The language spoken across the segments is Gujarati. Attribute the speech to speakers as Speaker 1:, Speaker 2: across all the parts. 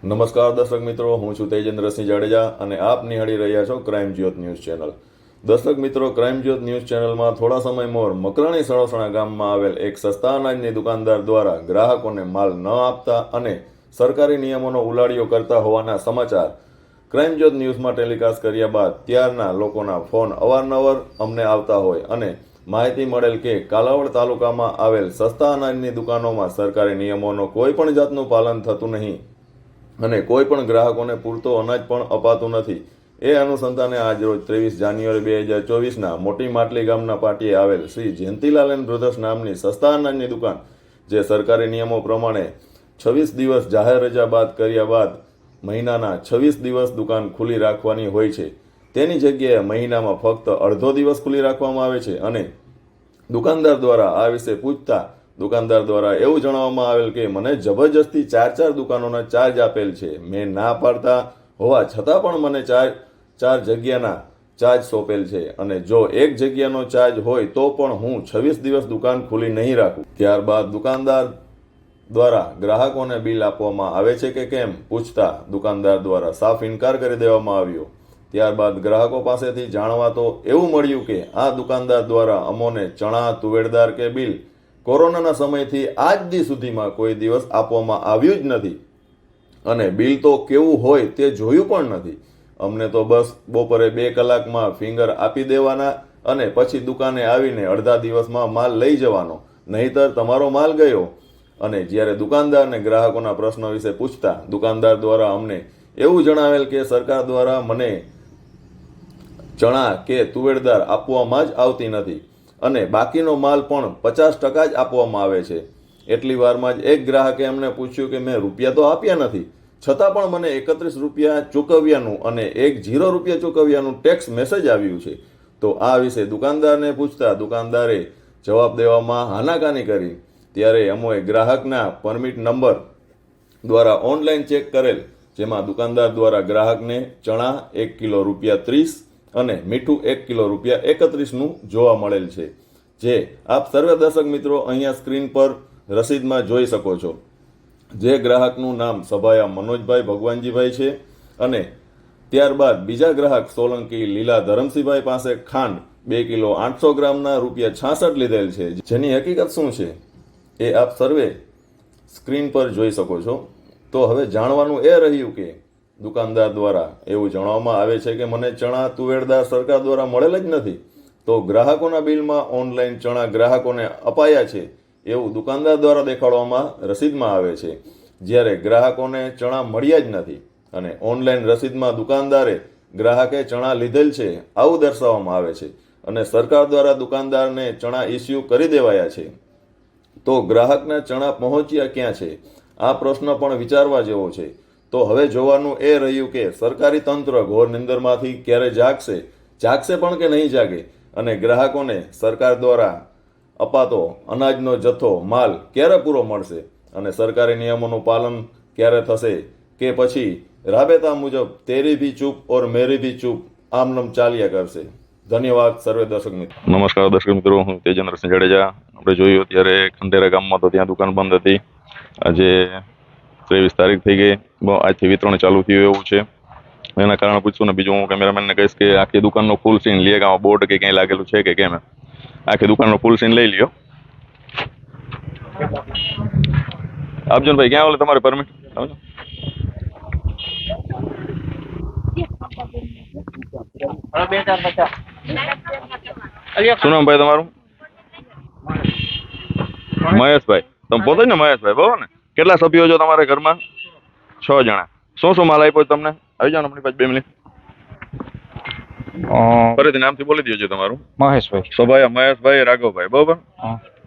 Speaker 1: નમસ્કાર દર્શક મિત્રો, હું છું તેજેન્દ્રસિંહ જાડેજા અને આપ નિહાળી રહ્યા છો ક્રાઇમ જ્યોત ન્યૂઝ ચેનલ. દર્શક મિત્રો, ક્રાઇમ જ્યોત ન્યૂઝ ચેનલમાં થોડા સમય મોર મકરાણી સણોસણા ગામમાં આવેલ એક સસ્તા અનાજની દુકાનદાર દ્વારા ગ્રાહકોને માલ ન આપતા અને સરકારી નિયમોનો ઉલાળ્યો કરતા હોવાના સમાચાર ક્રાઇમ જ્યોત ન્યૂઝમાં ટેલિકાસ્ટ કર્યા બાદ ત્યારના લોકોના ફોન અવારનવાર અમને આવતા હોય અને માહિતી મળેલ કે કાલાવડ તાલુકામાં આવેલ સસ્તા અનાજની દુકાનોમાં સરકારી નિયમોનો કોઈ પણ જાતનું પાલન થતું નહીં અને કોઈ પણ ગ્રાહકોને પૂરતો અનાજ પણ અપાતું નથી. એ અનુસંધાને આજરોજ 23 જાન્યુઆરી 2024ના મોટી માટલી ગામના પાટીએ આવેલ શ્રી જયંતિલાલ એન્ડ બ્રધર્સ નામની સસ્તા અનાજની દુકાન, જે સરકારી નિયમો પ્રમાણે 26 દિવસ જાહેર રજા બાદ કર્યા બાદ મહિનાના 26 દિવસ દુકાન ખુલ્લી રાખવાની હોય છે, તેની જગ્યાએ મહિનામાં ફક્ત અડધો દિવસ ખુલ્લી રાખવામાં આવે છે. અને દુકાનદાર દ્વારા આ વિશે પૂછતા દુકાનદાર દ્વારા એવું જણાવવામાં આવેલ કે મને જબરજસ્તી ચાર દુકાનોના ચાર્જ આપેલ છે. મેં ના પાડતા હોવા છતાં પણ મને ચાર જગ્યાના ચાર્જ સોંપેલ છે અને જો એક જગ્યાનો ચાર્જ હોય તો પણ હું 26 દિવસ દુકાન ખુલ્લી નહીં રાખું. ત્યારબાદ દુકાનદાર દ્વારા ગ્રાહકોને બિલ આપવામાં આવે છે કે કેમ પૂછતા દુકાનદાર દ્વારા સાફ ઇનકાર કરી દેવામાં આવ્યો. ત્યારબાદ ગ્રાહકો પાસેથી જાણવા તો એવું મળ્યું કે આ દુકાનદાર દ્વારા અમોને ચણા, તુવેરદાર કે બિલ કોરોનાના સમયથી આજ દી સુધીમાં કોઈ દિવસ આપવામાં આવ્યું જ નથી અને બિલ તો કેવું હોય તે જોયું પણ નથી. અમને તો બસ બપોરે 2 કલાકમાં ફિંગર આપી દેવાના અને પછી દુકાને આવીને અડધા દિવસમાં માલ લઈ જવાનો, નહીતર તમારો માલ ગયો. અને જ્યારે દુકાનદારને ગ્રાહકોના પ્રશ્નો વિશે પૂછતા દુકાનદાર દ્વારા અમને એવું જણાવેલ કે સરકાર દ્વારા મને ચણા કે તુવેરદાર આપવામાં જ આવતી નથી અને બાકીનો માલ પણ 50% જ આપવામાં આવે છે. એટલી વારમાં જ એક ગ્રાહકે એમને પૂછ્યું કે મેં રૂપિયા તો આપ્યા નથી, છતાં પણ મને 31 રૂપિયા ચૂકવ્યાનું અને 0 રૂપિયા ચૂકવ્યાનું ટેક્સ મેસેજ આવ્યું છે. તો આ વિશે દુકાનદારને પૂછતા દુકાનદારે જવાબ દેવામાં હાનાકાની કરી. ત્યારે અમોએ ગ્રાહકના પરમિટ નંબર દ્વારા ઓનલાઈન ચેક કરેલ, જેમાં દુકાનદાર દ્વારા ગ્રાહકને ચણા 1 કિલો રૂપિયા 30 અને મીઠું 1 કિલો રૂપિયા 31નું જોવા મળેલ છે, જે આપ સર્વે દર્શક મિત્રો અહીંયા સ્ક્રીન પર રસીદમાં જોઈ શકો છો. જે ગ્રાહકનું નામ સભાયા મનોજભાઈ ભગવાનજીભાઈ છે અને ત્યારબાદ બીજા ગ્રાહક સોલંકી લીલા ધરમસિંહભાઈ પાસે ખાંડ 2 કિલો 800 ગ્રામના રૂપિયા 66 લીધેલ છે, જેની હકીકત શું છે એ આપ સર્વે સ્ક્રીન પર જોઈ શકો છો. તો હવે જાણવાનું એ રહ્યું કે દુકાનદાર દ્વારા એવું જણાવવામાં આવે છે કે મને ચણા, તુવેરદાર સરકાર દ્વારા મળેલ જ નથી, તો ગ્રાહકોના બિલમાં ઓનલાઈન ચણા ગ્રાહકોને અપાયા છે એવું દુકાનદાર દ્વારા દેખાડવામાં રસીદમાં આવે છે, જ્યારે ગ્રાહકોને ચણા મળ્યા જ નથી અને ઓનલાઈન રસીદમાં દુકાનદારે ગ્રાહકે ચણા લીધેલ છે આવું દર્શાવવામાં આવે છે અને સરકાર દ્વારા દુકાનદારને ચણા ઇસ્યુ કરી દેવાયા છે. તો ગ્રાહકના ચણા પહોંચ્યા ક્યાં છે? આ પ્રશ્ન પણ વિચારવા જેવો છે. તો હવે જોવાનું એ રહ્યું કે સરકારી તંત્ર ઘોર નિંદરમાંથી ક્યારે જાગશે પણ કે નહીં જાગે અને ગ્રાહકોને સરકાર દ્વારા અપાતો અનાજનો જથ્થો માલ ક્યારે પૂરો મળશે અને સરકારી નિયમોનું પાલન ક્યારે થશે કે પછી રાબેતા મુજબ તેરી ભી ચૂપ ઓર મેરી ભી ચૂપ આમનામ ચાલ્યા કરશે. ધન્યવાદ સર્વે દર્શક મિત્રો.
Speaker 2: નમસ્કાર દર્શક મિત્રો, હું તેજેન્દ્રસિંહ જાડેજા. આપણે જોયું ત્યારે ખંડેરા ગામમાં તો ત્યાં દુકાન બંધ હતી. આજે 23 તારીખ થઈ ગઈ, આજથી વિતરણ ચાલુ થયું એવું છે. એના કારણે પૂછશું ને બીજું હું કેમેરામેનને કહીશ કે આખી દુકાનનો ફૂલ સીન લઈએ, કે બોર્ડ કે ક્યાંય લાગેલું છે કે કેમ. આખી દુકાનનો ફૂલ સીન લઈ લ્યો. આપજો ને ભાઈ, ક્યાં ઓલે તમારે પરમિટ શું નામ ભાઈ તમારું? મહેશભાઈ. તમે પોતે જ ને મહેશભાઈ, બરોબર ને? કેટલા સભ્યો છો તમારા ઘરમાં? 6 જણા. શું માલ આપ્યો તમને? આવી જાઓ આપણી પાસે 2 મિનિટ. ફરીથી નામથી બોલી દેજો તમારું.
Speaker 3: મહેશભાઈ.
Speaker 2: સભાયા મહેશભાઈ રાઘવભાઈ, બરોબર?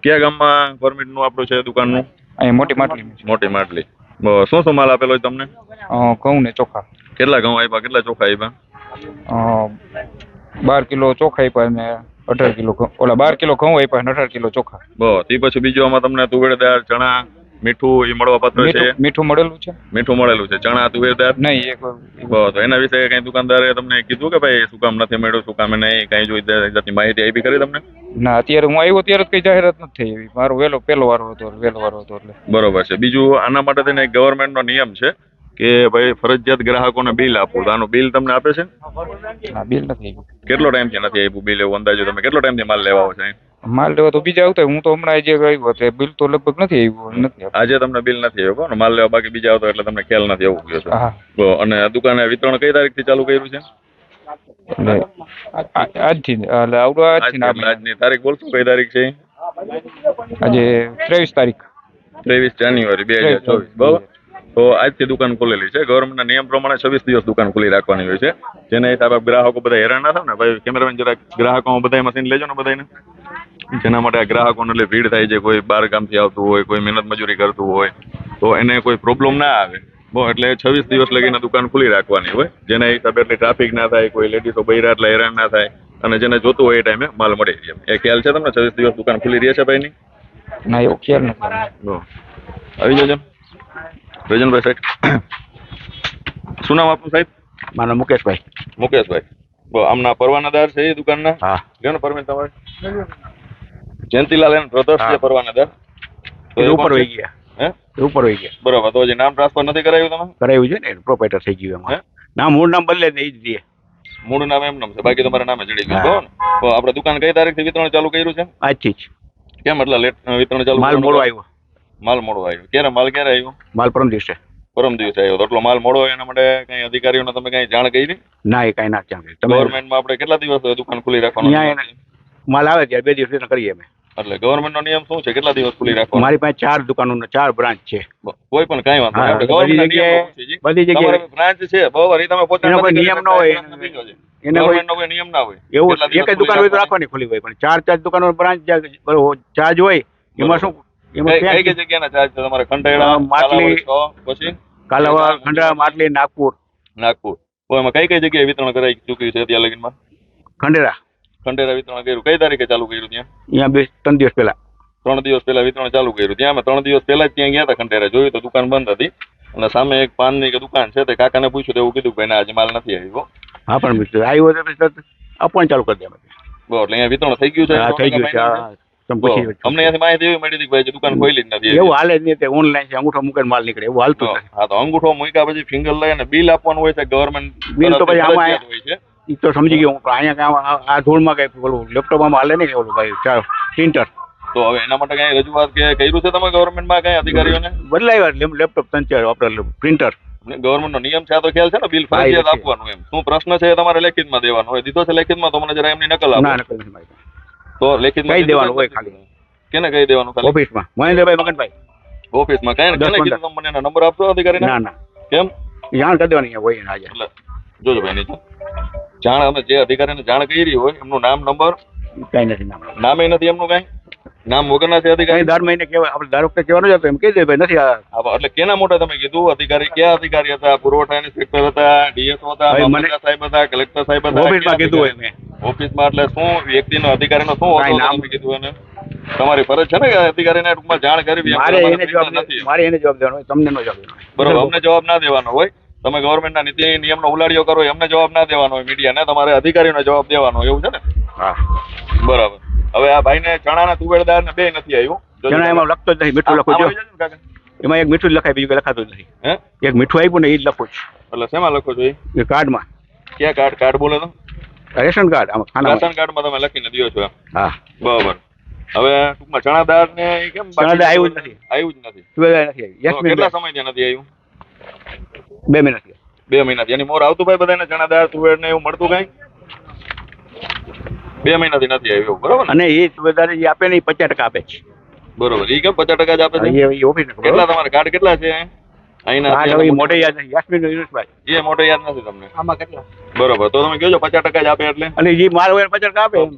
Speaker 2: કયા ગામમાં પરમિટ નું આપણું છે દુકાનનું?
Speaker 3: અહીં મોટી માટલી.
Speaker 2: મોટી માટલી. શું માલ આપેલો હોય તમને?
Speaker 3: ઘઉં ને ચોખા.
Speaker 2: કેટલા ઘઉં આપ્યા, કેટલા ચોખા આપ્યા?
Speaker 3: 12 કિલો ચોખા આપ્યા ને 18 કિલો ઓલા 12 કિલો ઘઉં આપ્યા ને 18 કિલો ચોખા.
Speaker 2: બસ. એ પછી બીજું આમાં તમને તુવેરદાર, ચણા, મીઠું એ મળવા પાત્ર છે?
Speaker 3: મીઠું મળેલું છે.
Speaker 2: મીઠું મળેલું છે. ચણા, તુવેરદાર
Speaker 3: નહીં.
Speaker 2: બસ. એના વિશે કઈ દુકાનદારે તમને કીધું કે ભાઈ શું કામ નથી મળ્યું, શું કામ નહીં, કઈ જોઈ જાતની માહિતી આપી કરી તમને?
Speaker 3: ના, અત્યારે હું આવ્યો ત્યારે કઈ જાહેરાત નથી થઈ. મારો પહેલો વારો હતો એટલે.
Speaker 2: બરોબર છે. બીજું આના માટે થઈને ગવર્મેન્ટનો નિયમ છે કે ભાઈ ફરજિયાત ગ્રાહકોને બિલ આપવું, તો આનું બિલ તમને આપે છે?
Speaker 3: ના બિલ નથી આવ્યું.
Speaker 2: કેટલો ટાઈમથી નથી આપ્યું બિલ? એવું અંદાજો તમે કેટલો ટાઈમથી માલ લેવા આવો છો અહીં?
Speaker 3: માલ લેવા તો બીજા આવતા હોય. હું તો હમણાં જે આવ્યો તે બિલ તો લગભગ નથી આવ્યું. નથી આવ્યું.
Speaker 2: આજે તમને બિલ નથી આવ્યો ને માલ લેવા બાકી બીજા આવતો એટલે તમને ખ્યાલ નથી એવું કહ્યું છે.
Speaker 3: હા
Speaker 2: તો અને દુકાને વિતરણ કઈ તારીખથી ચાલુ કર્યું છે?
Speaker 3: એટલે આજથી એટલે આવડો આજથી
Speaker 2: આજથી. આજની તારીખ બોલશો કઈ તારીખ છે?
Speaker 3: આજે 23 તારીખ.
Speaker 2: 23 જાન્યુઆરી 2024 બરાબર. તો આજથી દુકાન ખોલેલી છે. ગવર્મેન્ટના નિયમ પ્રમાણે 26 દિવસ દુકાન ખુલ્લી રાખવાની હોય છે. જેના હિસાબે ગ્રાહકો બધા હેરાન ના થાય ને. ભાઈ કેમેરામેન જરા ગ્રાહકો બધા મશીન લેજો ને બધાને. જેના માટે આ ગ્રાહકોને એટલે ભીડ થાય છે. કોઈ બહાર ગામથી આવતું હોય, કોઈ મહેનત મજૂરી કરતું હોય, તો એને કોઈ પ્રોબ્લેમ ના આવે. એટલે 26 દિવસ લગીને દુકાન ખુલ્લી રાખવાની હોય. જેના હિસાબે એટલે ટ્રાફિક ના થાય, કોઈ લેડીઝો બૈરા એટલે હેરાન ના થાય અને જેને જોતું હોય એ ટાઈમે માલ મળી જાય. એ ખ્યાલ છે તમને? 26 દિવસ દુકાન ખુલ્લી રહે છે ભાઈની?
Speaker 3: ના એવો ખ્યાલ નથી.
Speaker 2: આવી જજો રજનભાઈ સાહેબ. શું નામ આપનું સાહેબ?
Speaker 4: મારો મુકેશભાઈ.
Speaker 2: મુકેશભાઈ. આમના પરવાનાદાર છે એ દુકાનના?
Speaker 4: હા.
Speaker 2: કેનો પરમિટ તમારે? જયંતિલાલ એન્ડ બ્રધર્સ છે પરવાનાદાર.
Speaker 4: એ ઉપર વહી ગયા.
Speaker 2: હે?
Speaker 4: એ ઉપર વહી ગયા.
Speaker 2: બરાબર. તો હજી નામ ટ્રાન્સફર નથી કરાવ્યું તમે?
Speaker 4: કરાવ્યું છે ને, પ્રોપરાઇટર થઈ ગયું એમાં. ના મૂળ નામ બદલે ને એ જ દે.
Speaker 2: મૂળ નામ એમ નામ છે, બાકી તમારા નામે જડી ગયું.
Speaker 4: હા.
Speaker 2: બરાબર ને? તો આપણે દુકાન કઈ તારીખથી વિતરણ ચાલુ કર્યું છે?
Speaker 4: આજથી જ.
Speaker 2: કેમ એટલે લેટ વિતરણ ચાલુ?
Speaker 4: માલ મોડો આવ્યો.
Speaker 2: માલ મોડો આવ્યો. ક્યારે આવ્યો?
Speaker 4: માલ પરમ દિવસે.
Speaker 2: પરમ દિવસે આવ્યો. તો એટલો માલ મોડો હોય એના માટે કઈ અધિકારીઓને તમે કઈ જાણ કરી?
Speaker 4: ના એ કાંઈ ના ચાલે. તમે
Speaker 2: ગવર્મેન્ટમાં આપણે કેટલા દિવસ દુકાન ખુલ્લી રાખવાનું?
Speaker 4: ત્યાં માલ આવે ત્યારે 2 દિવસ કરીએ અમે.
Speaker 2: એટલે ગવર્મેન્ટનો નિયમ શું છે? કેટલા દિવસ ખુલ્લી રાખવાનું?
Speaker 4: મારી પાસે 4 દુકાનો 4 બ્રાન્ચ છે.
Speaker 2: કોઈ પણ કઈ વાંધો નહીં.
Speaker 4: હા,
Speaker 2: આપણે ગવર્મેન્ટના નિયમો પૂછીએ છીએ.
Speaker 4: બધી જગ્યાએ
Speaker 2: તમારે બ્રાન્ચ છે બરાબર, એ તમે પોતે
Speaker 4: એનો કોઈ નિયમ ન હોય. એને કોઈ
Speaker 2: ગવર્મેન્ટનો કોઈ નિયમ ના હોય.
Speaker 4: એવું
Speaker 2: કેટલા દિવસ
Speaker 4: એક દુકાન હોય તો
Speaker 2: ખુલ્લી
Speaker 4: રાખવાની ખુલ્લી હોય, પણ 4 દુકાનો બ્રાન્ચ ચાર્જ હોય એમાં શું એમાં
Speaker 2: કઈ કઈ જગ્યાના ચાર્જ છે તમારે? ખંડેડા,
Speaker 4: માટલી,
Speaker 2: કાલાવડ, પછી
Speaker 4: કાલાવાડ, ખંડેરા, માટલી, નાગપુર.
Speaker 2: નાગપુર. તો એમાં કઈ કઈ જગ્યાએ વિતરણ કરાઈ ચૂક્યું છે ત્યાં લગીનમાં?
Speaker 4: ખંડેરા
Speaker 2: ખંડેરા વિતરણ કર્યું. કઈ તારીખે ચાલુ કર્યું ત્યાં?
Speaker 4: અહીંયા 3 દિવસ પહેલા.
Speaker 2: 3 દિવસ પહેલા વિતરણ ચાલુ કર્યું. ત્યાં અમે 3 દિવસ પહેલા જ ત્યાં ગયા હતા ખંડેરા. જોયું તો દુકાન બંધ હતી અને સામે એક પાનની દુકાન છે. તે કાકાને પૂછ્યું તો એવું કીધું કે ભાઈ ના આજે માલ નથી આવ્યો.
Speaker 4: હા પણ મિત્રો આવ્યો તો પછી આપવાનું ચાલુ કરી દે.
Speaker 2: બરાબર. એટલે અહીંયા વિતરણ થઈ ગયું છે?
Speaker 4: હા થઈ ગયું છે. હા તમે પૂછી
Speaker 2: બરાબર. અમને અહીંયાથી માહિતી એવી મળી હતી કે ભાઈ હજી દુકાન ખોલી જ નથી.
Speaker 4: એવું હાલે જ નહીં. તે ઓનલાઈન છે, અંગૂઠો મૂકીને માલ નીકળે એવું હાલતું જ નથી.
Speaker 2: હા તો અંગૂઠો મૂક્યા પછી ફિંગર લઈ અને બિલ આપવાનું હોય છે ગવર્મેન્ટ.
Speaker 4: બિલ તો પછી આમાં
Speaker 2: હોય છે.
Speaker 4: એ તો સમજી ગયો હું. પણ અહીંયા આ ધૂળમાં કઈ ઓલું લેપટોપમાં હાલે નહીં ઓલું ભાઈ પ્રિન્ટર.
Speaker 2: તો હવે એના માટે કઈ રજૂઆત કે કર્યું છે તમે ગવર્મેન્ટમાં કઈ અધિકારીઓને?
Speaker 4: બદલાવ્યા લેપટોપ 3-4 વાપરેલું પ્રિન્ટર.
Speaker 2: ગવર્મેન્ટનો નિયમ છે આ તો ખ્યાલ છે ને? બિલ ફરજિયાત આપવાનું. એમ શું પ્રશ્ન છે એ તમારે લેખિતમાં દેવાનો હોય. દીધો છે લેખિતમાં? તો મને જરા એમની નકલ આપો.
Speaker 4: ના નકલ નથી મારી પાસે.
Speaker 2: તો લેખિતમાં
Speaker 4: કહી દેવાનું હોય ખાલી.
Speaker 2: કેને કહી દેવાનું ખાલી?
Speaker 4: ઓફિસમાં મહેન્દ્રભાઈ મગનભાઈ
Speaker 2: ઓફિસમાં. કઈ કેને
Speaker 4: 10-15.
Speaker 2: કીધું તમે મને એના નંબર આપશો અધિકારીને?
Speaker 4: ના ના
Speaker 2: કેમ?
Speaker 4: જાણ કરી દેવાની હોય આજે.
Speaker 2: એટલે જોજો ભાઈ નીચે જાણ અમે જે અધિકારીને જાણ કરી હોય એમનું નામ નંબર
Speaker 4: કઈ નથી નામ.
Speaker 2: નામે નથી એમનું કઈ નામ વગરના છે
Speaker 4: કઈ
Speaker 2: અધિકારી?
Speaker 4: દર મહિને કહેવાય આપણે દર વખતે કહેવાનું જ હતું એમ કહી દે ભાઈ નથી આ.
Speaker 2: હા, એટલે કેના મોટા તમે કીધું અધિકારી? કયા અધિકારી હતા? પુરવઠા ઇન્સ્પેક્ટર હતા? ડીએસઓ હતા?
Speaker 4: ભાઈ, મને-
Speaker 2: મામલતદાર સાહેબ હતા? કલેક્ટર સાહેબ હતા?
Speaker 4: ઓફિસમાં
Speaker 2: કયા
Speaker 4: કીધું હોય મેં.
Speaker 2: ઓફિસમાં એટલે શું વ્યક્તિનો અધિકારીનો શું
Speaker 4: કાંઈ
Speaker 2: હોદ્દો
Speaker 4: નામ-
Speaker 2: તમે કીધું એને? તમારી ફરજ છે ને કે અધિકારીને ટૂંકમાં જાણ કરવી. એમ
Speaker 4: મારે
Speaker 2: તમારે
Speaker 4: એને
Speaker 2: પૈસા
Speaker 4: જવાબ
Speaker 2: નથી.
Speaker 4: મારે એને જવાબ દેવાનો હોય, તમને નો જવાબ દેવાનો હોય.
Speaker 2: બરોબર. અમને જવાબ ના દેવાનો હોય. તમે ગવર્મેન્ટના નીતિ નિયમનો ઉલાડિયો કરો એમને જવાબ ના દેવાનો હોય. મીડિયાને તમારે અધિકારીનો જવાબ દેવાનો હોય. એવું છે ને?
Speaker 4: હા
Speaker 2: બરાબર. હવે આ ભાઈને ચણાના તુવેરદારને બે નથી આવ્યું. જોજો
Speaker 4: જણા એમાં લખતો જ નથી. મીઠું લખું
Speaker 2: આમાં
Speaker 4: જો
Speaker 2: આવી જજો ને કાકા.
Speaker 4: એમાં એક મીઠું જ લખાય બીજું કઈ લખાતું જ નથી.
Speaker 2: હે?
Speaker 4: એક મીઠું આપ્યું ને એ જ લખું છું
Speaker 2: એટલે શેમાં લખો છો?
Speaker 4: એ કાર્ડમાં.
Speaker 2: ક્યાં કાર્ડ? કાર્ડ બોલો તો.
Speaker 4: રેશન કાર્ડ આમાં ખાનામાં.
Speaker 2: રાશન કાર્ડમાં તમે લખીને દો છો એમ.
Speaker 4: હા
Speaker 2: બરાબર. હવે ટૂંકમાં ચણાદાર ને કેમ
Speaker 4: ચણાદાર આવ્યું જ નથી.
Speaker 2: આવ્યું જ નથી.
Speaker 4: તુવેર નથી આવી.
Speaker 2: તો
Speaker 4: યસ
Speaker 2: કેટલા સમયથી નથી આવ્યું?
Speaker 4: 2 મહિના થયા.
Speaker 2: 2 મહિનાથી. એની મોર આવતું ભાઈ બધાને ચણાદાર તુવેર ને એવું મળતું કઈ? 2 મહિનાથી નથી આવ્યું. બરોબર ને?
Speaker 4: અને એ તુવેરદાર જે આપે ને એ 50% આપે છે.
Speaker 2: બરોબર. એ કેમ 50% જ આપે છે?
Speaker 4: એ ઓફિસ
Speaker 2: કેટલા તમારે કાર્ડ કેટલા છે અહીંના?
Speaker 4: કાર્ડ હવે મોઢે યાદ નથી. યાસ્મીન યુનુસભાઈ
Speaker 2: એ મોટો યાદ નથી તમને?
Speaker 4: આમાં કેટલા?
Speaker 2: બરોબર. તો તમે કહેજો 50% જ આપે એટલે?
Speaker 4: અને જે માલ હોય 50% આપે એમ.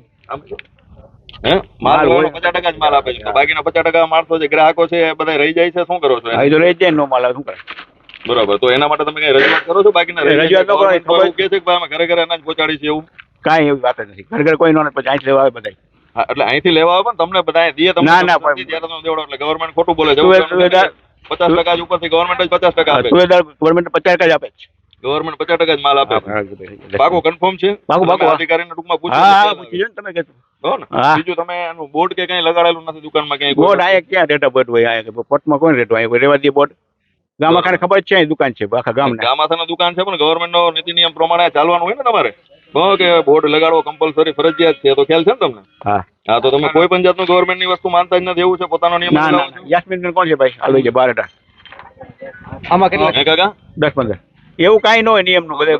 Speaker 2: હે? માલ
Speaker 4: માલ
Speaker 2: હોય
Speaker 4: હોય.
Speaker 2: 50% જ માલ આપે છે. તો બાકીના 50% માણસો જે ગ્રાહકો છે એ બધા રહી જાય છે. શું કરો છો
Speaker 4: હા, એ તો રહી જ જાય ને નો માલ આવે શું કરે.
Speaker 2: બરોબર. તો એના માટે તમે કઈ રજૂઆત કરો છો? બાકીના રહી
Speaker 4: રજૂઆત
Speaker 2: જાય
Speaker 4: ન કરો.
Speaker 2: છે. એવું કહે છે કે ભાઈ અમે ઘરે ઘરે અનાજ પહોંચાડી છે એવું?
Speaker 4: કાંઈ એવી વાત જ નથી. ઘર ઘર કોઈ નો નથી. પછી અહીંથી લેવા આવે બધા.
Speaker 2: હા, એટલે અહીંથી લેવા આવે પણ તમને બધા દે તમને
Speaker 4: ના, ના,
Speaker 2: તમે નથી, ત્યારે તમે દેવડો એટલે ગવર્મેન્ટ ખોટું બોલે છે.
Speaker 4: તુવેરદાર-
Speaker 2: 50% જ ઉપરથી ગવર્મેન્ટ જ 50% આપે છે.
Speaker 4: તુવેરદાર ગવર્મેન્ટ 50% જ આપે છે.
Speaker 2: ગવર્મેન્ટ 50% જ માલ આપે છે.
Speaker 4: હા
Speaker 2: પાકું કન્ફર્મ છે?
Speaker 4: પાકું,
Speaker 2: તમે
Speaker 4: પાકું.
Speaker 2: અધિકારીને ટૂંકમાં પૂછો
Speaker 4: હા
Speaker 2: તો
Speaker 4: હા
Speaker 2: ખ્યાલ
Speaker 4: પૂછી જો ને તમે કહેશો.
Speaker 2: આવે. હો ને?
Speaker 4: હા.
Speaker 2: બીજું તમે એનું બોર્ડ કે કઈ લગાડેલું નથી દુકાનમાં ક્યાંય?
Speaker 4: બોર્ડ આયા ક્યાં ડેટા બોર્ડ હોય આયા પોર્ટમાં કોણ રેટો આયા રેવા દે બોર્ડ. ગામ આખાને ખબર જ છે અહીં દુકાન છે આખા ગામના.
Speaker 2: ગામાથાના દુકાન છે પણ ગવર્મેન્ટ નો નીતિ નિયમ પ્રમાણે ચાલવાનું હોય ને તમારે કે બોર્ડ લગાડવો કમ્પલસરી ફરજિયાત છે તો ખ્યાલ છે ને તમને?
Speaker 4: હા
Speaker 2: હા તો તમે કોઈ પણ જાતનું ગવર્મેન્ટ ની વસ્તુ માનતા જ નથી એવું છે પોતાનો નિયમ
Speaker 4: ના ના
Speaker 2: ચલાવો છો?
Speaker 4: યાસ્મીન કોણ છે ભાઈ હાલ છે 12 આમાં કેટલા
Speaker 2: હે કાકા
Speaker 4: 10-15 એવું કાંઈ ન હોય નિયમનું બધે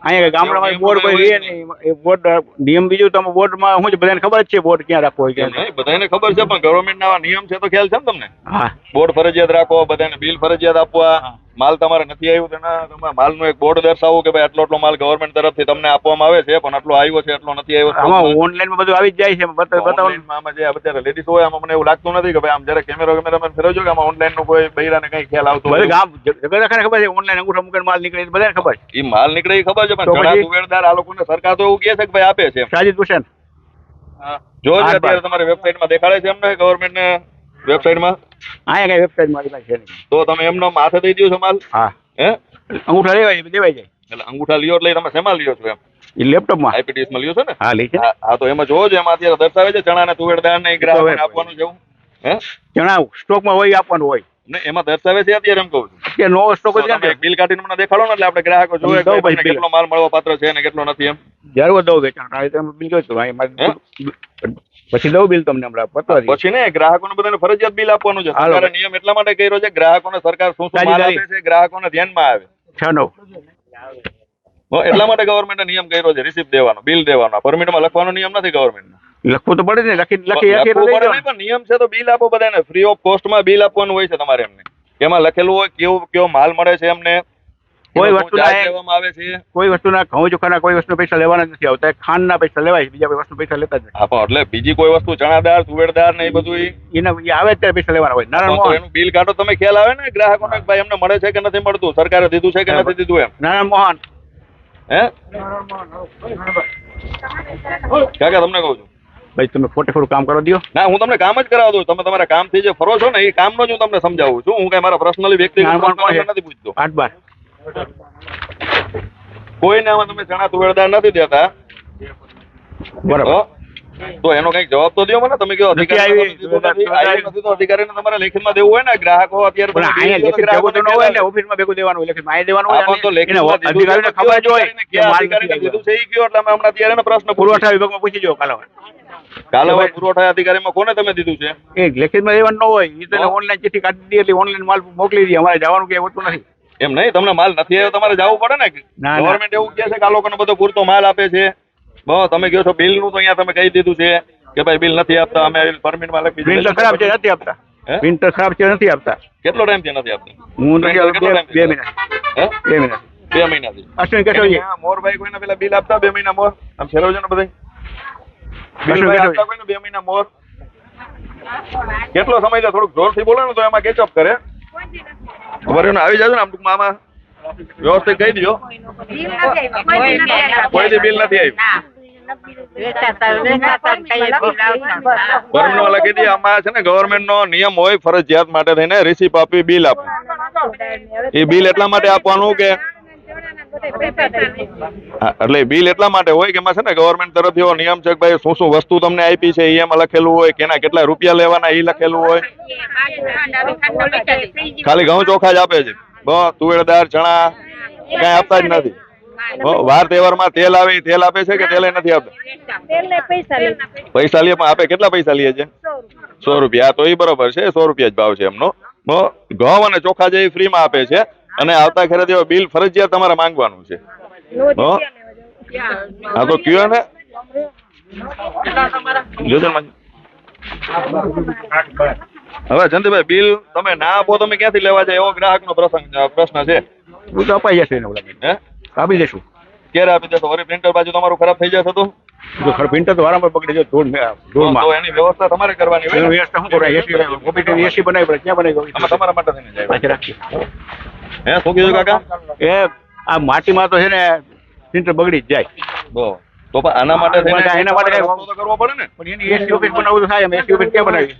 Speaker 4: અહીંયા ગામડામાં બોર્ડ કોઈ રહે નહીં એ બોર્ડ નિયમ બીજું તમે બોર્ડમાં શું છે બધાને ખબર જ છે બોર્ડ ક્યાં રાખવો હોય
Speaker 2: એમ
Speaker 4: ક્યાં
Speaker 2: નહીં બધાને ખબર છે પણ ગવર્મેન્ટ ના નિયમ છે તો ખ્યાલ છે ને તમને?
Speaker 4: હા
Speaker 2: બોર્ડ ફરજિયાત રાખો બધાને બિલ ફરજિયાત આપવા માલ તમારે નથી આવ્યું તેના તમે માલનું એક બોર્ડ દર્શાવો કે ભાઈ આટલો માલ ગવર્મેન્ટ તરફથી તમને આપવામાં આવે છે પણ આટલો આવ્યો છે આટલો નથી આવ્યો.
Speaker 4: આમાં ઓનલાઈનમાં બધું આવી જ જાય છે બતાવો
Speaker 2: ઓનલાઈનમાં આમાં જે અત્યારે લેડીઝ હોય આમાં મને એવું લાગતું નથી કે ભાઈ આમ જયારે કેમેરામેન ફેરવજો કે આમાં ઓનલાઈન નું કોઈ બૈરાને કઈ ખ્યાલ આવતો
Speaker 4: બધે
Speaker 2: હોય.
Speaker 4: ગામ જગત આખાને ખબર છે ઓનલાઈન અંગૂઠા મૂકીને માલ નીકળે છે બધાને ખબર છે.
Speaker 2: ઈ માલ નીકળે ઈ ખબર છે પણ
Speaker 4: તો
Speaker 2: ઘણા
Speaker 4: પછી?
Speaker 2: તુવેરદાર આ લોકોને સરકાર તો એવું કહે છે કે ભાઈ આપે છે એમ.
Speaker 4: સાજીદ હુસેન
Speaker 2: જો
Speaker 4: હા,
Speaker 2: અત્યારે તમારી વેબસાઇટમાં દેખાડે છે એમને ગવર્મેન્ટ ને વેબસાઇટમાં
Speaker 4: અહીંયા કઈ વેબસાઇટમાં કાંઈ છે નહીં.
Speaker 2: તો તમે એમનો માથે દઈ દો છો માલ
Speaker 4: હા
Speaker 2: હે
Speaker 4: અંગૂઠા દેવાય જાય
Speaker 2: એટલે અંગૂઠા લ્યો એટલે તમે શેમાં લ્યો છો એમ
Speaker 4: એ લેપટોપમાં
Speaker 2: આઈપીટીએસ માં લ્યો છો ને?
Speaker 4: હા લે છે ને.
Speaker 2: હા તો એમાં જોવો છો એમાં અત્યારે દર્શાવે છે ચણા ને તુવેર દાળ ને ગ્રાહકોને આપવાનું છે એવું હે
Speaker 4: ચણા સ્ટોકમાં હોય આપવાનું હોય
Speaker 2: ને એમાં દર્શાવે છે અત્યારે એમ કહું છું.
Speaker 4: કે નો સ્ટોક જ
Speaker 2: તો તમે
Speaker 4: નથી
Speaker 2: એક બિલ કાઢીને મને દેખાડો ને એટલે આપણે ગ્રાહકો જોવે કે
Speaker 4: દઉં
Speaker 2: ભાઈ
Speaker 4: ભાઈ
Speaker 2: તમને કેટલો માલ મળવા પાત્ર છે ને કેટલો નથી એમ.
Speaker 4: જરૂર દઉં વેચાણ આ તમે બિલ જોઈતું પછી દઉં બિલ તમને હમણાં પતવા દઈએ.
Speaker 2: પછી ને ગ્રાહકોને બધાને ફરજિયાત બિલ આપવાનું છે.
Speaker 4: હાલો
Speaker 2: સરકારે નિયમ એટલા માટે કર્યો છે ગ્રાહકોને સરકાર શું શું માલ આપે છે ગ્રાહકોને ધ્યાનમાં આવે
Speaker 4: 6-9
Speaker 2: એટલા માટે ગવર્મેન્ટે નિયમ કર્યો છે રિસિપ્ટ દેવાનો બિલ દેવાનો પરમિટમાં લખવાનો નિયમ નથી ગવર્મેન્ટ
Speaker 4: લખવું તો પડે ને લખી
Speaker 2: પણ નિયમ છે તો બિલ આપો બધાને ફ્રી ઓફ કોસ્ટમાં બિલ આપવાનું હોય છે તમારે એમને એમાં લખેલું હોય કેવો માલ મળે છે એમને
Speaker 4: કોઈ
Speaker 2: એનો
Speaker 4: વસ્તુ
Speaker 2: શું charge લેવામાં આવે છે.
Speaker 4: કોઈ વસ્તુના ઘઉં ચોખાના કોઈ વસ્તુ પૈસા લેવાના જ નથી આવતા ખાંડના પૈસા લેવાય છે, બીજા કોઈ વસ્તુ પૈસા લેતા જ નથી.
Speaker 2: હા પણ એટલે બીજી કોઈ વસ્તુ ચણાદાર તુવેરદાર ને એ બધું
Speaker 4: એના એ આવે ત્યારે પૈસા લેવાના હોય.
Speaker 2: તો
Speaker 4: નારાયણ
Speaker 2: એનું બિલ કાઢો તમે ખ્યાલ આવે ને ગ્રાહકોને કે ભાઈ એમને મળે છે કે નથી મળતું સરકારે દીધું છે કે નથી દીધું એમ
Speaker 4: મોહન
Speaker 2: હે કાકા તમને કહું છું
Speaker 4: ભાઈ તમે ખોટે ખોટું કામ કરો દો.
Speaker 2: ના હું તમને કામ જ કરાવ દઉં તમે તમારા કામથી જે ફરો છો ને એ કામનો જ હું તમને સમજાવું છું હું કઈ મારા પર્સનલી વ્યક્તિગત પ્રશ્ન નથી પૂછતો
Speaker 4: 8-12
Speaker 2: કોઈને આમાં તમે ચણા તુવેરદાર નથી દેતા
Speaker 4: બરાબર
Speaker 2: તો એનો કઈક જવાબ તો દો મને તમે કહો
Speaker 4: નથી આવી.
Speaker 2: અધિકારી નથી તો અધિકારીને તમારે લેખિતમાં દેવું હોય ને ગ્રાહકો અત્યારે
Speaker 4: પણ
Speaker 2: તમે
Speaker 4: અહીંયા લેખિત ભેગું તો ન હોય ને ઓફિસમાં ભેગું દેવાનું હોય લેખિત અહીંયા દેવાનું
Speaker 2: આ પણ તો
Speaker 4: હોય
Speaker 2: લેખિતમાં
Speaker 4: એને અધિકારીને ખબર જ હોય કે
Speaker 2: ક્યાં
Speaker 4: માલ
Speaker 2: અધિકારીને
Speaker 4: નથી
Speaker 2: દીધું છે એ કયો એટલે અમે હમણાં અત્યારે એનો પ્રશ્ન પૂછ્યો.
Speaker 4: પુરવઠા વિભાગમાં પૂછી જો
Speaker 2: કાલે હવે પુરવઠા અધિકારીમાં કોને તમે દીધું છે
Speaker 4: એ લેખિતમાં દેવાનું ન હોય એ તો ઓનલાઈન ચિઠ્ઠી કાઢી દે એટલે ઓનલાઈન માલ મોકલી દે અમારે જવાનું કે હોતું નથી.
Speaker 2: એમ નહીં તમને માલ નથી આવ્યો તમારે જવું પડે ને
Speaker 4: ના.
Speaker 2: ગવર્મેન્ટ એવું કહે છે કે આ લોકોને બધો પૂરતો માલ આપે છે બસ તમે કહો છો બિલ નું તો અહીંયા તમે કહી દીધું છે કે ભાઈ બિલ નથી આપતા અમે પરમિટમાં લખી
Speaker 4: પ્રિન્ટર ખરાબ છે નથી આપતા.
Speaker 2: હે?
Speaker 4: પ્રિન્ટર ખરાબ છે નથી આપતા.
Speaker 2: કેટલો ટાઈમ થી નથી આપતા
Speaker 4: હું નથી
Speaker 2: કેટલો time
Speaker 4: બે
Speaker 2: થી?
Speaker 4: મહિના
Speaker 2: હે?
Speaker 4: 2 મહિના
Speaker 2: 2 મહિનાથી
Speaker 4: અશ્વિન કેશવજી
Speaker 2: મોરભાઈ કોઈને પેલા બિલ આપતા 2 મહિના મોર આમ ફેરવજો ને બધા
Speaker 4: અશ્વિન કેશવજી
Speaker 2: કોઈને 2 મહિના મોર કેટલો સમય છે થોડુંક જોરથી બોલો ને તો એમાં કેચઅપ કરે ખબર એને આવી જાજો ને આમ ટૂંકમાં આમાં વ્યવસ્થિત કહી દો કોઈથી બિલ નથી આવ્યું ગવર્મેન્ટ લખી દે આમાં છે ને ગવર્મેન્ટ નો નિયમ હોય ફરજિયાત માટે થઈને રિસીપ આપી બિલ આપવું એ બિલ એટલા માટે આપવાનું કે હા, એટલે બિલ એટલા માટે હોય કે એમાં છે ને ગવર્મેન્ટ તરફથી એવો નિયમ છે કે ભાઈ શું શું વસ્તુ તમને આપી છે એ એમાં લખેલું હોય કેના કેટલા રૂપિયા લેવાના એ લખેલું હોય ખાલી ઘઉં ચોખા જ આપે છે બસ તુવેરદાર ચણા કઈ આપતા જ નથી વાર તહેવારમાં તેલ આવે એ તેલ આપે છે કે તેલ નથી આપતા પૈસા લે પણ આપે કેટલા પૈસા લે છે 100 રૂપિયા તો એ બરોબર છે 100 રૂપિયા જ ભાવ છે એમનો ઘઉં અને ચોખા જે ફ્રીમાં આપે છે અને આવતા ખેરે તેવો બિલ ફરજિયાત તમારે માંગવાનું છે હા તો કયો ને જોજો ને હવે જયંતિભાઈ બિલ તમે ના આપો તમે ક્યાંથી લેવા જાય એવો ગ્રાહકનો પ્રશ્ન છે
Speaker 4: હું તો અપાઈ જશે એને ઓલા
Speaker 2: હે
Speaker 4: આપી દેશું.
Speaker 2: ક્યારે આપી દેશો વળી પ્રિન્ટર બાજુ તમારું ખરાબ થઈ જશે તો
Speaker 4: જો ખર પ્રિન્ટર તો વારંવાર પકડી જો ધૂળમાં
Speaker 2: તો એની વ્યવસ્થા તમારે કરવાની હોય
Speaker 4: એનું
Speaker 2: ને.
Speaker 4: વ્યવસ્થા શું કરવા એસી ઓફિસ એસી બનાવી પડે ક્યાં બનાવી
Speaker 2: આમાં તમારા માટે થઈને જાય
Speaker 4: પાછી રાખીએ
Speaker 2: હે શું કીધું કાકા
Speaker 4: એ આ માટીમાં તો છે ને પ્રિન્ટર બગડી જ જાય
Speaker 2: બહુ તો પણ આના માટે થઈને
Speaker 4: એના માટે
Speaker 2: તમારે રસ્તો તો કરવો પડે ને
Speaker 4: પણ એની એસી ઓફિસ બનાવવું તો થાય એમ એસી ઓફિસ ક્યાં બનાવી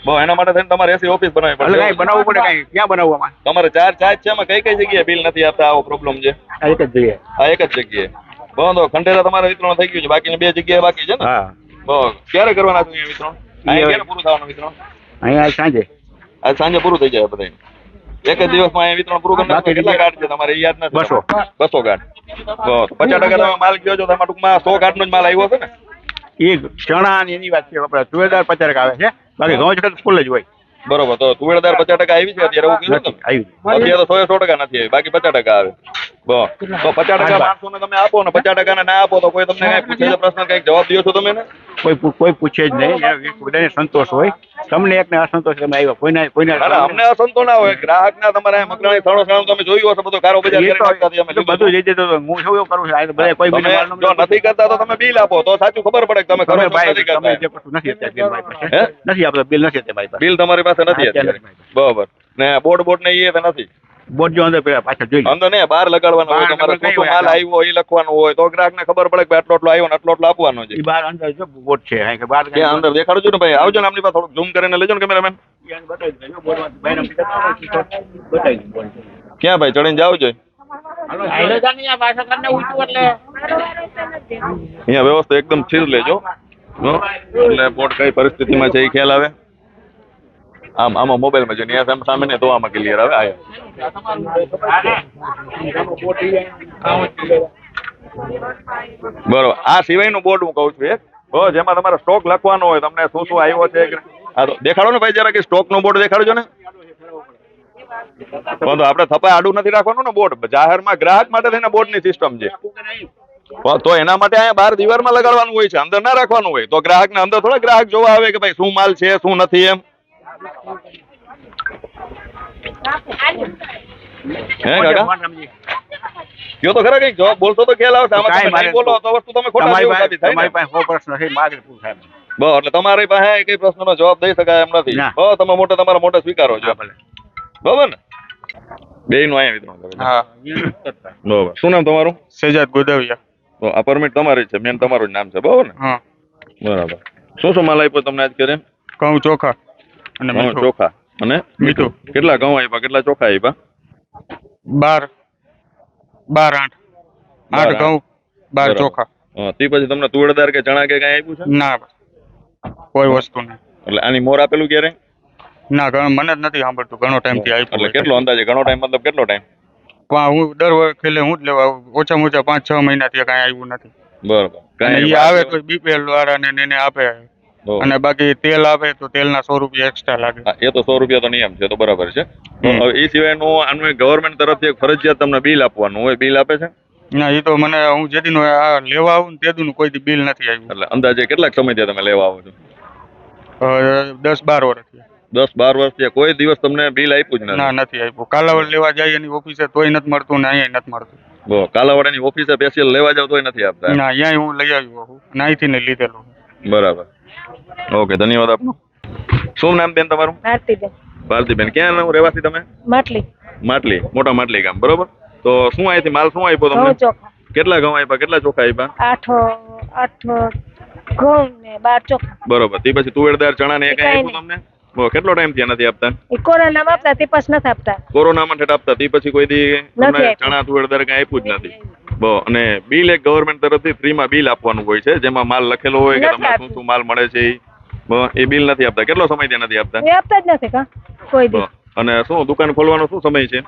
Speaker 2: બહુ એના માટે થઈને તમારે એસી ઓફિસ બનાવવી
Speaker 4: એટલે
Speaker 2: પડે
Speaker 4: કાંઈ બનાવવું પડે કાંઈ ક્યાં બનાવવું આમાં
Speaker 2: તમારે ચાર ચાર્જ છે એમાં કઈ કઈ જગ્યાએ બિલ નથી આપતા આવો પ્રોબ્લેમ છે
Speaker 4: આ એક જ જોઈએ
Speaker 2: આ એક જ જગ્યાએ બહુ ખંડેરા તમારે વિતરણ થઈ ગયું છે બાકીની 2 જગ્યાએ બાકી છે ને
Speaker 4: હા
Speaker 2: બહુ ક્યારે કરવાના છે અહીંયા વિતરણ અહીંયા ક્યારે પૂરું થવાનું વિતરણ
Speaker 4: અહીંયા સાંજે
Speaker 2: આજ સાંજે પૂરું થઈ જાય બધા એક જ દિવસમાં અહીંયા વિતરણ પૂરું કરી નાખો. કેટલા કાર્ડ છે તમારે એ યાદ નથી?
Speaker 4: 200.
Speaker 2: 200 કાર્ડ. તો 50% તમે માલ કયો છો તો એમાં ટૂંકમાં 100 કાર્ડનો જ માલ આવ્યો છે ને?
Speaker 4: એ ચણા ની એની વાત છે આપણે તુવેરદાર 50% આવે છે બાકી ઘઉં છે ફૂલ જ હોય
Speaker 2: બરોબર. તો તુવેરદાર 50% આવી છે અત્યારે એવું કીધું
Speaker 4: નથી
Speaker 2: તમે?
Speaker 4: આવ્યું
Speaker 2: અત્યારે તો 100% નથી આવી, બાકી 50% આવે. બસ. તો 50% માણસોને તમે આપો ને 50% ને ના આપો તો કોઈ તમને કઈ પૂછે છે પ્રશ્ન, કઈક જવાબ દો છો તમે ને?
Speaker 4: કોઈ પૂછે જ નહીં બધાને સંતોષ હોય તમને એકને અસંતોષ તમે આવ્યા કોઈને
Speaker 2: ના ના, અમને અસંતો ના હોય. ગ્રાહક ના તમારે મકરાણી સણો તમે જોયું હશે બધો કારો બજાર કરી નાખતા હતી અમે લીધું
Speaker 4: બધું જે તો હું શું એવું કરું છું આ તો બધા કોઈ મને માલ
Speaker 2: તમે જો નથી કરતા તો તમે બિલ આપો તો સાચું ખબર પડે કે તમે કરો છો કે નથી
Speaker 4: તમે
Speaker 2: કરતા.
Speaker 4: જે વસ્તુ નથી અત્યારે મારી પાસે
Speaker 2: હે?
Speaker 4: નથી આપતો બિલ નથી અત્યારે મારી પાસે
Speaker 2: બિલ તમારી પાસે નથી અત્યારે? બરોબર. ને બોર્ડ ને એ તો નથી
Speaker 4: બોટ જો અંદર પેલા પાછળ જોઈ લો
Speaker 2: અંદર ને બહાર લગાડવાનો હોય,
Speaker 4: બહાર
Speaker 2: તમારે
Speaker 4: લગાડવાનું
Speaker 2: શું માલ
Speaker 4: હોય.
Speaker 2: આવ્યો એ લખવાનું હોય તો ગ્રાહક ને ખબર પડે કે આટલો આટલો આવ્યો ને આટલો આટલો આપવાનો છે.
Speaker 4: એ બહાર અંદર જો બોટ છે અહીં કે બહાર
Speaker 2: ક્યાં અંદર દેખાડો છો ને ભાઈ? આવજો ને આમની પાસે થોડુંક ઝૂમ કરીને લેજો ને કેમેરામેન.
Speaker 4: બતાવી દો બોર્ડમાં બતાવી દો
Speaker 2: ક્યાં ભાઈ ચડીને જાવ જોઈએ? અહીંયા વ્યવસ્થા એકદમ સ્થિર લેજો હો. એટલે બોટ કઈ પરિસ્થિતિમાં છે એ ખ્યાલ આવે. આમાં મોબાઈલમાં જો ત્યાં સામે ને તો આમાં ક્લિયર આવે. બરોબર. આ સિવાયનું બોર્ડ હું કહું છું એક જેમાં તમારે સ્ટોક લખવાનો હોય, તમને શું શું આવ્યો છે. હા તો દેખાડો ને ભાઈ જરા કે સ્ટોક નું બોર્ડ દેખાડજો ને. પણ આપણે થપાય આડું નથી રાખવાનું ને બોર્ડ. જાહેરમાં ગ્રાહક માટે થઈને બોર્ડની સિસ્ટમ છે. તો એના માટે અહીંયા બહાર દિવાલમાં લગાડવાનું હોય છે, અંદર ના રાખવાનું હોય. તો ગ્રાહક ને અંદર થોડા ગ્રાહક જોવા આવે કે ભાઈ શું માલ છે શું નથી એમ. હે કાકા કયો તો ખરા કઈક જવાબ બોલશો તો ખ્યાલ આવશે. આમાં તમે નહીં બોલો તો વસ્તુ તમે ખોટા જેવું સાબિત થાય ને.
Speaker 4: તમારી પાસે 100% નથી માગે પૂછ સાહેબ
Speaker 2: બસ એટલે તમારી પાસે કઈ પ્રશ્નનો જવાબ દઈ શકાય એમ નથી.
Speaker 4: ના.
Speaker 2: બસ તમે તમારા મોટા સ્વીકારો છો. બરોબર ને? બેયનું અહીંયા વિતરણ કરે છે.
Speaker 3: હા.
Speaker 2: બરોબર. શું નામ તમારું?
Speaker 3: સજાદ ગોદાવિયા.
Speaker 2: તો આ પરમિટ તમારી જ છે, મેન તમારું જ નામ છે. બરોબર ને?
Speaker 3: હા.
Speaker 2: બરાબર. શું શું માલ આપ્યો તમને આજ કરે?
Speaker 3: ઘઉં ચોખા અને
Speaker 2: ઘઉં
Speaker 3: મીઠું.
Speaker 2: ચોખા અને
Speaker 3: મીઠું.
Speaker 2: કેટલા ઘઉં આપ્યા, કેટલા ચોખા આપ્યા?
Speaker 3: 12 8
Speaker 2: 12
Speaker 3: ઘઉં 12
Speaker 2: બરાબર.
Speaker 3: ચોખા.
Speaker 2: તે પછી તમને તુવેરદાર કે ચણા કે કઈ આપ્યું છે?
Speaker 3: ના કોઈ વસ્તુ નહીં.
Speaker 2: એટલે આની મોર આપેલું ક્યારે?
Speaker 3: ના મને જ નથી સાંભળતું ઘણો ટાઈમ થી
Speaker 2: એટલે
Speaker 3: આપ્યું.
Speaker 2: કેટલો અંદાજે ઘણો ટાઈમ મતલબ કેટલો ટાઈમ?
Speaker 3: હું દર વખતે હું જ લેવા આવું. ઓછામાં ઓછા 5-6 મહિનાથી કાંઈ આવ્યું નથી.
Speaker 2: બરોબર.
Speaker 3: અને
Speaker 2: કઈ
Speaker 3: એ આવે તો બીપીએલ વાળા ને એને આપે.
Speaker 2: ઓહો.
Speaker 3: અને બાકી તેલ આપે તો તેલના 100 રૂપિયા એક્સ્ટ્રા લાગે.
Speaker 2: હા, એ તો 100 રૂપિયા તો નિયમ છે, તો બરાબર છે. તો હવે એ સિવાયનું આનું ગવર્મેન્ટ તરફથી એક ફરજિયાત તમને બિલ આપવાનું હોય, બિલ આપે છે?
Speaker 3: ના એ તો મને હું જે દીનું આ લેવા આવું ને તે દીનું કોઈ દી બિલ નથી આવ્યું.
Speaker 2: એટલે અંદાજે કેટલાક સમયથી તમે લેવા આવો છો?
Speaker 3: 10-12 વર્ષથી.
Speaker 2: 10-12 વર્ષથી કોઈ દિવસ તમને બિલ આપ્યું જ
Speaker 3: ના
Speaker 2: નથી?
Speaker 3: નથી આપ્યું. કાલાવડ લેવા જાય એની ઓફિસે તોય નથી મળતું ને અહીંયા નથી મળતું.
Speaker 2: કાલાવાડાની ઓફિસે સ્પેશિયલ લેવા જાવ તોય નથી આપતા?
Speaker 3: ના અહીંયા હું લઈ આવ્યો છું ને અહીંથી ને લીધેલું.
Speaker 2: બરાબર. ઓકે, ધન્યવાદ આપનો. શું નામ બેન તમારું?
Speaker 5: ભારતીબેન
Speaker 2: ભારતીબેન. ક્યાં રહેવાસી તમે?
Speaker 5: માટલી
Speaker 2: માટલી, મોટા માટલી ગામ. બરોબર. તો શું અહીંથી માલ શું આપ્યો
Speaker 5: ઘઉં
Speaker 2: તમને?
Speaker 5: ચોખા
Speaker 2: કેટલા ઘઉં આપ્યા, કેટલા ચોખા આપ્યા?
Speaker 5: 8 ઘઉં ને 12 ચોખા.
Speaker 2: બરોબર. તે પછી તુવેરદાર ચણા ને એ કઈ
Speaker 5: કાંઈ
Speaker 2: આપ્યું તમને? કેટલો ટાઈમ થયા નથી આપતા?
Speaker 5: એ કોરોનામાં આપતા તે પછી નથી આપતા.
Speaker 2: કોરોનામાં ઠેઠ આપતા, તે પછી કોઈ દી તમને
Speaker 5: આપ્યું.
Speaker 2: ચણા તુવેરદાર કઈ આપ્યું જ નથી. અને બિલ એક ગવર્મેન્ટ તરફથી ફ્રીમાં બિલ આપવાનું હોય છે, જેમાં માલ લખેલો હોય કે
Speaker 5: નથી
Speaker 2: તમને શું શું માલ મળે છે એ બિલ નથી આપતા. કેટલો સમય ત્યાં નથી આપતા?
Speaker 5: એ આપતા જ નથી કા કોઈ દી.
Speaker 2: અને શું દુકાન ખોલવાનો શું સમય છે?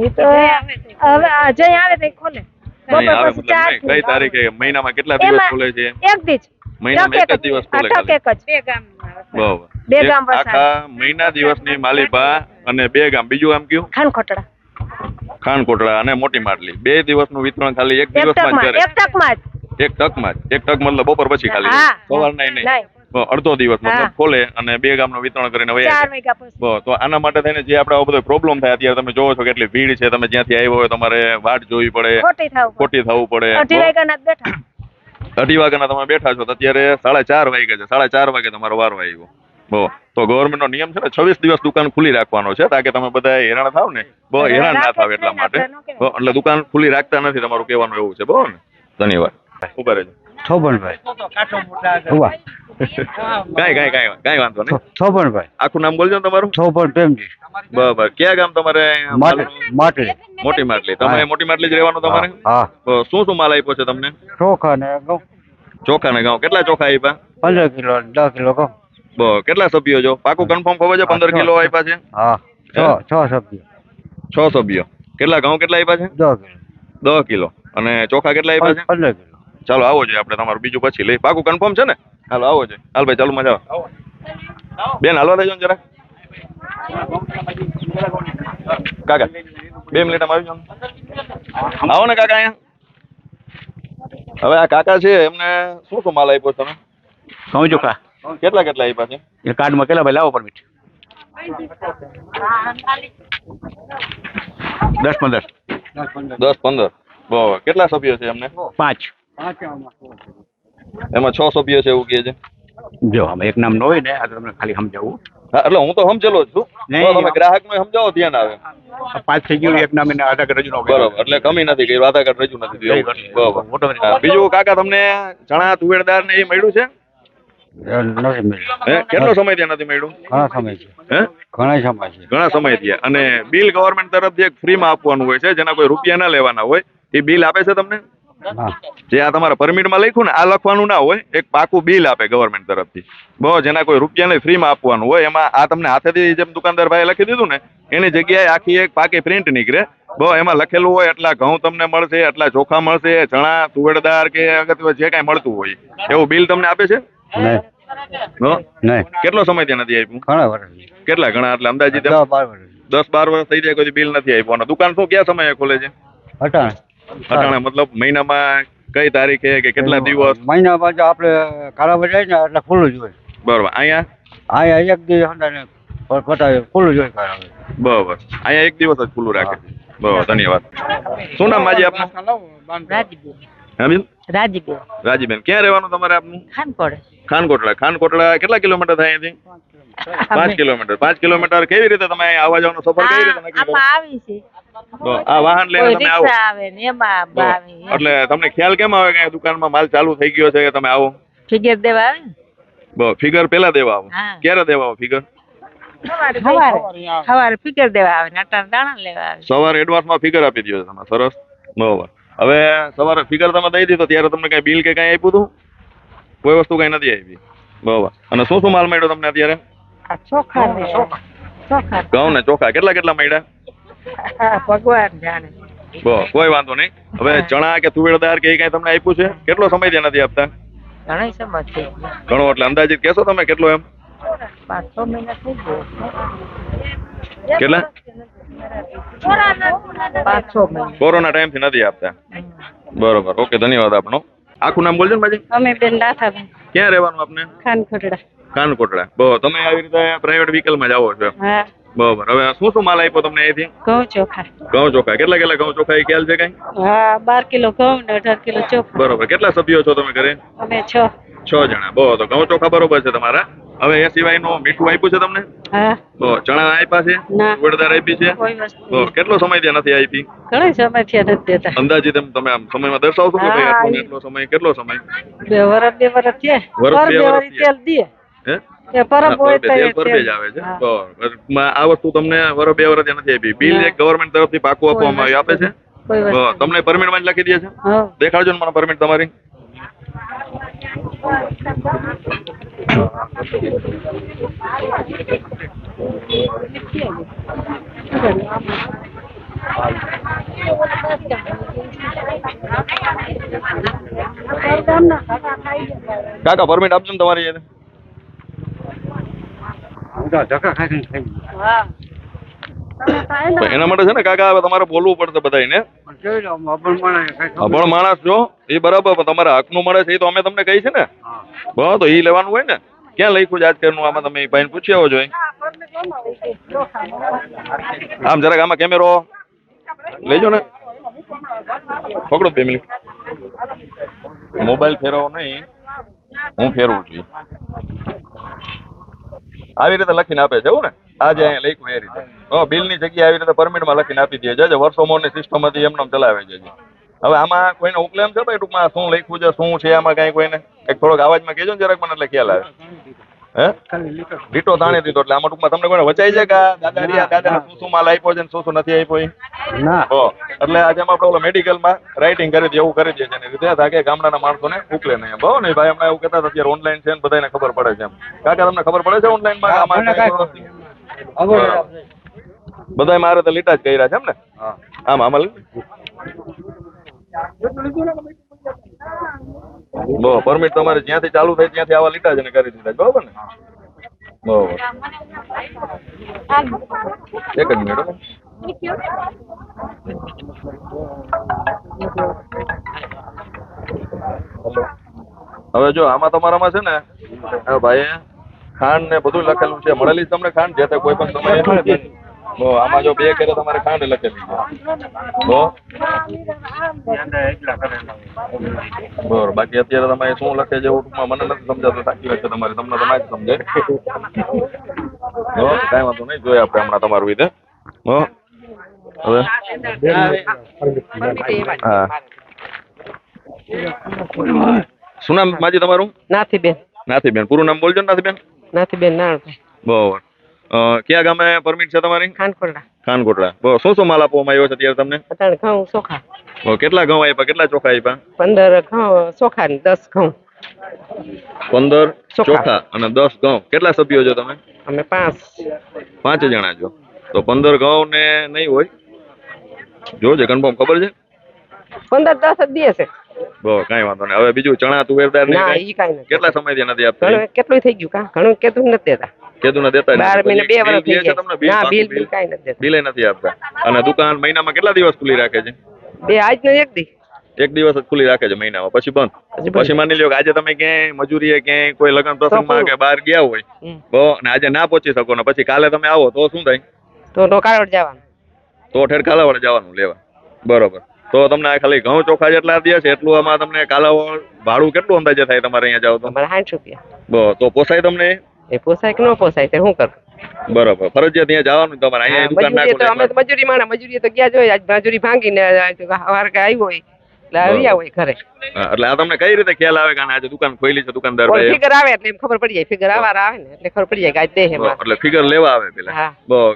Speaker 5: એ તો હવે આ જઈ આવે તો ખોલે.
Speaker 2: નહીં આવે
Speaker 5: બપોર પછી
Speaker 2: મતલબ
Speaker 5: 4
Speaker 2: નહીં. કઈ તારીખે, મહિનામાં કેટલા દિવસ
Speaker 5: એમાં
Speaker 2: ખોલે છે?
Speaker 5: એક દી જ.
Speaker 2: મહિનામાં એક જ દિવસ ખોલે ખાલી?
Speaker 5: એક જ.
Speaker 2: બરાબર.
Speaker 5: બે
Speaker 2: એક
Speaker 5: ગામ વસાવે.
Speaker 2: આખા મહિના દિવસની માલિપા અને 2 ગામ. બીજું ગામ કયું?
Speaker 5: ખાનખોટડા.
Speaker 2: ખાનકોટડા અને મોટી માટલી. 2 દિવસનું વિતરણ ખાલી એક
Speaker 5: એક
Speaker 2: દિવસમાં જ
Speaker 5: ટકમાં
Speaker 2: કરે?
Speaker 5: એક ટકમાં જ.
Speaker 2: એક ટકમાં જ? એક ટક મતલબ બપોર પછી ખાલી?
Speaker 5: હા.
Speaker 2: સવારના નહીં?
Speaker 5: નહીં.
Speaker 2: અડધો દિવસ મતલબ
Speaker 5: હા.
Speaker 2: ખોલે અને 2 ગામનું વિતરણ કરીને વયા
Speaker 5: 4
Speaker 2: જાય.
Speaker 5: વાગ્યા પછી.
Speaker 2: તો આના માટે થઈને જે આપણે આવો બધો પ્રોબ્લેમ થાય, અત્યારે તમે જોવો છો કેટલી ભીડ છે. તમે જ્યાંથી આવ્યો હોય તમારે વાટ જોવી પડે,
Speaker 5: ખોટી થાવ.
Speaker 2: ખોટી થવું પડે.
Speaker 5: 2:30 વાગ્યાના જ બેઠા.
Speaker 2: 2:30 વાગ્યાના તમે બેઠા છો તો અત્યારે 4:30 વાગ્યા છે. 4:30 વાગે તમારો વારો આવ્યો. તો ગવર્મેન્ટનો નિયમ છે ને 26 દિવસ દુકાન ખુલ્લી રાખવાનો છે, તાકે તમે બધા હેરાન થાવ ને હેરાન ના થાવ એટલા માટે. એટલે દુકાન ખુલ્લી રાખતા નથી, તમારું કહેવાનું એવું છે. બરોબર ને? ધન્યવાદ. ઉભા રહેજો.
Speaker 6: છોબણભાઈ
Speaker 2: કાંઈ વાંધો નહીં.
Speaker 6: છોબણભાઈ
Speaker 2: આખું નામ બોલજો ને તમારું.
Speaker 6: છોબણ પ્રેમજી
Speaker 2: બરાબર. ક્યાં ગામ તમારે?
Speaker 6: માટલી
Speaker 2: મોટી માટલી. તમે મોટી માટલી જ રહેવાનું તમારે?
Speaker 6: હા
Speaker 2: તો શું શું માલ આપ્યો છે તમને?
Speaker 6: ચોખા ને ઘઉં
Speaker 2: ચોખા ને ઘઉં. કેટલા ચોખા આપ્યા?
Speaker 6: 15 કિલો 10 કિલો ઘઉં.
Speaker 2: કેટલા સભ્યો છો? પાકું કન્ફર્મ ખબર છે? 15 કિલો આપ્યા છે?
Speaker 6: હા 6 સભ્યો.
Speaker 2: 6 સભ્યો. કેટલા ઘઉં કેટલા આપ્યા છે?
Speaker 6: 10 કિલો
Speaker 2: 10 કિલો. અને ચોખા કેટલા આપ્યા છે?
Speaker 6: 15 કિલો.
Speaker 2: ચાલો આવો જોઈએ આપણે તમારું બીજું પછી લઈ. પાકું કન્ફર્મ છે ને? હાલો આવો જોઈએ. હાલ ભાઈ ચાલુ મજા આવે. બેન હાલવા દેજો ને જરાક. કાકા 2 મિનિટમાં આવી જાઓ. આવો ને કાકા અહીંયા. હવે આ કાકા છે એમને શું શું માલ આપ્યો તમે?
Speaker 4: ઘઉં ચોખા
Speaker 2: કેટલા કેટલા આપ્યા છે?
Speaker 4: એ કાર્ડમાં કેટલા ભાઈ લાવો પરમિટ 10-15
Speaker 2: 10-15. બરાબર. કેટલા સભ્યો છે એમને?
Speaker 4: 5
Speaker 2: એમાં 6 સભ્યો છે એવું કહે છે.
Speaker 4: જો આમાં એક નામ ન હોય ને આ તો તમને ખાલી સમજાવું
Speaker 2: હા એટલે હું તો સમજેલો જ છું.
Speaker 4: નહીં.
Speaker 2: તો તમે ગ્રાહકને સમજાવો ધ્યાન આવે.
Speaker 4: 5 થઈ ગયું એક નામ એને આધાર કાર્ડ રજૂ ન
Speaker 2: બરોબર. એટલે કમી નથી કર્યું, આધાર કાર્ડ રજૂ નથી થયું એવું. બરોબર.
Speaker 4: મોટો
Speaker 2: હા, બીજું કાકા તમને ચણા તુવેરદાર ને એ મળ્યું છે?
Speaker 6: નથી મળ્યું.
Speaker 2: હે કેટલો સમય ત્યાં નથી મળ્યું?
Speaker 6: ઘણા સમય છે.
Speaker 2: હે
Speaker 6: ઘણા સમય છે.
Speaker 2: ઘણા સમય થયા. અને બિલ ગવર્મેન્ટ તરફથી એક ફ્રીમાં આપવાનું હોય છે, જેના કોઈ રૂપિયા ના લેવાના હોય. એ બિલ આપે છે તમને?
Speaker 6: હા.
Speaker 2: જે આ તમારા પરમિટમાં લખ્યું ને આ લખવાનું ના હોય, એક પાકું બિલ આપે ગવર્મેન્ટ તરફથી. બસ જેના કોઈ રૂપિયા નહીં, ફ્રીમાં આપવાનું હોય. એમાં આ તમને હાથેથી જેમ દુકાનદાર ભાઈ લખી દીધું ને એની જગ્યાએ આખી એક પાકી પ્રિન્ટ નીકળે. બસ એમાં લખેલું હોય એટલા ઘઉં તમને મળશે, એટલા ચોખા મળશે, ચણા તુવેરદાર કે અગત્ય જે કાંઈ મળતું હોય એવું બિલ તમને આપે છે?
Speaker 6: નહીં.
Speaker 2: હો?
Speaker 6: નહીં.
Speaker 2: કેટલો સમય ત્યાં નથી આપ્યું?
Speaker 6: ઘણા વર્ષ.
Speaker 2: કેટલા ઘણા એટલે અંદાજિત
Speaker 6: 10-12 વર્ષ.
Speaker 2: 10-12 વર્ષ થઈ જાય કોઈ બિલ નથી આપ્યું. અને દુકાન શું કયા સમયે ખોલે છે?
Speaker 6: અટાણે.
Speaker 2: અટાણે મતલબ મહિનામાં કઈ તારીખે કે કેટલા દિવસ?
Speaker 6: મહિના બાદ આપણે કાળા જાય ને એટલે ખુલ્લું જ હોય.
Speaker 2: બરોબર. અહીંયા
Speaker 6: અહીંયા એક દિવસ અંદાજે પતાવે ખુલ્લું જ હોય કાળા.
Speaker 2: બરોબર. અહીંયા એક દિવસ જ ખુલ્લું રાખે. બરોબર. ધન્યવાદ. શું નામ માજી આપનું?
Speaker 5: રાજીબેન
Speaker 2: હા બેન?
Speaker 5: રાજીબેન
Speaker 2: રાજીબેન. ક્યાં રહેવાનું તમારે આપનું?
Speaker 5: ખાનકોડ
Speaker 2: ખાનકોટડા. ખાનકોટડા કેટલા કિલોમીટર થાય અહીંથી? 5 કિલોમીટર. 5 કિલોમીટર કેવી રીતે તમે અહીંયા આવવા જવાનો સફર કઈ રીતે નક્કી કરો?
Speaker 5: આમાં આવી છે
Speaker 2: તો આ વાહન લઈને
Speaker 5: કોઈ
Speaker 2: તમે આવો
Speaker 5: રિક્ષા આવે ને એમાં
Speaker 2: તો
Speaker 5: આવી
Speaker 2: એટલે તમને ખ્યાલ કેમ આવે કે દુકાનમાં માલ ચાલુ થઈ ગયો છે કે તમે આવો?
Speaker 5: ફિગર દેવા આવે ને
Speaker 2: બસ ફિગર પેલા દેવા આવો.
Speaker 5: હા.
Speaker 2: ક્યારે દેવા આવો ફિગર?
Speaker 5: સવારે ફિગર દેવા આવે ને અટાણે દાણા લેવા આવે
Speaker 2: સવારે એડવાન્સમાં ફિગર આપી દો તમે. સરસ. બરોબર. હવે સવારે ફિગર તમે દઈ દીધો ત્યારે તમને કઈ બિલ કે કઈ આપ્યું હતું? કોઈ વસ્તુ કઈ નથી આપી. બરોબર. અને શું શું માલ મળ્યો તમને અત્યારે?
Speaker 5: આ ચોખા ને ચોખા
Speaker 2: ઘઉં ને ચોખા કેટલા કેટલા મળ્યા?
Speaker 5: હા, ભગવાન જાણે
Speaker 2: બસ કોઈ વાંધો નહીં. હવે ચણા કે તુવેરદાર કે એ કઈ તમને આપ્યું છે? કેટલો સમય ત્યાં નથી આપતા?
Speaker 5: ઘણી સમજ થઈ ગઈ
Speaker 2: ઘણો એટલે અંદાજિત કહેશો તમે કેટલો એમ?
Speaker 5: 5-6 મહિના થઈ ગયો
Speaker 2: કેટલા?
Speaker 5: 5-6 મહિના
Speaker 2: કોરોના ટાઈમથી નથી આપતા. બરોબર. ઓકે ધન્યવાદ આપનો. આખું નામ બોલજો ને બાજી.
Speaker 5: અમે બેન રાધાબેન
Speaker 2: ક્યાં રહેવાનું આપને?
Speaker 5: ખાનખોટડા
Speaker 2: કાનકોટડા. બરોબર. તમે આવી રીતે પ્રાઇવેટ વ્હીકલમાં જાઓ છો?
Speaker 5: હા
Speaker 2: બરોબર. હવે શું શું માલ આપ્યો તમને અહીંથી?
Speaker 5: ઘઉં ચોખા
Speaker 2: ઘઉં ચોખા. કેટલા કેટલા ઘઉં ચોખા એ ખ્યાલ છે કઈ?
Speaker 5: હા 12 કિલો ઘઉં ને 18 કિલો ચોખા
Speaker 2: બરોબર. કેટલા સભ્યો છો તમે ઘરે?
Speaker 5: અમે 6
Speaker 2: જણા. બરોબર. તો ઘઉં ચોખા બરોબર છે તમારા. હવે એ સિવાયનું મીઠું આપ્યું છે તમને?
Speaker 5: હા
Speaker 2: બરોબર. ચણા આપ્યા છે?
Speaker 5: ના
Speaker 2: તુવેરદાર આપી છે?
Speaker 5: કોઈ વસ્તુ
Speaker 2: બરોબર. કેટલો સમય ત્યાં નથી આપી?
Speaker 5: ઘણા સમય થી નથી દેતા
Speaker 2: અંદાજિત એમ તમે આમ સમયમાં દર્શાવશો કે ભાઈ
Speaker 5: હા,
Speaker 2: આટલો ને એટલો સમય કેટલો સમય?
Speaker 5: 2 વર્ષ 2 વર્ષ થયા
Speaker 2: વર્ષ, બે
Speaker 5: પર
Speaker 2: વર્ષ
Speaker 5: તેલ દે
Speaker 2: હે?
Speaker 5: એ પરબ હોય તો
Speaker 2: તેલ
Speaker 5: એ
Speaker 2: પર
Speaker 5: તેલ.
Speaker 2: જ આવે છે.
Speaker 5: હા.
Speaker 2: બરોબર. આ વસ્તુ તમને વર્ષ 2 વર્ષ નથી આપી. બિલ
Speaker 5: ના.
Speaker 2: એક ગવર્મેન્ટ તરફથી પાકું
Speaker 5: કોઈ
Speaker 2: આપવામાં આવ્યું આપે છે?
Speaker 5: કોઈ વસ્તુ
Speaker 2: બરોબર. તમને પરમિટ માં જ લખી દે છે?
Speaker 5: હા
Speaker 2: દેખાડજો ને મને પરમિટ તમારી. કાકા પરમિટ આપજો ને તમારી એને.
Speaker 6: ધક્કા ખાઈને થઈ ગયું.
Speaker 2: તો એના માટે છે ને કાકા હવે તમારે બોલવું પડશે બધાને.
Speaker 6: પણ જોઈ લો અભણ માણસ કઈ ખબર
Speaker 2: અભણ માણસ જો એ બરાબર પણ તમારા હકનું મળે છે એ તો અમે તમને કહી છે ને.
Speaker 6: હા.
Speaker 2: બસ તો એ લેવાનું હોય ને. ક્યાં લખ્યું છે આજકાલનું? આમાં તમે ભાઈને પૂછી આવો જોઈએ. આમ જરાક આમાં કેમેરો લેજો ને. પકડો 2 મિનિટ. મોબાઈલ ફેરવો નહીં, હું ફેરવું છું. આવી રીતે લખીને આપે છે એવું ને? આજે અહીંયા લખ્યું એ રીતે. બિલની જગ્યાએ આવી રીતે પરમિટમાં લખીને આપી દે છે. વર્ષો મોરની સિસ્ટમ હતી એમને ચલાવે છે. હવે આમાં કોઈને ઉકલેમ છે ભાઈ ટૂંકમાં શું લખ્યું છે શું છે આમાં કઈ કોઈને? એક થોડોક અવાજમાં કહેજો ને જરાક મને એટલે ખ્યાલ આવે. હે લીટો તાણી દીધો એટલે આમાં ટૂંકમાં તમને કોઈને વચાઈ છે કે દાદાને શું શું માલ આપ્યો છે ને શું શું નથી આપ્યો એ?
Speaker 6: ના
Speaker 2: એટલે આજે આપણે ઓલો મેડિકલમાં રાઇટિંગ કરી દે એવું કરી દે છે એની રીતે તાકે ગામડાના માણસોને ઉકલે નહીં. બહુ નહીં ભાઈ હમણાં એવું કહેતા હતા અત્યારે ઓનલાઈન છે ને બધાને ખબર પડે છે એમ. કાકા તમને ખબર પડે છે ઓનલાઈનમાં આમાં
Speaker 6: મને કાંઈ ખબર
Speaker 2: બધાય મારે તો લીટા જ કર્યા છે એમ ને?
Speaker 6: હા
Speaker 2: આમાં લે. બહુ પરમિટ તમારે જ્યાંથી ચાલુ થઈ ત્યાંથી આવા લીટા જ એને કરી દીધા બરોબર ને? બરોબર. એક જ મિનિટ હો. હવે જો આમાં તમારામાં છે ને ભાઈ ખાંડ ને બધું લખેલું છે, મળેલી છે તમને ખાંડ જે તે કોઈ પણ સમયે? આમાં જો 2 કેરે તમારે ખાંડ લખેલી છે બરોબર. બાકી અત્યારે તમે શું લખે છે એવું ટૂંકમાં મને નથી સમજાતું. સાચી વાત છે તમારી, તમને તો ના જ સમજે. કાંઈ વાંધો નહીં, જોઈએ આપણે હમણાં તમારું રીતે. હવે હા, શું નામ માજી તમારું?
Speaker 7: નાથીબેન.
Speaker 2: નાથીબેન. પૂરું નામ બોલજો ને નાથીબેન.
Speaker 7: નાથીબેન નારણભાઈ.
Speaker 2: બરોબર. ક્યાં ગામે પરમિટ છે તમારી?
Speaker 7: ખાનકોટડા.
Speaker 2: ખાનકોટડા. બરોબર. શું શું માલ આપવામાં આવ્યો છે અત્યારે તમને?
Speaker 7: અત્યારે ઘઉં ચોખા.
Speaker 2: કેટલા ઘઉં આપ્યા, કેટલા ચોખા આપ્યા?
Speaker 7: 15 ઘઉં ચોખા ને 10 ઘઉં.
Speaker 2: 15 ચોખા અને 10 ઘઉં. કેટલા સભ્યો છો તમે?
Speaker 7: અમે
Speaker 2: 5 જણા છો. તો 15 ઘઉં ને નહીં હોય, જોજે કન્ફર્મ ખબર છે?
Speaker 7: 15 10 જ દે છે.
Speaker 2: બહુ કાંઈ વાંધો નહીં. હવે બીજું ચણા તુવેરદાર ને
Speaker 7: ના
Speaker 2: કાંઈ?
Speaker 7: ઈ કાઈ નથી.
Speaker 2: કેટલા સમયથી નથી આપતા?
Speaker 7: ઘણું કેટલું થઈ ગયું કા? ઘણું કેતું નથી દેતા.
Speaker 2: કેદું ના દેતા?
Speaker 7: 12 મહિને 2 વર્ષ થઈ
Speaker 2: છે તમને
Speaker 7: ગયા. ના
Speaker 2: બિલ
Speaker 7: બિલ કાઈ નથી દેતા.
Speaker 2: બિલે નથી આપતા. અને દુકાન મહિનામાં કેટલા દિવસ ખુલ્લી રાખે છે?
Speaker 7: બે આજ ને એક દી.
Speaker 2: એક દિવસ જ ખુલ્લી રાખે છે મહિનામાં, પછી બંધ. પછી માની લ્યો કે આજે તમે ક્યાંય મજૂરીએ ક્યાંય કોઈ લગ્ન પ્રસંગમાં કે બહાર ગયા હોય તો ને આજે ના પહોંચી શકો ને પછી કાલે તમે આવો તો શું થાય?
Speaker 7: તો કાળવડ જવાનું.
Speaker 2: તો ઠેર કાલાવડ જવાનું લેવા. બરોબર. તો તમને આ ખાલી ઘઉં ચોખા જેટલા દે છે એટલું આમાં તમને કાલાવડ ભાડું કેટલું અંદાજે થાય તમારે અહીંયા જાવ તો?
Speaker 7: અમારે 60 રૂપિયા.
Speaker 2: બસ તો પોસાય તમને?
Speaker 7: એ પોસાય કે ન પોસાય તે શું કરું?
Speaker 2: બરોબર. ફરજિયાત અહીંયા જવાનું તમારે, અહીંયા દુકાન
Speaker 7: મજૂરી તો અમે
Speaker 2: નાખો.
Speaker 7: તો મજૂરી માણા મજૂરી તો ગયા જ હોય. આજ મજૂરી ભાંગીને વાર કે આવ્યો હોય એટલે આવ્યા હોય ઘરે.
Speaker 2: એટલે આ તમને કઈ રીતે ખ્યાલ આવે કે આજે દુકાન ખોલી છે દુકાનદાર
Speaker 7: કોઈ
Speaker 2: ભાઈ?
Speaker 7: ફિગર આવે એટલે એમ ખબર પડી જાય. ફિગર આવાર આવે ને એટલે ખબર પડી જાય કે આજ દે હે માલ.
Speaker 2: એટલે ફિગર લેવા આવે પેલા?
Speaker 7: હા.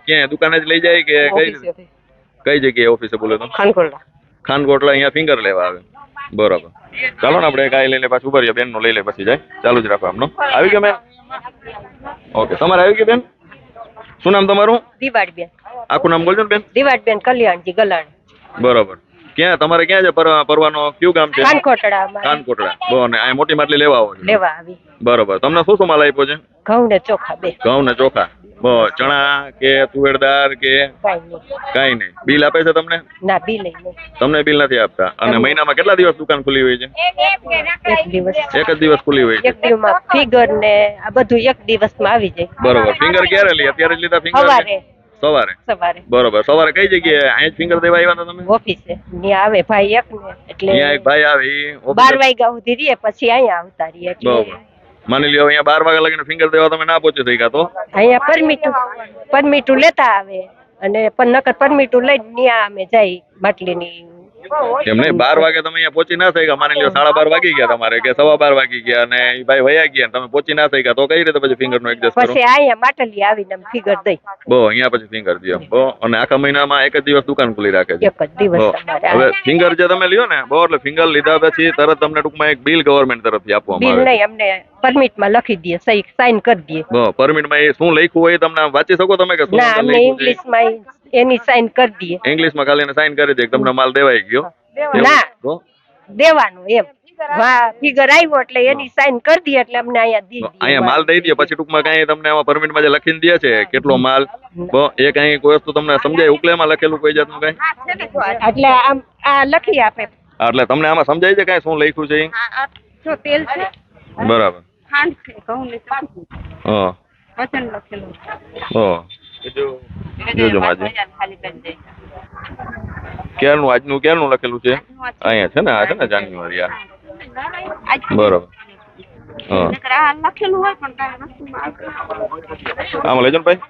Speaker 2: ક્યાં દુકાને જ લઈ જાય કે કઈ રીતે?
Speaker 7: ઓફિસેથી.
Speaker 2: કઈ જગ્યાએ ઓફિસે બોલે તો?
Speaker 7: ખાનકોટડા.
Speaker 2: ખાનકોટલા અહીંયા ફિંગર લેવા આવે. બરોબર. ચાલો ને આપણે કાંઈ લઈ લે પાછું ઉભા રહીએ, બેન નું લઈ લે પછી જાય. ચાલુ જ રાખો આમનો. આવી ગયો બેન? ઓકે. તમારે આવી ગયું બેન? શું નામ તમારું?
Speaker 5: દિવાળીબેન.
Speaker 2: આખું નામ બોલજો ને બેન.
Speaker 5: દિવાળીબેન કલ્યાણજી ગલાણી.
Speaker 2: બરોબર. ક્યાં તમારે ક્યાં છે પરવાનો કયું ગામ છે?
Speaker 5: ખાનકોટડા અમારે
Speaker 2: ખાનકોટલા. બહુ ને અહીંયા મોટી માટલી લેવા આવો છો?
Speaker 5: લેવા આવી.
Speaker 2: બરોબર. તમને શું શું માલ આપ્યો છે?
Speaker 5: ઘઉં ને ચોખા બે.
Speaker 2: ઘઉં ને ચોખા. બહુ ચણા કે તુવેરદાર કે
Speaker 5: કાંઈ નહીં.
Speaker 2: કાંઈ નહીં? બિલ આપે છે તમને?
Speaker 5: ના બી લઈ લે.
Speaker 2: તમને બિલ નથી આપતા. અને મહિનામાં કેટલા દિવસ દુકાન ખુલ્લી હોય છે?
Speaker 5: એક દિવસ.
Speaker 2: એક જ દિવસ ખુલ્લી હોય છે.
Speaker 5: એક દિવસમાં ફિગર ને આ બધું એક દિવસમાં આવી જાય.
Speaker 2: બરોબર. ફિંગર ક્યારે લી? અત્યારે જ લીધા ફિંગર?
Speaker 5: સવારે.
Speaker 2: સવારે.
Speaker 5: સવારે
Speaker 2: બરોબર. સવારે કઈ જગ્યાએ અહીંયા જ ફિંગર દેવા આવ્યા હતા તમે?
Speaker 5: ઓફિસે ત્યાં આવે ભાઈ એક ને એટલે
Speaker 2: અહીંયા એક ભાઈ આવે ઈ
Speaker 5: 12 વાગ્યા સુધી રહીએ પછી અહીંયા આવતા રહીએ એટલે
Speaker 2: બરોબર. માની લ્યો અહીંયા 12 વાગ્યા લગીને ફિંગર દેવા તમે ના પહોંચી શક્યા તો?
Speaker 5: અહીંયા પરમિટું લેતા આવે અને પણ નકર પરમિટું લઈને ત્યાં અમે જાય બાટલીની.
Speaker 2: એમ નહીં, 12 વાગે તમે અહીંયા પહોંચી ના શક્યા. માની લ્યો 12:30 વાગી ગયા તમારે કે 12:15 વાગી ગયા અને ઈ ભાઈ વયા ગયા તમે પહોંચી ના શક્યા તો કઈ રીતે પછી ફિંગર નું એડજસ્ટ કરો?
Speaker 5: પછી અહીંયા માટલી આવીને અમે ફિગર દઈ.
Speaker 2: બહુ અહીંયા પછી ફિંગર દો. બહુ. અને આખા મહિનામાં એક જ દિવસ દુકાન ખુલ્લી રાખે છે?
Speaker 5: એક જ દિવસ
Speaker 2: બહુ.
Speaker 5: તમારે
Speaker 2: હવે ફિંગર જે તમે લ્યો ને બહુ એટલે ફિંગર લીધા પછી તરત તમને ટૂંકમાં એક બિલ ગવર્મેન્ટ તરફથી આપવામાં
Speaker 5: બિલ
Speaker 2: આવે.
Speaker 5: નહીં અમને પરમિટમાં લખી દઈએ સાઈન કરી દઈએ.
Speaker 2: બહુ. પરમિટમાં એ શું લખ્યું હોય તમને આમ વાંચી શકો તમે કે શું
Speaker 5: ના
Speaker 2: અંદર
Speaker 5: અમને
Speaker 2: લખ્યું છે?
Speaker 5: ઇંગ્લિશમાં એની સાઈન કરી દઈએ.
Speaker 2: ઇંગ્લિશમાં ખાલી એને સાઈન કરી દે કે તમને માલ દેવાઈ ગયો.
Speaker 5: ના
Speaker 2: તો
Speaker 5: દેવાનું એમ ફિગર આવ્યો એટલે એની સાઈન કરી દઈએ એટલે અમને અહીંયા દી દઈએ.
Speaker 2: અહીંયા માલ દઈ દે પછી ટૂંકમાં કઈ તમને આમાં પરમિટમાં જે લખીને દે છે કેટલો માલ એ કઈ કોઈ વસ્તુ તમને સમજાય ઉકલેમાં લખેલું કોઈ જાતનું કઈ?
Speaker 5: એટલે આમ આ લખી આપે.
Speaker 2: એટલે તમને આમાં સમજાય છે કઈ શું લખ્યું છે ઈ?
Speaker 5: જો તેલ છે
Speaker 2: બરાબર.
Speaker 5: ખાંડ છે ઘઉં ને ચોખા
Speaker 2: હા.
Speaker 5: વચન લખેલું
Speaker 2: હા. જોજો માજી ક્યારનું લખેલું છે? અહીંયા છે ને, આ છે ને જાન્યુઆરી આ. બરોબર. હા.
Speaker 5: લખેલું હોય પણ કાંઈ વસ્તુમાં
Speaker 2: આમાં લેજો ને ભાઈ.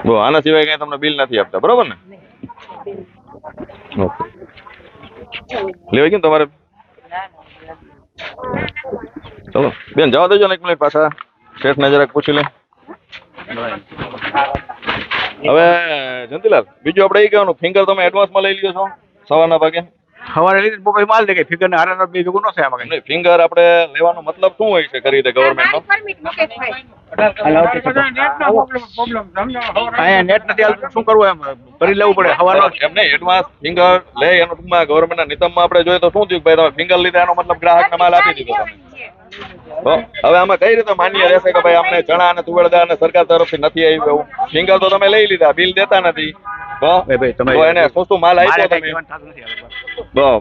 Speaker 2: બહુ. આના સિવાય કઈ તમને બિલ નથી આપતા બરોબર ને? ઓકે. લેવાય ગયું ને તમારે? ચલો બેન જવા દેજો ને એક મિનિટ, પાછા શેઠ ને જરાક પૂછી લે. હવે જયંતિલાલ બીજું આપણે એ કહેવાનું ફિંગર તમે એડવાન્સમાં લઈ લ્યો છો સવારના ભાગે?
Speaker 4: સવારે લીધી બપોરે માલ દે કે ફિગર ને હારા બે ભેગું ન થાય આમાં કઈ.
Speaker 2: ફિંગર આપણે લેવાનો મતલબ શું હોય છે કરી દે ગવર્મેન્ટનો?
Speaker 4: અહીંયા નેટ નથી હાલતું, શું કરવું એમ કરી લેવું પડે સવારનો.
Speaker 2: એમ નહીં, એડવાન્સ ફિંગર લે એનો ટૂંકમાં ગવર્મેન્ટના નિતમમાં આપણે જોઈએ તો શું થયું કે ભાઈ તમે ફિંગર લીધા એનો મતલબ ગ્રાહકને માલ આપી દીધો તમે. તો હવે આમાં કઈ રીતે માન્ય રહેશે કે ભાઈ અમને ચણા અને તુવેર દાળ અને સરકાર તરફથી નથી આવ્યું એવું? ફિંગર તો તમે લઈ લીધા, બિલ દેતા નથી. તો
Speaker 4: ભાઈ તમે
Speaker 2: તો એને શું માલ
Speaker 4: મારે
Speaker 2: આપ્યો
Speaker 4: કઈ
Speaker 2: તમે?
Speaker 4: કહેવાનું થતું નથી આ લોકો.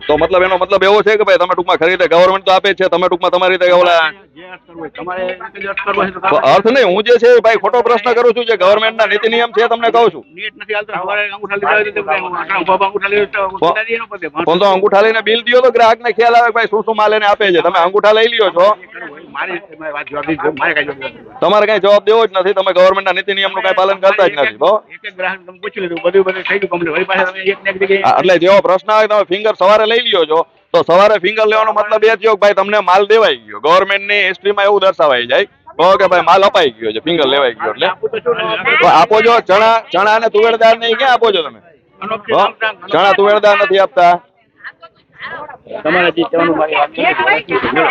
Speaker 2: તો મતલબ એનો મતલબ એવો છે કે ભાઈ તમે ટૂંકમાં ખરીદે ગવર્મેન્ટ તો આપે જ છે, તમે ટૂંકમાં તમારી રીતે ઓલા
Speaker 4: જે અર્થ કરવો હોય, તમારે રીતે જે અર્થ કરવો હોય તો
Speaker 2: તો અર્થ નહીં, હું જે છે ભાઈ ખોટો પ્રશ્ન કરું છું, જે ગવર્મેન્ટના નીતિ નિયમ છે તમને કહું છું.
Speaker 4: નેટ નથી હાલતું, સવારે અંગૂઠા લીધા હોય તો આટલા ઉભા ઉભા અંગૂઠા લીધા હોય તો દીધા દઈએ ન પડે.
Speaker 2: પણ તો અંગૂઠા લઈને બિલ દિયો તો ગ્રાહકને ખ્યાલ આવે કે ભાઈ શું માલ એને આપે છે. તમે અંગૂઠા લઈ લ્યો છો,
Speaker 4: મારી રીતે મારી વાત જવાબ દીધી, મારે કઈ જવાબ નથી.
Speaker 2: તમારે કઈ જવાબ દેવો જ નથી, તમે ગવર્મેન્ટના નીતિ નિયમનું કઈ પાલન કરતા જ નથી. તો
Speaker 4: એક એક ગ્રાહક તમે પૂછી લીધું, બધું થઈ ગયું કમ્પ્લીટ. વળી પાછા તમે એક ને એક જગ્યાએ
Speaker 2: એટલે જેવો પ્રશ્ન આવે તમે ફિંગર સવારે લઈ લ્યો છો, તો સવારે ફિંગર લેવાનો મતલબ એ થયો કે ભાઈ તમને માલ દેવાઈ ગયો. ગવર્મેન્ટની હિસ્ટ્રીમાં એવું દર્શાવાઈ જાય કહો કે ભાઈ માલ અપાઈ ગયો છે, ફિંગર લેવાઈ ગયો. એટલે
Speaker 4: આપું તો શું
Speaker 2: તો આપો છો ચણા અને તુવેર દાળ ને ઈ ક્યાં આપો છો તમે? ચણા તુવેર દાળ નથી આપતા.
Speaker 4: તમારે જે કહેવાનું મારી વાત નથી.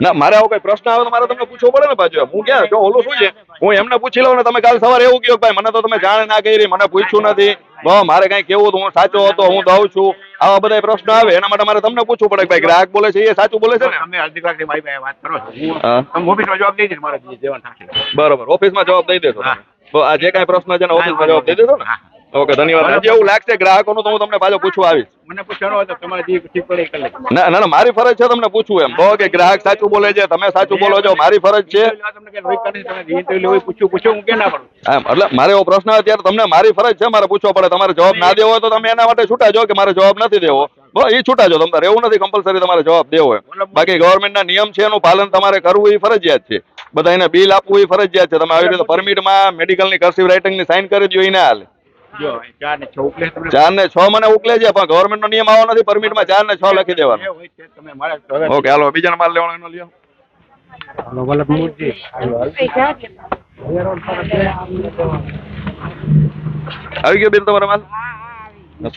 Speaker 2: ના, મારે આવો કોઈ પ્રશ્ન આવે તો મારે તમને પૂછવો પડે ને પાછું. હું ક્યાં જો ઓલું શું છે, હું એમને પૂછી લઉં ને તમે કાલ સવારે એવું કહો કે ભાઈ મને તો તમે જાણ ના કરી, મને પૂછ્યું નથી, મારે કઈ કેવું હતું, હું સાચો હતો, હું દઉં છું, આવા બધા પ્રશ્ન આવે એના માટે મારે તમને પૂછવું પડે કે ભાઈ ગ્રાહક બોલે છે એ સાચું બોલે છે ને?
Speaker 4: તમે અડધી કલાકથી મારી પાસે વાત કરો છો,
Speaker 2: હા.
Speaker 4: તમે ઓફિસમાં જવાબ દઈ દઈશ, મારે જે જવાનું થશે.
Speaker 2: બરોબર, ઓફિસમાં જવાબ દઈ દેશો તમે?
Speaker 4: હા.
Speaker 2: તો આ જે કઈ પ્રશ્ન છે ને ઓફિસમાં જવાબ દઈ દેશો ને?
Speaker 4: હા.
Speaker 2: ઓકે, ધન્યવાદ. હજી એવું લાગશે ગ્રાહકોનું તો હું તમને પાછો પૂછવા આવીશ.
Speaker 4: મને પૂછવાનો હોય તો તમારે જે ઠીક પડે એ કરી લેજો.
Speaker 2: ના ના, મારી ફરજ છે તમને પૂછવું એમ. કહો કે ગ્રાહક સાચું બોલે છે, તમે સાચું બોલો છો, મારી ફરજ છે.
Speaker 4: તમને કઈ રોક નથી, તમે જે ઇન્ટરવ્યુ હોય પૂછ્યું હું કેમ ના પડું.
Speaker 2: એટલે મારે એવો પ્રશ્ન આવે ત્યારે તમને મારી ફરજ છે, મારે પૂછવો પડે. તમારે જવાબ ના દેવો હોય તો તમે એના માટે છૂટા જો કે મારે જવાબ નથી દેવો, એ છૂટા જો. તમારે એવું નથી કમ્પલસરી તમારે જવાબ દેવો હોય. બાકી ગવર્મેન્ટના નિયમ છે એનું પાલન તમારે કરવું એ ફરજિયાત છે. બધા એને બિલ આપવું એ ફરજિયાત છે. તમે આવી રીતે પરમિટમાં મેડિકલની કર્સિવ રાઇટિંગની સાઇન કરી દો એ ના હાલે.
Speaker 4: જો 4 ને 6 ઉપલે તમને
Speaker 2: 4 ને 6 મને ઉકલે છે, પણ ગવર્મેન્ટનો નિયમ આવો નથી પરમિટમાં 4 ને 6 લખી દેવાનો.
Speaker 4: જે હોય તે તમે મારા હવે
Speaker 2: ઓકે, હાલો બીજાનો માલ લેવાનો એનો લ્યો. આવી ગયો બેન તમારો માલ?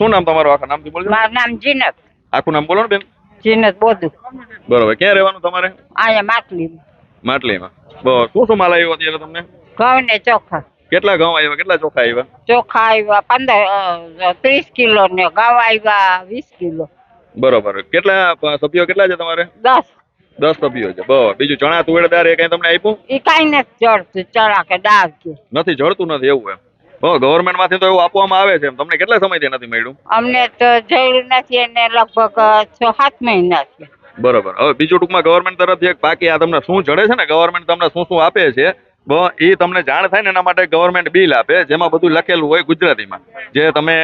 Speaker 2: શું નામ તમારું? આખા નામથી બોલજો.
Speaker 8: મારું નામ જીનત.
Speaker 2: આખું નામ બોલો ને બેન.
Speaker 8: જીનત બોધુ.
Speaker 2: બરોબર, ક્યાં રહેવાનું તમારે?
Speaker 8: અહીંયા માટલી
Speaker 2: માટલીમાં. બસ, શું માલ આવ્યો અત્યારે તમને?
Speaker 8: ઘઉં ને ચોખા.
Speaker 2: કેટલા ઘઉં આવ્યા, કેટલા ચોખા આવ્યા?
Speaker 8: ચોખા આવ્યા 30 કિલો ને ઘઉં આવ્યા 20 કિલો.
Speaker 2: બરોબર, કેટલા સભ્યો કેટલા છે તમારે? 10 સભ્યો છે. બસ, બીજું ચણા તુવેર દાળ એ કઈ તમને આપ્યું?
Speaker 8: એ કઈ નથી જડતું, ચણા કે દાળ કે
Speaker 2: નથી જડતું, નથી એવું એમ? ગવર્મેન્ટ માંથી તો એવું આપવામાં આવે છે. તમને કેટલા સમયથી નથી મળ્યું?
Speaker 8: અમને તો જરૂર નથી, એને લગભગ 6-7 મહિના છે.
Speaker 2: બરોબર. હવે બીજું ટૂંકમાં ગવર્મેન્ટ તરફથી એક બાકી આ તમને શું જડે છે ને, ગવર્મેન્ટ તમને શું શું આપે છે એ તમને જાણ થાય ને એના માટે ગવર્મેન્ટ બિલ આપે, જેમાં બધું લખેલું હોય ગુજરાતીમાં, જે તમે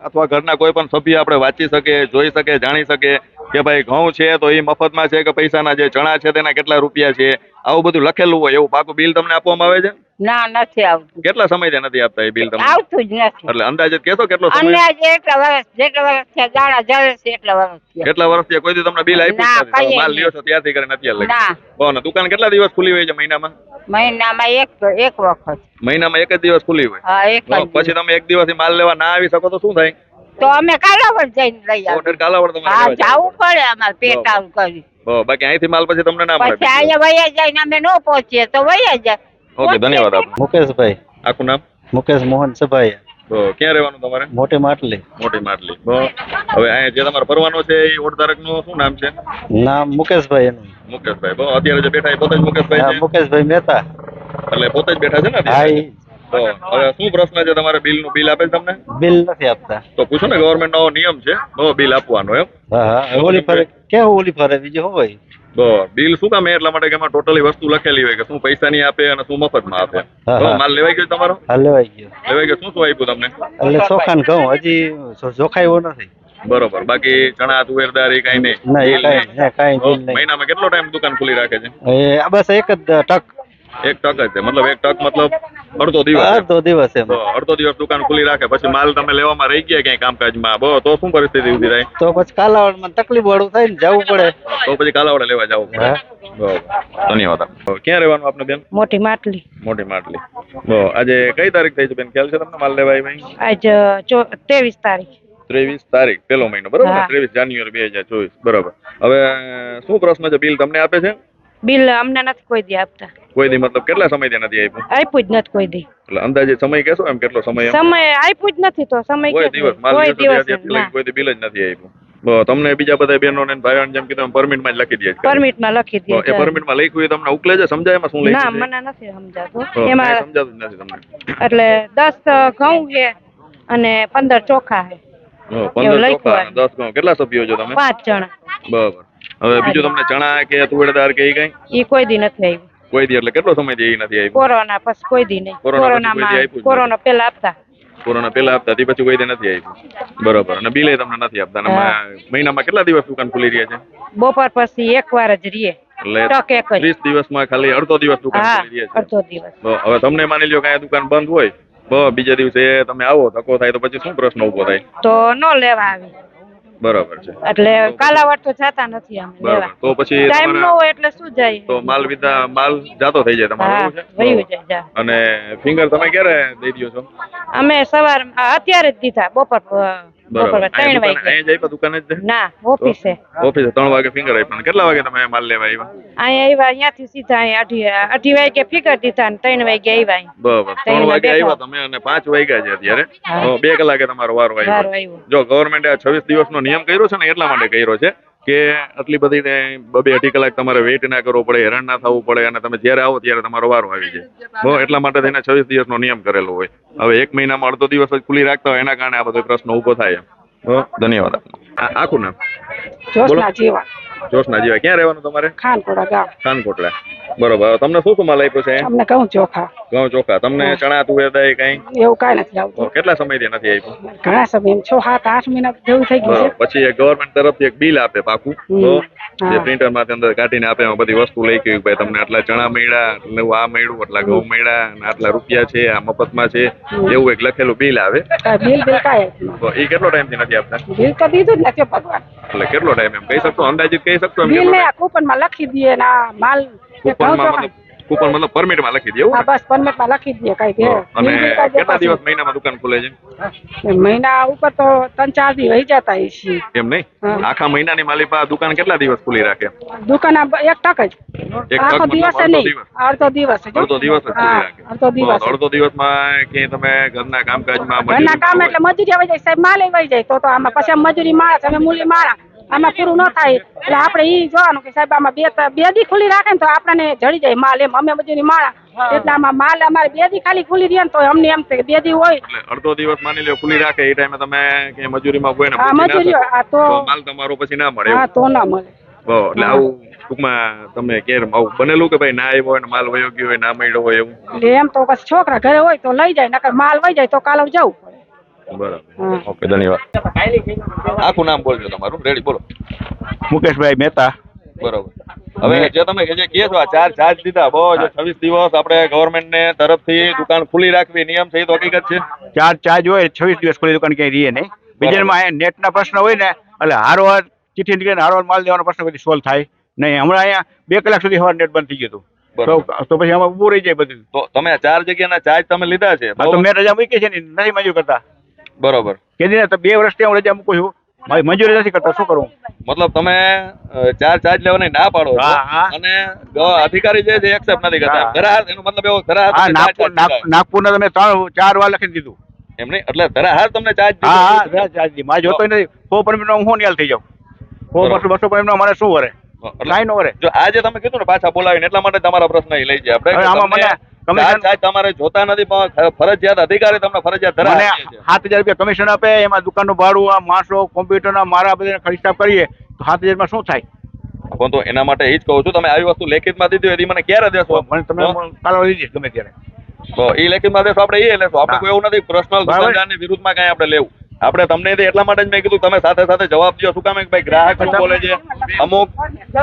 Speaker 2: અથવા ઘરના કોઈ પણ સભ્ય આપણે વાંચી શકે, જોઈ શકે, જાણી શકે કે ભાઈ ઘઉં છે તો એ મફતમાં છે કે પૈસાના, જે ચણા છે તેના કેટલા રૂપિયા છે, આવું બધું લખેલું હોય. એવું પાકું બિલ તમને આપવામાં આવે છે?
Speaker 8: ના, નથી આવતું.
Speaker 2: કેટલા સમયથી નથી આપતા એ બિલ તમને?
Speaker 8: આવતું જ નથી.
Speaker 2: એટલે અંદાજે કહેશો કેટલો સમય?
Speaker 8: અંદાજે એટલા વર્ષ, જેટલા વર્ષ થયા દાણા જળે છે એટલા વર્ષ થયા.
Speaker 2: કેટલા વર્ષથી કોઈ દી તમને બિલ આપ્યું
Speaker 8: ના,
Speaker 2: જ નથી?
Speaker 8: કઈ
Speaker 2: માલ
Speaker 8: નહીં.
Speaker 2: લ્યો છો ત્યારથી કરીને અત્યાર લગી.
Speaker 8: ના.
Speaker 2: બરાબર. દુકાન કેટલા દિવસ ખુલ્લી હોય છે મહિનામાં?
Speaker 8: મહિનામાં એક વખત.
Speaker 2: મહિનામાં એક જ દિવસ ખુલ્લી હોય?
Speaker 8: હા, એક જ
Speaker 2: બરાબર. પછી
Speaker 8: દિવસ.
Speaker 2: તમે એક દિવસથી માલ લેવા ના આવી શકો તો શું થાય?
Speaker 8: તો અમે કાલાવડ જઈને લઈ
Speaker 2: તો
Speaker 8: આવીએ.
Speaker 2: ઠેર કાલાવડ તમારે
Speaker 8: હા,
Speaker 2: લેવા જવું.
Speaker 8: જવું પડે અમારે પેટ આવું કરી.
Speaker 2: બરાબર. બાકી અહીંથી માલ પછી તમને ના મળે?
Speaker 8: પછી અહીંયા વયા જાય ને અમે ન પહોંચીએ તો વયા જાય.
Speaker 2: ઓકે, ધન્યવાદ આપનો.
Speaker 6: મુકેશભાઈ
Speaker 2: આખું નામ?
Speaker 6: મુકેશ મોહન સભાઈ,
Speaker 2: ક્યાં રહેવાનું તમારે?
Speaker 6: મોટી માટલી.
Speaker 2: મોટી માટલી. હવે અહીંયા જે તમારો પરવાનો છે એ ઓટધારકનું શું નામ છે?
Speaker 6: નામ મુકેશભાઈ એનું.
Speaker 2: મુકેશભાઈ. અત્યારે જે બેઠા એ પોતે જ મુકેશભાઈ
Speaker 6: હા,
Speaker 2: છે?
Speaker 6: મુકેશભાઈ મહેતા.
Speaker 2: એટલે પોતે જ બેઠા છે ને
Speaker 6: હા,
Speaker 2: અત્યારે?
Speaker 6: ઈ
Speaker 2: હવે શું પ્રશ્ન છે તમારે? બિલ આપે છે તમને?
Speaker 6: બિલ નથી આપતા.
Speaker 2: તો પૂછો ને, ગવર્મેન્ટ નો નિયમ છે નવો બિલ આપવાનો એમ.
Speaker 6: હા હા, ઓલી ફરે કેવું, ઓલી ફરે બીજું શું હોય?
Speaker 2: બિલ શું કામ? એટલા માટે કે એમાં ટોટલી વસ્તુ લખેલી હોય કે શું પૈસા ની આપે અને શું મફતમાં આપે.
Speaker 6: હા, હા.
Speaker 2: માલ લેવાઈ ગયો તમારો?
Speaker 6: હા, લેવાઈ ગયો.
Speaker 2: લેવાઈ ગયો. શું શું આપ્યું તમને?
Speaker 6: એટલે ચોખા ને ઘઉં હજી જોખાયો નથી.
Speaker 2: બરોબર. બાકી ચણા તુવેર દાળ એ કઈ નહીં?
Speaker 6: ના, એ
Speaker 2: બિલ નહીં.
Speaker 6: કાંઈ બિલ નહીં.
Speaker 2: મહિનામાં કેટલો ટાઈમ દુકાન ખુલ્લી રાખે છે?
Speaker 6: આ બસ એક જ ટક,
Speaker 2: એક ટક જ છે. મતલબ એક ટક મતલબ અડધો દિવસ.
Speaker 6: અડધો દિવસ એમ.
Speaker 2: અડધો દિવસ દુકાન ખુલ્લી રાખે, પછી માલ તમે લેવામાં રહી ગયા ક્યાંય કામકાજમાં, તો શું પરિસ્થિતિ ઊભી થાય?
Speaker 6: તો પછી કાલાવડમાં તકલીફ વાળું થાય ને, જવું પડે.
Speaker 2: તો પછી કાલાવડે લેવા જવું પડે.
Speaker 6: હા.
Speaker 2: બરોબર. ધન્યવાદ. ક્યાં રહેવાનું આપને બેન?
Speaker 5: મોટી માટલી.
Speaker 2: મોટી માટલી. આજે કઈ તારીખ થઈ છે બેન, ખ્યાલ છે તમને માલ લેવા આવી?
Speaker 5: આજ 23 તારીખ.
Speaker 2: 23 તારીખ પહેલો મહિનો બરોબર ને
Speaker 7: હા.
Speaker 2: 23 જાન્યુઆરી 2024 બરોબર. હવે શું પ્રશ્ન છે? બિલ તમને આપે છે?
Speaker 7: બિલ અમને નથી કોઈ દી આપતા.
Speaker 2: કોઈ દી મતલબ કેટલા સમયથી નથી આપ્યું?
Speaker 7: આપ્યું જ નથી કોઈ દી.
Speaker 2: એટલે અંદાજે સમય કહેશો એમ કેટલો સમય? એમ
Speaker 7: સમય આપ્યું જ નથી તો સમય
Speaker 2: કોઈ
Speaker 7: ક્યાંથી?
Speaker 2: દિવસ માલ
Speaker 7: કોઈ
Speaker 2: લીધો
Speaker 7: દિવસ
Speaker 2: ત્યાંથી
Speaker 7: ના.
Speaker 2: કોઈ દી બિલ જ નથી આપ્યું. તમને બીજા બધા બહેનોને ભાઈઓને જેમ કીધું પરમિટમાં જ લખી દે છે.
Speaker 7: પરમિટમાં લખી દે
Speaker 2: એ પરમિટમાં લખ્યું એ તમને ઉકલે છે? સમજાય એમાં શું
Speaker 7: ના
Speaker 2: લખ્યું છે?
Speaker 7: મને નથી સમજાતું
Speaker 2: કાંઈ
Speaker 7: એમાં.
Speaker 2: સમજાતું જ નથી તમને.
Speaker 7: એટલે 10 ઘઉં છે અને 15 ચોખા છે.
Speaker 2: 15
Speaker 7: એવું
Speaker 2: ચોખા
Speaker 7: લખ્યું
Speaker 2: અને 10 ઘઉં. કેટલા સભ્યો છો તમે?
Speaker 7: 5 જણા.
Speaker 2: બરાબર. હવે બીજું તમને ચણા કે તુવેર દાળ કે એ કઈ
Speaker 7: ઈ કોઈ દી નથી આવ્યું.
Speaker 2: કોઈ દી એટલે કેટલો સમય થી એ નથી આવ્યું?
Speaker 7: કોરોના પછી કોઈ દી નહીં.
Speaker 2: કોરોના પછી કોઈ દી આપ્યું જ નથી.
Speaker 7: કોરોના પહેલા આપતા.
Speaker 2: કોરોના પહેલા આપતા તે પછી કોઈ દી નથી આવ્યું. બરોબર. અને બિલે તમને નથી આપતા. અને
Speaker 7: હા.
Speaker 2: મહિનામાં કેટલા દિવસ દુકાન ખુલી રહે છે?
Speaker 7: બપોર પછી એક વાર જ રીએ.
Speaker 2: એટલે
Speaker 7: ટક એક જ.
Speaker 2: 30 દિવસમાં ખાલી અડધો દિવસ દુકાન
Speaker 7: હા
Speaker 2: ખુલી રહે છે.
Speaker 7: અડધો દિવસ.
Speaker 2: હવે તમને માની લ્યો કે આ દુકાન બંધ હોય બીજા દિવસે તમે આવો ધક્કો થાય તો પછી શું પ્રશ્ન ઉભો થાય?
Speaker 7: તો ન લેવા આવી.
Speaker 2: બરાબર છે.
Speaker 7: એટલે કાલાવડ તો જતા નથી અમે
Speaker 2: બરાબર.
Speaker 7: લેવા.
Speaker 2: તો પછી
Speaker 7: ટાઈમ ન
Speaker 2: તમારા
Speaker 7: હોય એટલે શું જાય?
Speaker 2: તો માલ જાતો થઈ જાય તમારો
Speaker 7: હા
Speaker 2: એવું છે?
Speaker 7: વયું જાય જા.
Speaker 2: અને ફિંગર તમે ક્યારે દઈ દો છો?
Speaker 7: અમે સવાર અત્યારે જ દીધા બપોર
Speaker 2: બરાબર.
Speaker 7: 3 વાગે.
Speaker 2: અહીંયા જઈ દુકાને જ છે?
Speaker 7: ના ઓફિસે.
Speaker 2: ઓફિસે 3 વાગે ફિંગર આપ્યા. અને કેટલા વાગે તમે માલ લેવા આવ્યા?
Speaker 7: અહીંયા આવ્યા અહીંયાથી સીધા અહીંયા અઢી વાગે ફિકર દીધા ને 3 વાગે આવ્યા.
Speaker 2: બરાબર. 3 વાગે આવ્યા તમે અને 5 વાગ્યા છે અત્યારે.
Speaker 7: હા.
Speaker 2: તો 2 કલાકે તમારો વારો
Speaker 7: વારો
Speaker 2: આવ્યો.
Speaker 7: આવ્યો.
Speaker 2: જો ગવર્મેન્ટે આ 26 દિવસનો નિયમ કર્યો છે ને એટલા માટે કર્યો છે કે આટલી બધી 2-2.5 કલાક તમારે વેઇટ ના કરવો પડે, હેરાન ના થવું પડે અને તમે જ્યારે આવો ત્યારે તમારો વારો આવી જાય. એટલા માટે થઈને 26 દિવસનો નિયમ કરેલો હોય. હવે 1 મહિનામાં અડધો દિવસ જ ખુલ્લી રાખતા હોય એના કારણે આ બધો પ્રશ્ન ઉભો થાય. ધન્યવાદ. આખું નામ?
Speaker 9: જોશના જીવા
Speaker 2: જોશના જીવા. ક્યાં રહેવાનું તમારે?
Speaker 9: ખાનપુરા ગામ.
Speaker 2: ખાનકોટલા. બરોબર. તમને શું શું માલ આપ્યો છે?
Speaker 9: અમને ઘઉં ચોખા
Speaker 2: ઘઉં ચોખા. તમને ચણા તુવેર દાળ કઈ?
Speaker 9: એવું કાંઈ નથી આવતું.
Speaker 2: કેટલા સમયથી નથી આપ્યું?
Speaker 9: ઘણા સમય એમ 6-7-8 મહિના જેવું થઈ ગયું છે.
Speaker 2: પછી એક ગવર્મેન્ટ તરફથી એક બિલ આપે પાકું જે
Speaker 9: હા.
Speaker 2: પ્રિન્ટર માંથી અંદર કાઢીને આપે એમાં બધી વસ્તુ લઈ ગયું ભાઈ તમને આટલા ચણા મળ્યા, આટલું આ મળ્યું, આટલા ઘઉં મળ્યા અને આટલા રૂપિયા છે, આ મફતમાં છે એવું એક લખેલું બિલ આવે.
Speaker 9: કાંઈ બિલ કાંઈ આવ્યું
Speaker 2: તો એ કેટલો ટાઈમ થી નથી આપતા?
Speaker 9: નથી. બિલ તો દીધું જ નથી ભગવાન.
Speaker 2: એટલે કેટલો ટાઈમ એમ કહી શકશો? અંદાજિત કહી શકશો એમ?
Speaker 9: બિલ ને આ કૂપનમાં લખી દઈએ ને આ માલ ઘઉં ચોખા
Speaker 2: કૂપન મતલબ પરમિટમાં લખી દે એવું
Speaker 9: હા
Speaker 2: ને?
Speaker 9: બસ પરમિટમાં લખી દઈએ કાંઈ
Speaker 2: અને
Speaker 9: બિલ બિલ કાંઈ
Speaker 2: કેટલા
Speaker 9: દેખાશે
Speaker 2: દિવસ મહિનામાં દુકાન ખુલે છે?
Speaker 9: નહીં. મહિના ઉપર તો 3-4 દી વહી જતા હશે.
Speaker 2: એમ નહીં,
Speaker 9: હા.
Speaker 2: આખા મહિનાની માલિકા દુકાન કેટલા દિવસ ખુલ્લી રાખે?
Speaker 9: દુકાન આ 1 ટક જ.
Speaker 2: એક
Speaker 9: આખો
Speaker 2: ટક
Speaker 9: દિવસ
Speaker 2: મતલબ
Speaker 9: નહીં. અડધો દિવસ જ.
Speaker 2: અડધો દિવસ જ ખુલ્લી
Speaker 9: હા,
Speaker 2: રાખે.
Speaker 9: અડધો દિવસ જ.
Speaker 2: અડધો દિવસમાં કે તમે ઘરના કામકાજમાં
Speaker 9: ઘરના કામ
Speaker 2: મજૂરી
Speaker 9: એટલે મજૂરી આવી જાય સાહેબ, માલ આવી જાય તો આમાં પછી આમ મજૂરી માણસ અમે મૂલી માણા આમાં પૂરું ન થાય એટલે આપણે ઈ જોવાનું કે સાહેબ આમાં બે દી ખુલ્લી રાખે ને તો આપણને જડી જાય માલ એમ અમે મજૂરી માણા એટલે આમાં માલ અમારે 2 દી ખાલી ખુલ્લી રહે ને તો અમને એમ થાય કે 2 દી હોય.
Speaker 2: એટલે અડધો દિવસ માની લો ખુલ્લી રાખે એ ટાઈમે તમે કે મજૂરીમાં કોઈ ને
Speaker 9: હા
Speaker 2: પહોંચી ના
Speaker 9: મજૂરી
Speaker 2: શકો,
Speaker 9: આ
Speaker 2: તો માલ તમારો પછી ના મળે
Speaker 9: હા
Speaker 2: એવું.
Speaker 9: તો ના મળે.
Speaker 2: એટલે આવું ટૂંકમાં તમે ક્યારે આવું બનેલું કે ભાઈ ના આવ્યો હોય ને માલ વયો ગયો હોય ના મળ્યો હોય એવું?
Speaker 9: એટલે એમ તો પછી છોકરા ઘરે હોય તો લઈ જાય નકર માલ વહી જાય તો કાલે જવું પડે.
Speaker 2: બરાબર.
Speaker 9: હા.
Speaker 2: ઓકે ધન્યવાદ. આખું નામ બોલજો તમારું. રેડી બોલો.
Speaker 4: મુકેશભાઈ મહેતા.
Speaker 2: બરોબર. હવે જે તમે જે કહે છો આ ચાર્જ દીધા બહુ જે 26 દિવસ આપણે ગવર્મેન્ટ ને તરફથી દુકાન ખુલ્લી રાખવી નિયમ છે એ તો હકીકત છે?
Speaker 4: ચાર્જ હોય 26 દિવસ ખુલ્લી દુકાન ક્યાંય રહીએ નહીં. બીજામાં નેટના પ્રશ્ન હોય ને એટલે હારવાર ચિઠ્ઠી નીકળે ને હારવાર માલ દેવાનો પ્રશ્ન કદી સોલ્વ થાય નહીં. હમણાં અહીંયા 2 કલાક સુધી હવાર નેટ બંધ થઈ ગયું હતું. તો પછી આમાં ઊભું રહી જાય બધું.
Speaker 2: તો તમે આ 4 જગ્યાના ચાર્જ તમે લીધા છે?
Speaker 4: આ તો મેં રજા મૂકી છે ને નથી મંજૂર કરતા.
Speaker 2: બરોબર.
Speaker 4: કેદી ને 2 વર્ષથી હું રજા મૂકું છું મારી મંજૂરી નથી કરતા શું કરું?
Speaker 2: મતલબ તમે 4 ચાર્જ લેવાની ના પાડો છો
Speaker 4: હા, હા.
Speaker 2: અને અધિકારી જે છે એક્સેપ્ટ નથી કરતા.
Speaker 4: હા.
Speaker 2: ધરાહાર એનો મતલબ એવો ધરાહાર
Speaker 4: હા
Speaker 2: તમને ચાર્જ દીધા.
Speaker 4: નાગપુરના તમે 4 વાર લખી દીધું.
Speaker 2: એમ નહીં એટલે ધરાહાર તમને ચાર્જ
Speaker 4: હા હા
Speaker 2: દીધો.
Speaker 4: ચાર્જ મારે જોતો નથી. 100 પરમિટ હું નિયાલ થઈ જાઉં. 100-200 પરમિટ મારે શું વરે? કાંઈ નો વરે.
Speaker 2: જો આજે તમે કીધું ને પાછા બોલાવીને એટલા માટે તમારા પ્રશ્ન એ લઈ જાય આપણે.
Speaker 4: હવે આમાં મને
Speaker 2: ચાર્જ તમારે જોતા નથી પણ ફરજિયાત અધિકારી તમને ફરજિયાત
Speaker 4: મને
Speaker 2: ધરાહાર દે છે.
Speaker 4: 7,000 રૂપિયા કમિશન આપે એમાં દુકાનનું ભાડું આ માણસો કોમ્પ્યુટરના મારા બધા હિસાબ કરીએ તો 7,000 માં શું થાય?
Speaker 2: પણ તો એના માટે એ જ કહું છું તમે આવી વસ્તુ લેખિતમાં દીધી હોય તો ઈ મને ક્યારે દેશો?
Speaker 4: મને તમે કાલે લઈ જઈશ ગમે ત્યારે.
Speaker 2: તો એ લેખિતમાં દેશો આપણે એ લેશો. આપણે કોઈ એવું નથી પર્સનલ
Speaker 4: બરાબર.
Speaker 2: દુકાનદારની વિરુદ્ધમાં કાંઈ આપણે લેવું. આપણે તમને દે એટલા માટે જ મેં કીધું તમે સાથે સાથે જવાબ દો. શું કામ કે ભાઈ ગ્રાહક શું બોલે છે? અમુક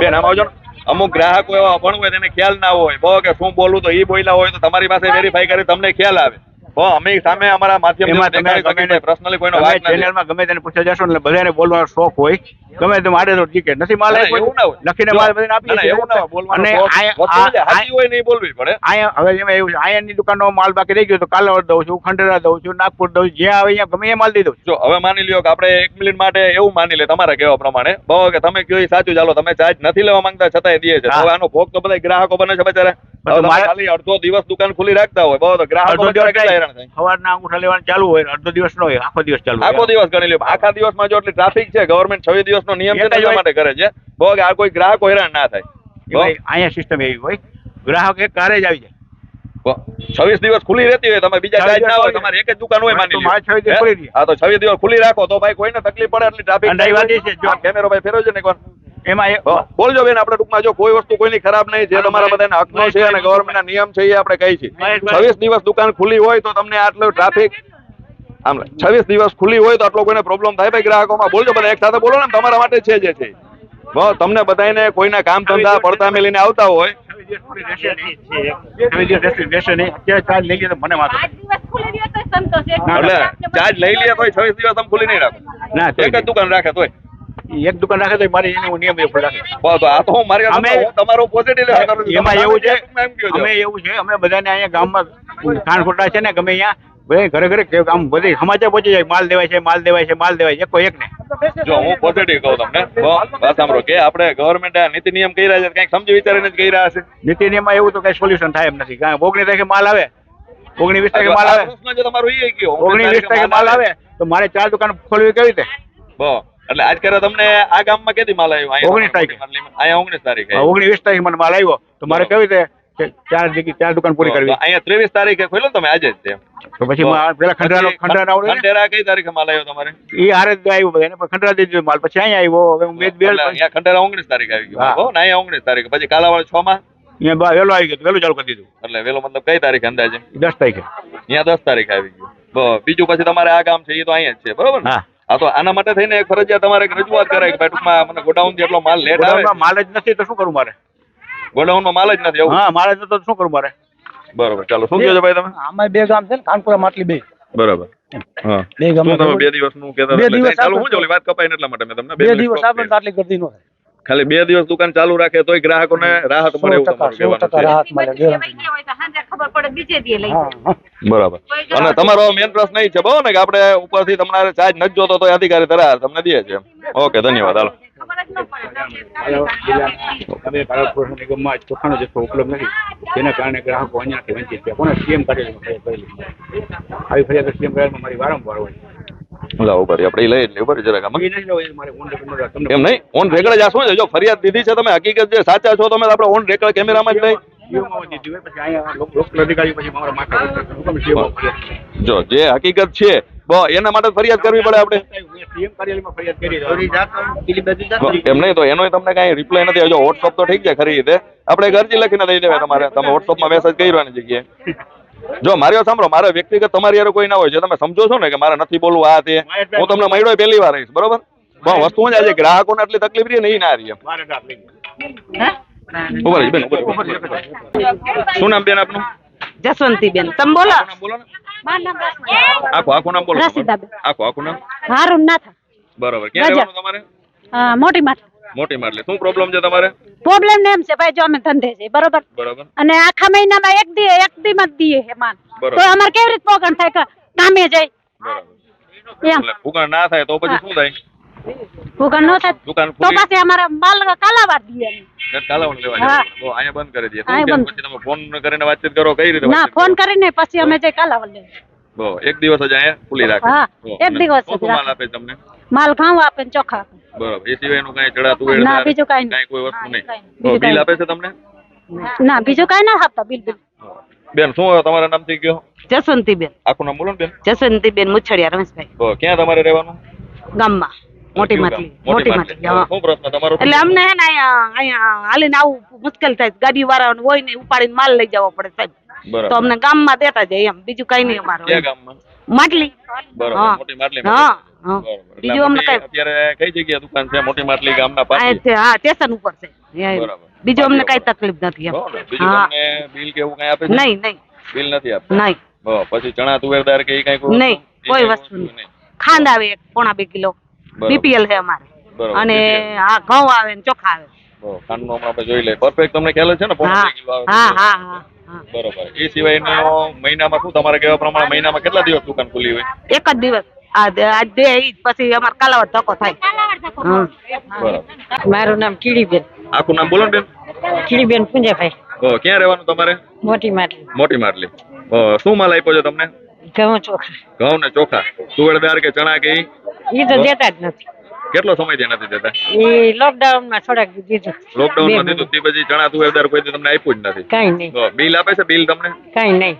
Speaker 2: બેન આમ આવજો ને. અમુક ગ્રાહકો એવા અભણ હોય તેને ખ્યાલ ના હોય બહુ કે શું બોલવું તો એ બોલ્યા હોય તો તમારી પાસે વેરીફાઈ કરી તમને ખ્યાલ આવે અમે સામે અમારા માધ્યમથી
Speaker 4: એમાં તમે
Speaker 2: દેખાડી શકીએ છીએ. પર્સનલી કોઈનો
Speaker 4: તમે
Speaker 2: વાત નથી.
Speaker 4: ચેનલમાં ગમે તેને પૂછવા જશો ને એટલે બધાને બોલવાનો શોખ હોય. ગમે તે મારે તો ટિકિટ નથી માલ
Speaker 2: ના,
Speaker 4: આપ્યો
Speaker 2: એવું ના હોય.
Speaker 4: લખીને
Speaker 2: જો,
Speaker 4: માલ બધાને આપીએ
Speaker 2: ના,
Speaker 4: છીએ.
Speaker 2: એવું ના હોય. બોલવાનો
Speaker 4: અને
Speaker 2: શોખ
Speaker 4: આયા-
Speaker 2: વસ્તુ જે સાચી હોય ને એ બોલવી પડે.
Speaker 4: અહીંયા હવે એમાં એવું છે, આયનની દુકાનનો માલ બાકી રહી ગયો તો કાલાવડ દઉં છું, ખંડેરા દઉં છું, નાગપુર દઉં છું, જ્યાં આવે અહીંયા ગમે એ માલ દઈ દઉં છું.
Speaker 2: જો હવે માની લ્યો કે આપણે 1 મિનિટ માટે એવું માની લે તમારા કહેવા પ્રમાણે બહુ કે તમે કહો એ સાચું, ચાલો તમે ચાર્જ નથી લેવા માંગતા છતાંય દે છે.
Speaker 4: હા.
Speaker 2: હવે આનો ભોગ તો બધા ગ્રાહકો બને છે બચારા. હવે તમે
Speaker 4: મારે-
Speaker 2: ખાલી અડધો દિવસ દુકાન ખુલ્લી રાખતા હોય બહુ તો ગ્રાહકો
Speaker 4: અડધો
Speaker 2: બચારા
Speaker 4: દિવસ
Speaker 2: કેટલા હેરાન થાય.
Speaker 4: સવારના અંગૂઠા લેવાનું ચાલુ હોય ને અડધો દિવસ ન હોય, આખો દિવસ ચાલુ હોય.
Speaker 2: આખો દિવસ ગણી લ્યો. આખા દિવસમાં જો એટલી ટ્રાફિક છે, ગવર્મેન્ટ 26 દિવસનો નિયમ છે
Speaker 4: એક જ
Speaker 2: એટલા
Speaker 4: હોય.
Speaker 2: માટે કરે છે બહુ કે આ કોઈ ગ્રાહકો હેરાન ના થાય.
Speaker 4: એમાં અહીંયા સિસ્ટમ એવી હોય, ગ્રાહક એક કારે જ આવી જાય.
Speaker 2: 26 દિવસ ખુલ્લી રહેતી હોય, તમે બીજા
Speaker 4: 26
Speaker 2: ચાર્જ ના હોય,
Speaker 4: દિવસ
Speaker 2: તમારે એક જ દુકાન હોય માની
Speaker 4: તો
Speaker 2: લ્યો.
Speaker 4: મારે 26 દિવસ ખુલ્લી રહે.
Speaker 2: હા તો 26 દિવસ ખુલ્લી રાખો તો ભાઈ કોઈને તકલીફ પડે એટલી ટ્રાફિક.
Speaker 4: અને રહી વાત એ છે, જો
Speaker 2: કેમેરો ભાઈ ફેરવજો ને એકવાર.
Speaker 4: એમાં
Speaker 2: બોલજો બેન, આપણે ટૂંકમાં જો કોઈ વસ્તુ કોઈની ખરાબ નહીં, જે તમારા બધાના હકનો છે અને ગવર્મેન્ટના નિયમ છે એ આપણે કહી છીએ. 26 દિવસ દુકાન ખુલ્લી હોય તો તમને આટલો ટ્રાફિક આમ 26 દિવસ ખુલ્લી હોય તો આટલો કોઈને પ્રોબ્લેમ થાય ભાઈ ગ્રાહકોમાં? બોલજો બધા એક સાથે બોલો ને, તમારા માટે છે જે છે. તમને બધાને કોઈના કામ ધંધા પડતા મેલીને આવતા હોય
Speaker 4: 26 દિવસ ખુલ્લી રહેશે નહીં. 26 દિવસ રહેશે નહીં. અત્યારે ચાર્જ લઈ લે તો મને વાંધો નહીં.
Speaker 2: એટલે ચાર્જ લઈ લે તોય 26 દિવસ તમે ખુલ્લી નહીં રાખો.
Speaker 4: ના,
Speaker 2: એક જ દુકાન રાખે તોય
Speaker 4: એક દુકાન રાખે તો મારે એનો નિયમ એ રાખે.
Speaker 2: બસ તો આ તો હું મારી
Speaker 4: અમે-
Speaker 2: હું તમારો પોઝિટિવ લેવા કરું છું.
Speaker 4: એમાં એવું છે,
Speaker 2: એમ કહો છો.
Speaker 4: અમે એવું છે, અમે બધાને અહીંયા ગામમાં ખાણ ખોટા છે ને ગમે અહીંયા ભાઈ ઘરે ઘરે કે આમ બધી સમાચાર પહોંચી જાય, માલ દેવાય છે, માલ દેવાય છે, માલ દેવાય છે, એકો એક ને.
Speaker 2: જો હું પોઝિટિવ કહું તમને વાત સાંભળો કે આપણે ગવર્મેન્ટ નીતિ નિયમ કહી રહ્યા છે, કંઈક સમજી વિચારીને જ કહી રહ્યા છે.
Speaker 4: નીતિ નિયમમાં એવું તો કઈ સોલ્યુશન થાય એમ નથી. કારણ કે 19 તારીખે માલ આવે, 19-20 તારીખે માલ આવે,
Speaker 2: પ્રશ્ન જે તમારો એ કયો
Speaker 4: 19-20 તારીખે માલ આવે તો મારે 4 દુકાન ખોલવી કેવી રીતે?
Speaker 2: એટલે આજ કરે તમને આ ગામમાં કેદી માલ આવ્યો?
Speaker 4: 19 તારીખે.
Speaker 2: અહીંયા 19 તારીખે.
Speaker 4: 19-20 તારીખે મને માલ આવ્યો તો મારે કેવી રીતે 4 દુકાન પૂરી કરવી?
Speaker 2: અહીંયા 23 તારીખે ખોલ્યો ને તમે આજે જ તે.
Speaker 4: તો પછી પેલા ખંડેરા આવડે ને
Speaker 2: ખંડેરા કઈ તારીખે માલ આવ્યો તમારે?
Speaker 4: એ હારે જ આવ્યો બધાને, પણ ખંડેરા દઈ દીધો માલ. પછી અહીંયા આવ્યો, હવે હું બે
Speaker 2: એટલે અહીંયા ખંડેરા 19 તારીખે આવી ગયો.
Speaker 4: હા.
Speaker 2: હો ને અહીંયા 19 તારીખે. પછી કાલાવાડ 6 માં
Speaker 4: અહીંયા વહેલો આવી ગયો, વહેલું ચાલુ કરી દીધું.
Speaker 2: એટલે વેલો મતલબ કઈ તારીખે અંદાજે?
Speaker 4: 10 તારીખે.
Speaker 2: અહીંયા 10 તારીખે આવી ગયો. બીજું પછી તમારે આ ગામ છે એ તો અહીંયા જ છે, બરોબર ને?
Speaker 4: હા.
Speaker 2: હા તો આના માટે થઈને એક ફરજિયાત તમારે એક રજૂઆત કરાય કે ભાઈ ટૂંકમાં મને ગોડાઉન થી એટલો માલ લેટ આવે,
Speaker 4: ગોડાઉનમાં માલ જ નથી તો શું કરું મારે?
Speaker 2: ગોડાઉનમાં માલ જ નથી એવું.
Speaker 4: હા, માલ જ નતો તો શું કરું મારે?
Speaker 2: બરોબર, ચાલો શું કહો છો ભાઈ તમે?
Speaker 6: આમાં 2 ગામ છે ને, કાનપુરા માટલી 2.
Speaker 2: બરોબર. હા,
Speaker 6: 2 ગામ.
Speaker 2: શું તમે 2 દિવસનું કહેતા
Speaker 6: બે
Speaker 2: હતા?
Speaker 6: દિવસ
Speaker 2: એટલે ચાલુ
Speaker 6: આપણે
Speaker 2: હું જોલી વાત કપાઈને એટલા માટે મેં તમને
Speaker 6: 2 દિવસ આપણે તો આટલી ગરદી ન થાય.
Speaker 2: ખાલી 2 દિવસ દુકાન ચાલુ રાખે તોય ગ્રાહકોને રાહત મળે એવું તમારું
Speaker 6: 100%
Speaker 2: કહેવાનું છે.
Speaker 6: રાહત મળે, guarantee.
Speaker 8: ખબર પડે બીજે દી લઈ
Speaker 6: હા, હા.
Speaker 2: બરાબર. અને તમારો મેન પ્રશ્ન એ છે બહુ ને કે આપણે ઉપરથી તમારે ચાર્જ નથી જોતો તો અધિકારી તરત તમને દે છે. ઓકે, ધન્યવાદ. હાલો.
Speaker 8: ખબર જ ન પડે.
Speaker 4: તમે કાળાપુર નિગમમાં ચોખાનો જથ્થો ઉપલબ્ધ નથી, જેના કારણે ગ્રાહકો અહીંયાથી વંચિત છે. કોને સીએમ કાર્યાલયમાં ફરિયાદ કરેલી? આવી ફરિયાદ સીએમ કાર્યાલયમાં મારી વારંવાર હોય.
Speaker 2: લાવો ભાઈ આપણે લઈ લઈએ ઉપર જરાક આમાં.
Speaker 4: એ નથી લેવા, એ મારે ઓન રેકોર્ડ તમને
Speaker 2: એમ નહીં, ઓન રેકર્ડ જ આ શું છે? જો ફરિયાદ દીધી છે તમે, હકીકત જે સાચા છો તમે, આપણે ઓન રેકર્ડ કેમેરામાં જ લઈ.
Speaker 4: જીઓમાં દીધી હોય, પછી અહીંયા લોકલ અધિકારી પછી મારા માથા પર હુકમ જીઓમાં ફરિયાદ કરી.
Speaker 2: જો જે હકીકત છે એના માટે ફરિયાદ કરવી પડે આપણે.
Speaker 4: મેં સીએમ કાર્યાલયમાં ફરિયાદ કરી.
Speaker 2: એમ નહીં તો એનો તમને કઈ રિપ્લાય નથી. જો વોટ્સઅપ તો ઠીક છે ખરી રીતે, આપણે એક અરજી લખીને દઈ દેવાય તમારે. તમે વોટ્સઅપમાં મેસેજ કરવાની જગ્યાએ જો મારી વાત સાંભળો, મારે વ્યક્તિગત તમારી યાર કોઈ ના હોય, જે તમે સમજો છો ને કે મારે નથી બોલવું આ તે, હું તમને મળ્યો પહેલી વાર રહીશ, બરોબર? પણ વસ્તુ શું છે, આજે ગ્રાહકોને આટલી તકલીફ રહી ને એ ના રહી.
Speaker 4: મારે તો આપણી
Speaker 2: ઉભા રહેજો બેન, ઉભા રહેજો. શું નામ બેન આપનું?
Speaker 7: જસવંતીબેન તમે બોલો.
Speaker 2: નામ બોલો ને. આખું નામ બોલો. આખું નામ.
Speaker 9: હારું ના થાય.
Speaker 2: બરોબર. ક્યાં રહેવાનું તમારે?
Speaker 9: મોટી માટી
Speaker 2: મોટી માટલી. શું પ્રોબ્લેમ છે તમારે?
Speaker 9: પ્રોબ્લેમ એમ છે ભાઈ, જો અમે ધંધે છે બરોબર,
Speaker 2: બરોબર.
Speaker 9: અને આખા મહિનામાં એક દી માં જ દઈએ છે માલ,
Speaker 2: બરોબર.
Speaker 9: તો અમારે કેવી રીતે પોગણ થાય કે કામે જાય
Speaker 2: બરોબર.
Speaker 9: એમ?
Speaker 2: એટલે ફુગાણ ના થાય તો પછી શું થાય?
Speaker 9: પોગણ ન થાય
Speaker 2: દુકાન
Speaker 9: તો
Speaker 2: ખુલ્લી
Speaker 9: પછી અમારા માલ કાલાવાર દઈએ અમે.
Speaker 2: કાલાવડ લેવા
Speaker 9: હા.
Speaker 2: જાય તો અહીંયા બંધ કરી દે.
Speaker 9: અહીંયા
Speaker 2: શું
Speaker 9: બંધ.
Speaker 2: કેમ? પછી તમે ફોન કરીને વાતચીત કરો, કઈ રીતે
Speaker 9: ના,
Speaker 2: વાતચીત
Speaker 9: ફોન
Speaker 2: કરો?
Speaker 9: કરીને પછી અમે જઈ કાલાવાર લેવા.
Speaker 2: બહુ એક દિવસ જ અહીંયા ખુલ્લી રાખે.
Speaker 9: હા,
Speaker 2: બહુ.
Speaker 9: એક
Speaker 2: અને
Speaker 9: દિવસ
Speaker 2: શું
Speaker 9: જ
Speaker 2: શું માલ
Speaker 9: રાખે.
Speaker 2: આપે તમને?
Speaker 9: માલ ઘઉં આપે ને ચોખા આપે.
Speaker 2: બરોબર. એ સિવાયનું કઈ ચડાતું
Speaker 9: ના, બીજું કાંઈ નહીં.
Speaker 2: કોઈ વસ્તુ નહીં.
Speaker 9: બીજું
Speaker 2: બિલ
Speaker 9: કાંઈ
Speaker 2: આપે છે તમને?
Speaker 9: ના, બીજું કઈ ના આપતા બિલ બિલ.
Speaker 2: બેન શું તમારા નામથી કયો?
Speaker 7: જસવંતીબેન.
Speaker 2: આખું નામ બોલો ને બેન.
Speaker 7: જસવંતીબેન મુછડિયા રમેશભાઈ.
Speaker 2: બહુ. ક્યાં તમારે રહેવાનું?
Speaker 7: ગામમાં મોટી માટલી. મોટી માટલી. હા.
Speaker 2: શું પ્રશ્ન તમારો?
Speaker 7: એટલે અમને હે ને અહીંયા હાલીને આવું મુશ્કેલ થાય, ગાડી વાળા હોય ને ઉપાડીને માલ લઈ જવો પડે સાહેબ. તો
Speaker 2: બરાબર.
Speaker 7: અમને ગામમાં દેતા જાય એમ, બીજું કઈ નહીં અમારું.
Speaker 2: ક્યાં ગામમાં?
Speaker 7: માટલી.
Speaker 2: બરોબર.
Speaker 7: હા.
Speaker 2: મોટી માટલી.
Speaker 7: હા, હા.
Speaker 2: બરોબર. એટલે
Speaker 7: બીજું અમને
Speaker 2: મોટી
Speaker 7: કઈ
Speaker 2: અત્યારે કઈ જગ્યાએ દુકાન છે? મોટી માટલી ગામના
Speaker 7: આ
Speaker 2: પાસે.
Speaker 7: છે, હા, સ્ટેશન ઉપર છે.
Speaker 2: બરાબર.
Speaker 7: બીજું અમને કઈ તકલીફ નથી એમ.
Speaker 2: બરોબર. બીજું
Speaker 7: હા.
Speaker 2: તમને બિલ કે એવું કઈ આપે છે?
Speaker 7: નહીં નહીં
Speaker 2: બિલ નથી આપતા.
Speaker 7: નહીં.
Speaker 2: પછી ચણા તુવેર દાળ કે એ કઈ
Speaker 8: નહીં, કોઈ વસ્તુ નહીં. ખાંડ આવે 1.5 કિલો, બીપીએલ છે અમારે. અને આ ઘઉં આવે ને ચોખા આવે.
Speaker 2: ખાંડનો હમણાં આપણે જોઈ લઈએ. પરફેક્ટ તમને ખ્યાલ છે ને 1.5 કિલો આવે?
Speaker 8: હા.
Speaker 2: બરોબર. એ સિવાયનો મહિનામાં શું તમારે કહેવા પ્રમાણે મહિનામાં કેટલા દિવસ દુકાન ખુલ્લી હોય?
Speaker 8: એક જ દિવસ આજ દે ઈ જ, પછી અમારે કાલાવડ ધક્કો થાય.
Speaker 2: બરોબર.
Speaker 5: મારું નામ કીડીબેન.
Speaker 2: આખું નામ બોલો ને બેન.
Speaker 5: કીડીબેન પુંજાભાઈ.
Speaker 2: ક્યાં રહેવાનું તમારે?
Speaker 5: મોટી માટલી.
Speaker 2: મોટી માટલી. શું માલ આપ્યો છે તમને?
Speaker 5: ઘઉં ચોખા.
Speaker 2: ઘઉં ને ચોખા. તુવેર દાળ કે ચણા કે
Speaker 5: ઈ તો દેતા જ નથી.
Speaker 2: કેટલો સમયથી નથી દેતા?
Speaker 5: એ લોકડાઉન માં થોડાક દીધું.
Speaker 2: લોકડાઉન માં દીધું તે પછી ચણા તુવેર દાળ કોઈ દી તમને આપ્યું જ નથી?
Speaker 5: કઈ નહીં.
Speaker 2: બિલ આપે છે? બિલ તમને
Speaker 5: કઈ નહીં.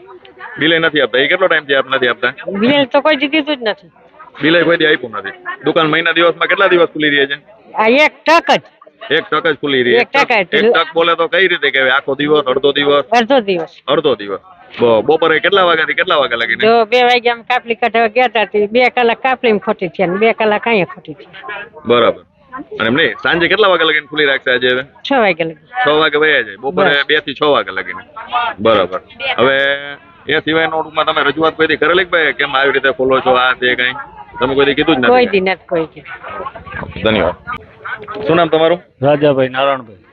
Speaker 2: બિલે નથી આપતા? એ કેટલો ટાઈમ થી આપ નથી આપતા?
Speaker 5: બિલ તો કોઈ દી દીધું જ નથી.
Speaker 2: બિલે કોઈ દી આપ્યું નથી. દુકાન મહિના દિવસમાં કેટલા દિવસ ખુલ્લી રહે છે?
Speaker 5: આ 1 ટક જ.
Speaker 2: 1 ટક જ ખુલ્લી રહી.
Speaker 5: 1 ટક જ.
Speaker 2: 1 ટક બોલે તો કઈ રીતે કહેવાય? આખો દિવસ, અડધો દિવસ?
Speaker 5: અડધો દિવસ.
Speaker 2: અડધો દિવસ. બપોરે કેટલા વાગ્યાથી કેટલા વાગ્યા લાગીને?
Speaker 5: જો 2 વાગ્યામાં કાપલી કાઢવા ગયા હતા તે 2 કલાક કાપલી ખોટી છે ને 2 કલાક અહીંયા ખોટી છે.
Speaker 2: બરાબર. અને એમ નહીં, સાંજે કેટલા વાગ્યા લગીને ખુલ્લી રાખશે આજે? હવે
Speaker 5: 6 વાગ્યા લગી.
Speaker 2: 6 વાગે વયા જાય. બપોરે 2 થી 6 વાગ્યા લગીને. બરાબર. હવે એ સિવાયનો ટૂંકમાં તમે રજૂઆત કોઈ દી કરેલી કે ભાઈ કેમ આવી રીતે ખોલો છો આ તે કઈ? તમે કોઈ દી કીધું જ
Speaker 5: કોઈ
Speaker 2: નથી?
Speaker 5: દી નથી કોઈ દી.
Speaker 2: ધન્યવાદ. શું નામ તમારું?
Speaker 6: રાજાભાઈ નારાયણભાઈ.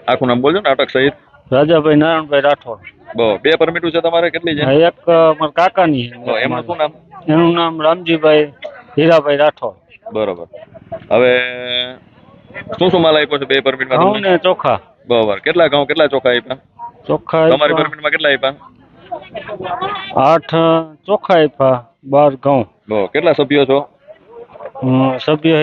Speaker 2: આખું નામ બોલજો ને, અટક સહિત.
Speaker 6: રાજાભાઈ નારાયણભાઈ રાઠોડ.
Speaker 2: 2 પરમિટો છે તમારે? કેટલી છે?
Speaker 6: એક મારા કાકાની છે.
Speaker 2: એમનું શું નામ?
Speaker 6: એનું નામ રામજીભાઈ હીરાભાઈ રાઠોડ.
Speaker 2: બરોબર. હવે શું માલ આપ્યો છે 2 પરમિટમાં
Speaker 6: ઘઉં
Speaker 2: તમને?
Speaker 6: ને ચોખા.
Speaker 2: બરોબર. કેટલા ઘઉં કેટલા ચોખા આપ્યા?
Speaker 6: ચોખા
Speaker 2: તમારી પરમિટમાં કેટલા આપ્યા?
Speaker 6: 8 ચોખા આપ્યા, 12 ઘઉં.
Speaker 2: કેટલા સભ્યો છો?
Speaker 6: સભ્ય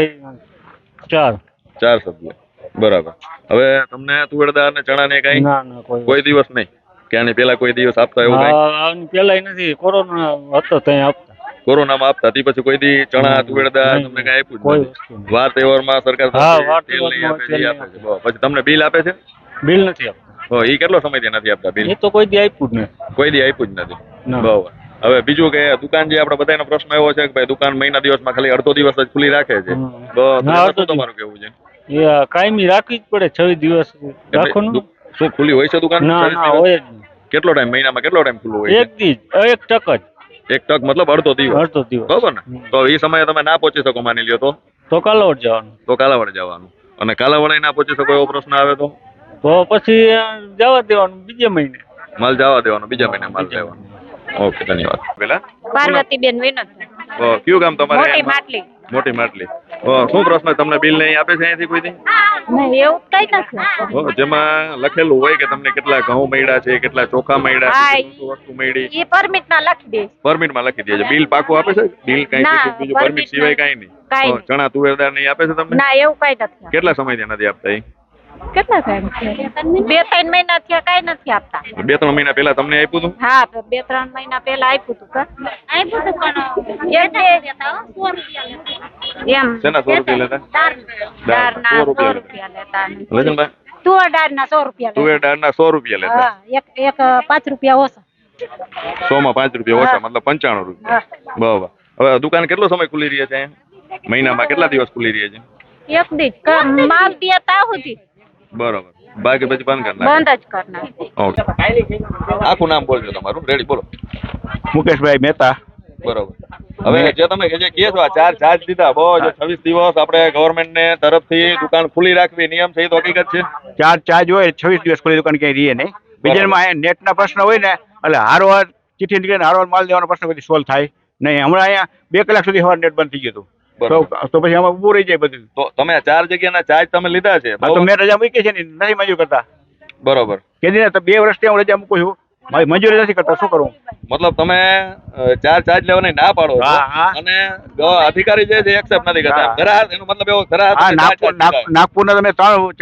Speaker 6: 4.
Speaker 2: 4 સભ્યો. બરાબર. હવે તમને તુવેર દાળ ને ચણા ને કઈ
Speaker 6: ના
Speaker 2: કોઈ દિવસ નહીં કે આની પેલા કોઈ દિવસ આપતા એવું કઈ?
Speaker 6: આની પેલા નથી, કોરોના હતો ત્યાં આપતા.
Speaker 2: કોરોનામાં આપતા તે પછી કોઈ દી ચણા તુવેર દાળ તમને કઈ આપ્યું જ
Speaker 6: કોઈ
Speaker 2: નથી?
Speaker 6: વસ્તુ નહીં.
Speaker 2: વાર તહેવારમાં સરકાર
Speaker 6: હા, વાર
Speaker 2: તેલ નહીં
Speaker 6: તહેવારમાં
Speaker 2: આપે,
Speaker 6: તેલ
Speaker 2: એ
Speaker 6: નહીં
Speaker 2: આપે છે. પછી તમને બિલ આપે છે?
Speaker 6: બિલ નથી આપતા.
Speaker 2: એ કેટલો સમયથી નથી આપતા બિલ?
Speaker 6: એ તો કોઈ દી આપ્યું જ નહીં.
Speaker 2: કોઈ દી આપ્યું જ નથી.
Speaker 6: ના.
Speaker 2: બરાબર. હવે બીજું કે દુકાન જે આપણે બધાનો પ્રશ્ન એવો છે કે ભાઈ દુકાન મહિના દિવસમાં ખાલી અડધો દિવસ જ ખુલ્લી રાખે છે, તો
Speaker 6: ના,
Speaker 2: શું
Speaker 6: અડધો
Speaker 2: તમારું કેવું છે?
Speaker 6: એ કાયમી રાખવી જ પડે. 6 દિવસ રાખો ને.
Speaker 2: શું ખુલ્લી હોય છે દુકાન?
Speaker 6: ના
Speaker 2: 40
Speaker 6: ના
Speaker 2: દિવસ?
Speaker 6: હોય જ નહીં.
Speaker 2: કેટલો ટાઈમ મહિનામાં કેટલો ટાઈમ ખુલ્લું હોય
Speaker 6: એક દી 1 ટક જ.
Speaker 2: છે? 1 ટક મતલબ અડધો દિવસ.
Speaker 6: અડધો દિવસ.
Speaker 2: બરોબર ને? તો એ સમયે તમે ના પહોંચી શકો માની લ્યો
Speaker 6: તો કાલાવડ જવાનું.
Speaker 2: તો કાલાવડ જવાનું. અને કાલાવડ ના પહોંચી શકો એવો પ્રશ્ન આવે તો
Speaker 6: પછી જવા દેવાનું બીજે મહિને.
Speaker 2: માલ જવા દેવાનો, બીજા મહિને માલ લેવાનો. ઓકે, ધન્યવાદ. પેલા
Speaker 5: પાર્વતીબેન વિનોદભાઈ.
Speaker 2: કયું ગામ તમારે?
Speaker 5: મોટી માટલી.
Speaker 2: મોટી માટલી. શું પ્રશ્ન તમને બિલ નહીં આપે છે અહીંયાથી કોઈ દી?
Speaker 5: નહીં એવું કઈ નથી.
Speaker 2: જેમાં લખેલું હોય કે તમને કેટલા ઘઉં મળ્યા છે, કેટલા ચોખા મળ્યા છે, શું વસ્તુ મળી?
Speaker 5: એ પરમિટ ના લખી દે.
Speaker 2: પરમિટમાં લખી દે છે. બિલ પાકું આપે છે? બિલ કઈ બીજું પરમિટ સિવાય કઈ નહીં?
Speaker 5: કાંઈ નહીં.
Speaker 2: ચણા તુવેરદાર નહીં આપે છે તમને?
Speaker 5: ના એવું કઈ નથી.
Speaker 2: કેટલા સમયથી નથી આપતા? એ
Speaker 5: કેટલા ટાઈમ થયા? 2-3 મહિના થયા કઈ નથી આપતા.
Speaker 2: 2-3 મહિના પહેલા તમને આપ્યું હતું?
Speaker 5: હા 2-3 મહિના પહેલા આપ્યું હતું. એમ
Speaker 2: શેના 100 રૂપિયા લેતા?
Speaker 5: દાળના 100 રૂપિયા લેતા.
Speaker 2: લજનભાઈ,
Speaker 5: તુવેર દાળના 100 રૂપિયા લેતા.
Speaker 2: તુવેરદારના 100 રૂપિયા લેતા.
Speaker 5: હા એક 5 રૂપિયા ઓછા.
Speaker 2: 100 માં 5 રૂપિયા ઓછા, મતલબ 95 રૂપિયા. બરાબર. હવે દુકાન કેટલો સમય ખુલ્લી રહે છે? મહિનામાં કેટલા દિવસ ખુલ્લી રહે છે?
Speaker 5: એક દી માલ દેતા સુધી.
Speaker 2: બરોબર. બાકી પછી બંધ કરી નાખે?
Speaker 5: બંધ જ કરના.
Speaker 2: ઓકે. આખું નામ બોલજો તમારું. રેડી, બોલો.
Speaker 4: મુકેશભાઈ મહેતા.
Speaker 2: બરોબર. હવે જે તમે જે કહે છો આ 4 ચાર્જ દીધા, બહુ 26 દિવસ આપણે ગવર્મેન્ટ ને તરફથી દુકાન ખુલ્લી રાખવી નિયમ છે, એ તો હકીકત છે?
Speaker 4: ચાર્જ હોય 26 દિવસ ખુલ્લી દુકાન ક્યાંય રહીએ નહીં. બીજામાં નેટના પ્રશ્ન હોય ને એટલે હારવાર ચિઠ્ઠી નીકળે હારવાર માલ દેવાનો પ્રશ્ન કદી સોલ્વ થાય નહીં. હમણાં અહીંયા 2 કલાક સુધી સવાર નેટ બંધ થઈ ગયું હતું. તો પછી આમાં ઊભું રહી જાય બધું.
Speaker 2: તો તમે આ 4 જગ્યાના ચાર્જ તમે લીધા છે?
Speaker 4: તો મેં રજા મૂકી છે ને નથી મંજૂર કરતા.
Speaker 2: બરોબર.
Speaker 4: કેદી ને 2 વર્ષથી હું રજા મૂકું છું, મારી મંજૂરી નથી કરતા. શું કરું?
Speaker 2: મતલબ તમે 4 ચાર્જ લેવાની ના પાડો છો
Speaker 4: હા.
Speaker 2: અને અધિકારી જે છે એક્સેપ્ટ નથી કરતા. ધરાહાર, એનો મતલબ એવો ધરાહાર
Speaker 4: હા,
Speaker 2: તમને ચાર્જ દીધા.
Speaker 4: નાગપુરના તમે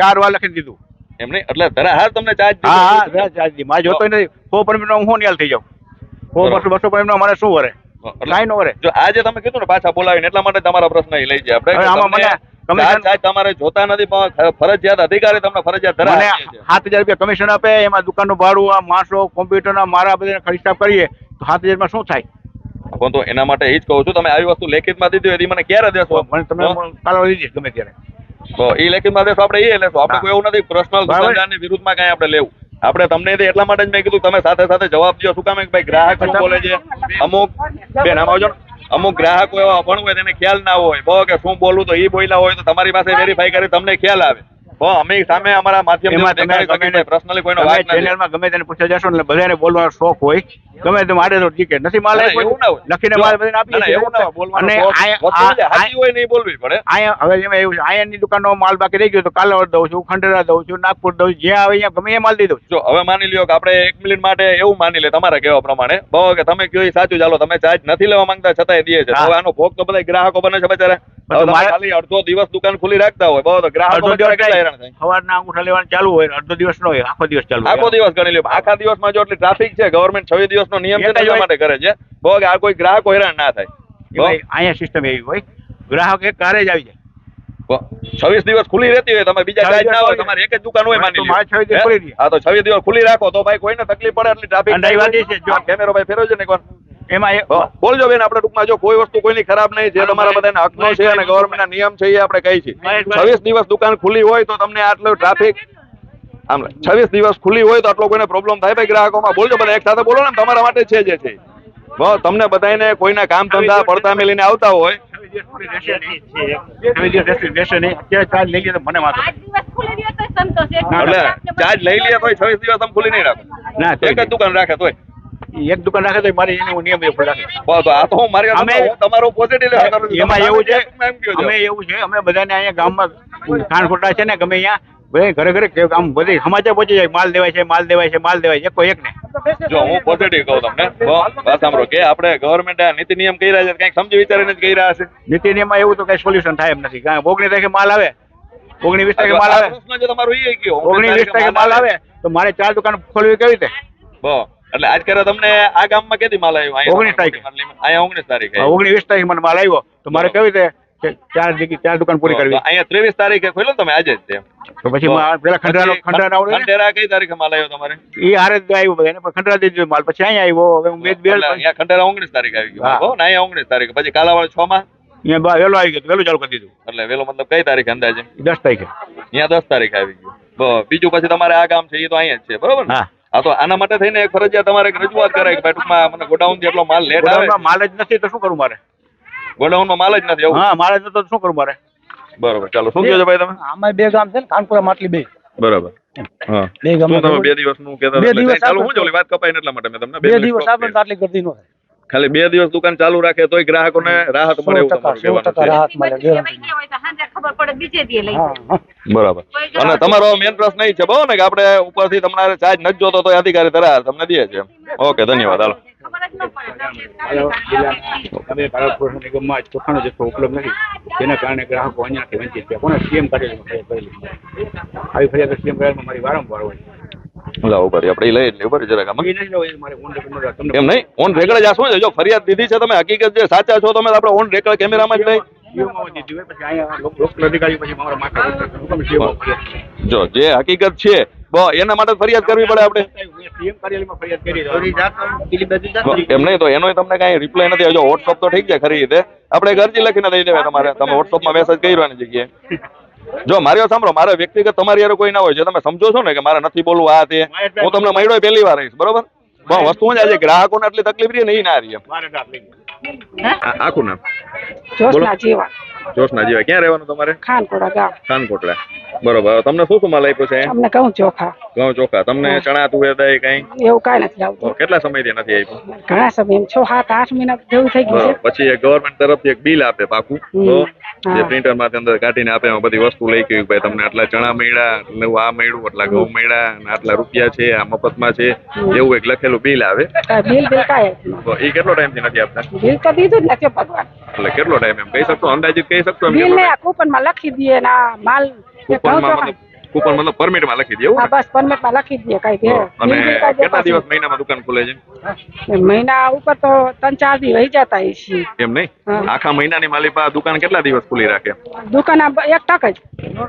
Speaker 4: 4 વાર લખી દીધું.
Speaker 2: એમ નહીં, એટલે ધરાહાર તમને ચાર્જ
Speaker 4: હા
Speaker 2: દીધો.
Speaker 4: ચાર્જ દી. મારે જોતો નથી. 100 પરમિટ હું નિયાલ થઈ જાઉં. 100 200 પરમિટ મારે શું વરે? કાંઈ નો વરે.
Speaker 2: જો આજે તમે કીધું ને પાછા બોલાવીને, એટલા માટે તમારા પ્રશ્ન એ લઈ જાય આપણે.
Speaker 4: હવે આમાં મને
Speaker 2: ચાર્જ તમારે જોતા નથી, પણ ફરજિયાત અધિકારી તમને ફરજિયાત
Speaker 4: મને
Speaker 2: ધરાહાર આપે છે.
Speaker 4: 7000 રૂપિયા કમિશન આપે, એમાં દુકાનનું ભાડું, આ માણસો, કોમ્પ્યુટરના મારા બધા ખર્ચા કરીએ તો 7000 માં શું થાય?
Speaker 2: પણ તો એના માટે એ જ કહું છું, તમે આવી વસ્તુ લેખિતમાં દીધી હોય તો ઈ મને ક્યારે દેશો?
Speaker 4: મને તમે કાલો લઈ જઈશ ગમે ત્યારે.
Speaker 2: તો એ લેખિતમાં દેશો, આપણે એ લેશો. આપણે કોઈ એવું નથી પર્સનલ
Speaker 4: બરાબર.
Speaker 2: દુકાનદારની વિરુદ્ધમાં કાંઈ આપણે લેવું. આપણે તમને તો એટલા માટે જ મેં કીધું તમે સાથે સાથે જવાબ દો. શું કામ કે ભાઈ ગ્રાહક શું બોલે છે, અમુક બેન આમ આવજો ને, અમુક ગ્રાહકો એવા અભણ હોય તેને ખ્યાલ ના હોય બહુ કે શું બોલવું, તો એ બોલ્યા હોય તો તમારી પાસે વેરીફાઈ કરી તમને ખ્યાલ આવે. અમે સામે અમારા માધ્યમથી પર્સનલી કોઈનો વાત નથી.
Speaker 4: ચેનલમાં ગમે તેને પૂછવા જશો ને બધાને બોલવાનો શોખ હોય, ગમે તે મારે તો ટિકિટ નથી માલ
Speaker 2: એવું ના હોય.
Speaker 4: લખીને માલ બધાને આપી દે.
Speaker 2: એવું ના હોય. બોલવાનો
Speaker 4: અને
Speaker 2: શોખ
Speaker 4: આ-
Speaker 2: સાચી હોય નહીં બોલવી પડે.
Speaker 4: અહીંયા હવે એમાં એવું છે, અહીંયાની દુકાનનો માલ બાકી રહી ગયો તો કાલાવડ દઉં છું, ખંડેરા દઉં છું, નાગપુર દઉં છું, જ્યાં આવે અહીંયા ગમે એ માલ દઈ દઉં છું.
Speaker 2: જો હવે માની લ્યો કે આપણે 1 મિનિટ માટે એવું માની લે તમારા કહેવા પ્રમાણે બહુ કે તમે કહો એ સાચું, ચાલો તમે ચાર્જ નથી લેવા માંગતા છતાંય દે છે.
Speaker 4: હા.
Speaker 2: હવે આનો ભોગ તો બધા ગ્રાહકો બને છે બચારા. હવે તમે
Speaker 4: મારે-
Speaker 2: ખાલી અડધો દિવસ દુકાન ખુલ્લી રાખતા હોય બહુ તો ગ્રાહકો
Speaker 4: અડધો
Speaker 2: બચારા
Speaker 4: દિવસ
Speaker 2: કેટલા હેરાન થાય.
Speaker 4: સવારના અંગૂઠા લેવાનું ચાલુ હોય, અડધો દિવસ ન હોય, આખો દિવસ ચાલુ હોય.
Speaker 2: આખો દિવસ ગણી લ્યો. આખા દિવસમાં જો એટલી ટ્રાફિક છે, ગવર્મેન્ટ 26 દિવસનો નિયમ છે
Speaker 4: એક જ
Speaker 2: એટલા
Speaker 4: હોય.
Speaker 2: માટે કરે છે બહુ કે આ કોઈ ગ્રાહકો હેરાન ના થાય.
Speaker 4: એમાં અહીંયા સિસ્ટમ એવી હોય, ગ્રાહક એક કારે જ આવી જાય.
Speaker 2: 26 દિવસ ખુલ્લી રહેતી હોય, તમે બીજા
Speaker 4: 26
Speaker 2: ચાર્જ ના હોય,
Speaker 4: દિવસ
Speaker 2: તમારે એક જ દુકાન હોય માની
Speaker 4: તો
Speaker 2: લ્યો.
Speaker 4: મારે 26 દિવસ ખુલ્લી રહે.
Speaker 2: હા તો 26 દિવસ ખુલ્લી રાખો તો ભાઈ કોઈને તકલીફ પડે એટલી ટ્રાફિક.
Speaker 4: અને રહી વાત એ છે, જો-
Speaker 2: કેમેરો ભાઈ ફેરવજો ને એકવાર.
Speaker 4: એમાં
Speaker 2: બોલજો બેન, આપણે ટૂંકમાં જો કોઈ વસ્તુ કોઈની ખરાબ નહીં, જે તમારા બધાના હકનો છે અને ગવર્મેન્ટના નિયમ છે એ આપણે કહી છીએ. 26 દિવસ દુકાન ખુલ્લી હોય તો તમને આટલો ટ્રાફિક આમ 26 દિવસ ખુલ્લી હોય તો આટલો કોઈને પ્રોબ્લેમ થાય ભાઈ ગ્રાહકોમાં. બોલજો બધા એક સાથે બોલો ને, તમારા માટે છે જે છે. તમને બધાને કોઈના કામ ધંધા પડતા મેલીને આવતા હોય
Speaker 4: 26 દિવસ ખુલ્લી રહેશે નહીં. 26 દિવસ રહેશે નહીં. અત્યારે ચાર્જ લઈ લે તો મને વાંધો નહીં.
Speaker 2: એટલે ચાર્જ લઈ લે તોય 26 દિવસ તમે ખુલ્લી નહીં રાખો.
Speaker 4: ના,
Speaker 2: એક જ દુકાન રાખે તોય
Speaker 4: એક દુકાન રાખે તો મારે એનો નિયમ એ ઉપર રાખે.
Speaker 2: બસ તો આ તો હું મારી
Speaker 4: અમે-
Speaker 2: હું તમારો પોઝિટિવ લેવા કરું છું.
Speaker 4: એમાં એવું છે,
Speaker 2: એમ કહો છો.
Speaker 4: અમે એવું છે, અમે બધાને અહીંયા ગામમાં ખાણ ખોટા છે ને ગમે અહીંયા ભાઈ ઘરે ઘરે કે આમ બધી સમાચાર પહોંચી જાય, માલ દેવાય છે, માલ દેવાય છે, માલ દેવાય છે, કોઈ એક ને.
Speaker 2: જો હું પોઝિટિવ કહું તમને વાત સાંભળો કે આપણે ગવર્મેન્ટ નીતિ નિયમ કહી રહ્યા છે કંઈક સમજી વિચારીને જ કહી રહ્યા છે.
Speaker 4: નીતિ નિયમમાં એવું તો કઈ સોલ્યુશન થાય એમ નથી. કારણ કે 19 તારીખે માલ આવે, 19-20 તારીખે માલ આવે,
Speaker 2: પ્રશ્ન જે તમારો એ કયો
Speaker 4: 19-20 તારીખે માલ આવે તો મારે 4 દુકાન ખોલવી કેવી રીતે?
Speaker 2: એટલે આજ કરે તમને આ ગામમાં કેદી માલ આવ્યો?
Speaker 4: 19 તારીખે.
Speaker 2: અહીંયા 19 તારીખે.
Speaker 4: 19-20 તારીખે મને માલ આવ્યો તો મારે કેવી રીતે 4 દુકાન પૂરી કરવી?
Speaker 2: અહીંયા 23 તારીખે ખોલ્યો ને તમે આજે જ તે.
Speaker 4: તો પછી પેલા ખંડેરા આવડે ને
Speaker 2: ખંડેરા કઈ તારીખે માલ આવ્યો તમારે?
Speaker 4: એ હારે જ આવ્યો બધાને, પણ ખંડેરા દઈ દીધો માલ. પછી અહીંયા આવ્યો, હવે હું બે
Speaker 2: એટલે અહીંયા ખંડેરા 19 તારીખે આવી ગયો.
Speaker 4: હા.
Speaker 2: હો ને અહીંયા 19 તારીખે. પછી કાલાવાડ 6 માં
Speaker 4: અહીંયા વહેલો આવી ગયો, વહેલું ચાલુ કરી દીધું.
Speaker 2: એટલે વેલો મતલબ કઈ તારીખે અંદાજે?
Speaker 4: 10 તારીખે.
Speaker 2: અહીંયા 10 તારીખે આવી ગયો. બીજું પછી તમારે આ ગામ છે એ તો અહીંયા જ છે બરોબર ને?
Speaker 4: હા.
Speaker 2: હા તો આના માટે થઈને એક ફરજિયાત તમારે એક રજૂઆત કરાય કે ભાઈ ટૂંકમાં મને ગોડાઉન થી એટલો માલ લેટ આવે.
Speaker 4: ગોડાઉનમાં માલ જ નથી તો શું કરું મારે?
Speaker 2: ગોડાઉનમાં માલ જ નથી એવું?
Speaker 4: હા, માલ જ નતો તો શું કરું મારે?
Speaker 2: બરોબર, ચાલો શું કહો છો ભાઈ તમે?
Speaker 6: આમાં 2 ગામ છે ને, કાનપુરા માટલી 2.
Speaker 2: બરોબર. હા.
Speaker 6: 2
Speaker 2: શું
Speaker 6: ગામ.
Speaker 2: તમે 2 દિવસનું કહેતા હતા?
Speaker 6: 2 દિવસ
Speaker 2: ચાલો
Speaker 6: આપણે-
Speaker 2: હું જોલી વાત કપાઈને એટલા માટે મેં તમને
Speaker 6: 2 દિવસ આપણે તો આટલી ગરદી ન થાય.
Speaker 2: ખાલી 2 દિવસ દુકાન ચાલુ રાખે તોય ગ્રાહકોને રાહત મળે એવું તમારું
Speaker 6: 100%
Speaker 2: કહેવાનું છે.
Speaker 6: રાહત મળે, guarantee.
Speaker 8: ખબર પડે બીજે દી લઈ
Speaker 6: હા, હા.
Speaker 2: બરાબર. અને તમારો મેન પ્રશ્ન એ છે બહુ ને કે આપણે ઉપરથી તમારે ચાર્જ નથી જોતો તો અધિકારી તરત તમને દે છે. ઓકે, ધન્યવાદ. હાલો.
Speaker 8: ખબર જ ન પડે.
Speaker 4: અમે કાળાપુર નિગમમાં ચોખાનો જથ્થો ઉપલબ્ધ નથી, જેના કારણે ગ્રાહકો અહીંયાથી વંચિત છે. કોને સીએમ કાર્યાલયમાં ફરિયાદ કરેલી? આવી ફરિયાદ સીએમ કાર્યાલયમાં મારી વારંવાર હોય.
Speaker 2: લાવો ભાઈ આપણે લઈ એટલે ઉપર જરાક આમાં.
Speaker 4: એ નથી લેવા, એ મારે ઓન રેકોર્ડ તમને
Speaker 2: એમ નહીં, ઓન રેકર્ડ જ આ શું છે? જો ફરિયાદ દીધી છે તમે, હકીકત જે સાચા છો તમે, આપણે ઓન રેકર્ડ કેમેરામાં જ લઈ.
Speaker 4: સીએમમાં દીધી હોય, પછી અહીંયા લોકલ અધિકારી પછી મારા માથા પર હુકમ સીએમમાં ફરિયાદ કરી.
Speaker 2: જો જે હકીકત છે એના માટે ફરિયાદ કરવી પડે આપણે.
Speaker 4: સીએમ કાર્યાલયમાં ફરિયાદ કરી.
Speaker 2: એમ નહીં તો એનો તમને કઈ રિપ્લાય નથી. જો વોટ્સઅપ તો ઠીક છે ખરી રીતે, આપણે એક અરજી લખીને દઈ દેવાય તમારે. તમે વોટ્સઅપમાં મેસેજ કરવાની જગ્યાએ જો મારી વાત સાંભળો, મારે વ્યક્તિગત તમારી યાર કોઈ ના હોય, જે તમે સમજો છો ને કે મારે નથી બોલવું આ તે, હું તમને મળ્યો પહેલી વાર રહીશ બરોબર. પણ વસ્તુ શું છે, આજે ગ્રાહકોને આટલી તકલીફ રહી ને એ ના રહી.
Speaker 4: મારે રાત લઈ ગઈ.
Speaker 2: આખું નામ?
Speaker 9: જોશના જીવા,
Speaker 2: જોશના જીવા. ક્યાં રહેવાનું તમારે?
Speaker 9: ખાનપુરા ગામ.
Speaker 2: ખાનકોટડા. બરોબર. તમને શું શું માલ આપ્યો છે?
Speaker 9: અમને ઘઉં ચોખા,
Speaker 2: ઘઉં ચોખા. તમને ચણા તુવેર દાળ કઈ?
Speaker 9: એવું કાંઈ નથી આવતું.
Speaker 2: કેટલા સમયથી નથી આપ્યું?
Speaker 9: ઘણા સમય 6, 7, 8 મહિના જેવું થઈ ગયું
Speaker 2: બરોબર. પછી એક ગવર્મેન્ટ તરફથી એક બિલ આપે પાકું, તો જે
Speaker 9: હા.
Speaker 2: પ્રિન્ટર માંથી અંદર કાઢીને આપે, એમાં બધી વસ્તુ લઈ ગઈ ભાઈ તમને આટલા ચણા મળ્યા, આટલું આ મળ્યું, આટલા ઘઉં મળ્યા, અને આટલા રૂપિયા છે, આ મફતમાં છે, એવું એક લખેલું બિલ આવે.
Speaker 9: કાંઈ બિલ કાંઈ
Speaker 2: તો એ કેટલો ટાઈમ થી નથી આપતા?
Speaker 9: બિલ તો દીધું જ નથી ભગવાન.
Speaker 2: એટલે કેટલો ટાઈમ એમ કહી શકશો? અંદાજિત કહી શકશો? એમ
Speaker 9: બિલ
Speaker 2: કેટલો
Speaker 9: ને
Speaker 2: time?
Speaker 9: આ કૂપનમાં લખી દઈએ ને આ માલ ઘઉં
Speaker 2: કૂપનમાં
Speaker 9: ચોખા.
Speaker 2: કૂપન મતલબ પરમિટમાં લખી દે એવું
Speaker 9: હા
Speaker 2: ને?
Speaker 9: બસ પરમિટમાં લખી દઈએ કાંઈ દે.
Speaker 2: અને
Speaker 9: બિલ કાંઈ
Speaker 2: કેટલા
Speaker 9: દેતા
Speaker 2: દિવસ મહિનામાં દુકાન ખુલે છે?
Speaker 9: નથી. મહિના ઉપર તો 3-4 દી વહી જતા હશે.
Speaker 2: એમ નહીં,
Speaker 9: હા.
Speaker 2: આખા મહિનાની માલી પાસે દુકાન કેટલા દિવસ ખુલી રાખે?
Speaker 9: દુકાન આ 1 ટક જ.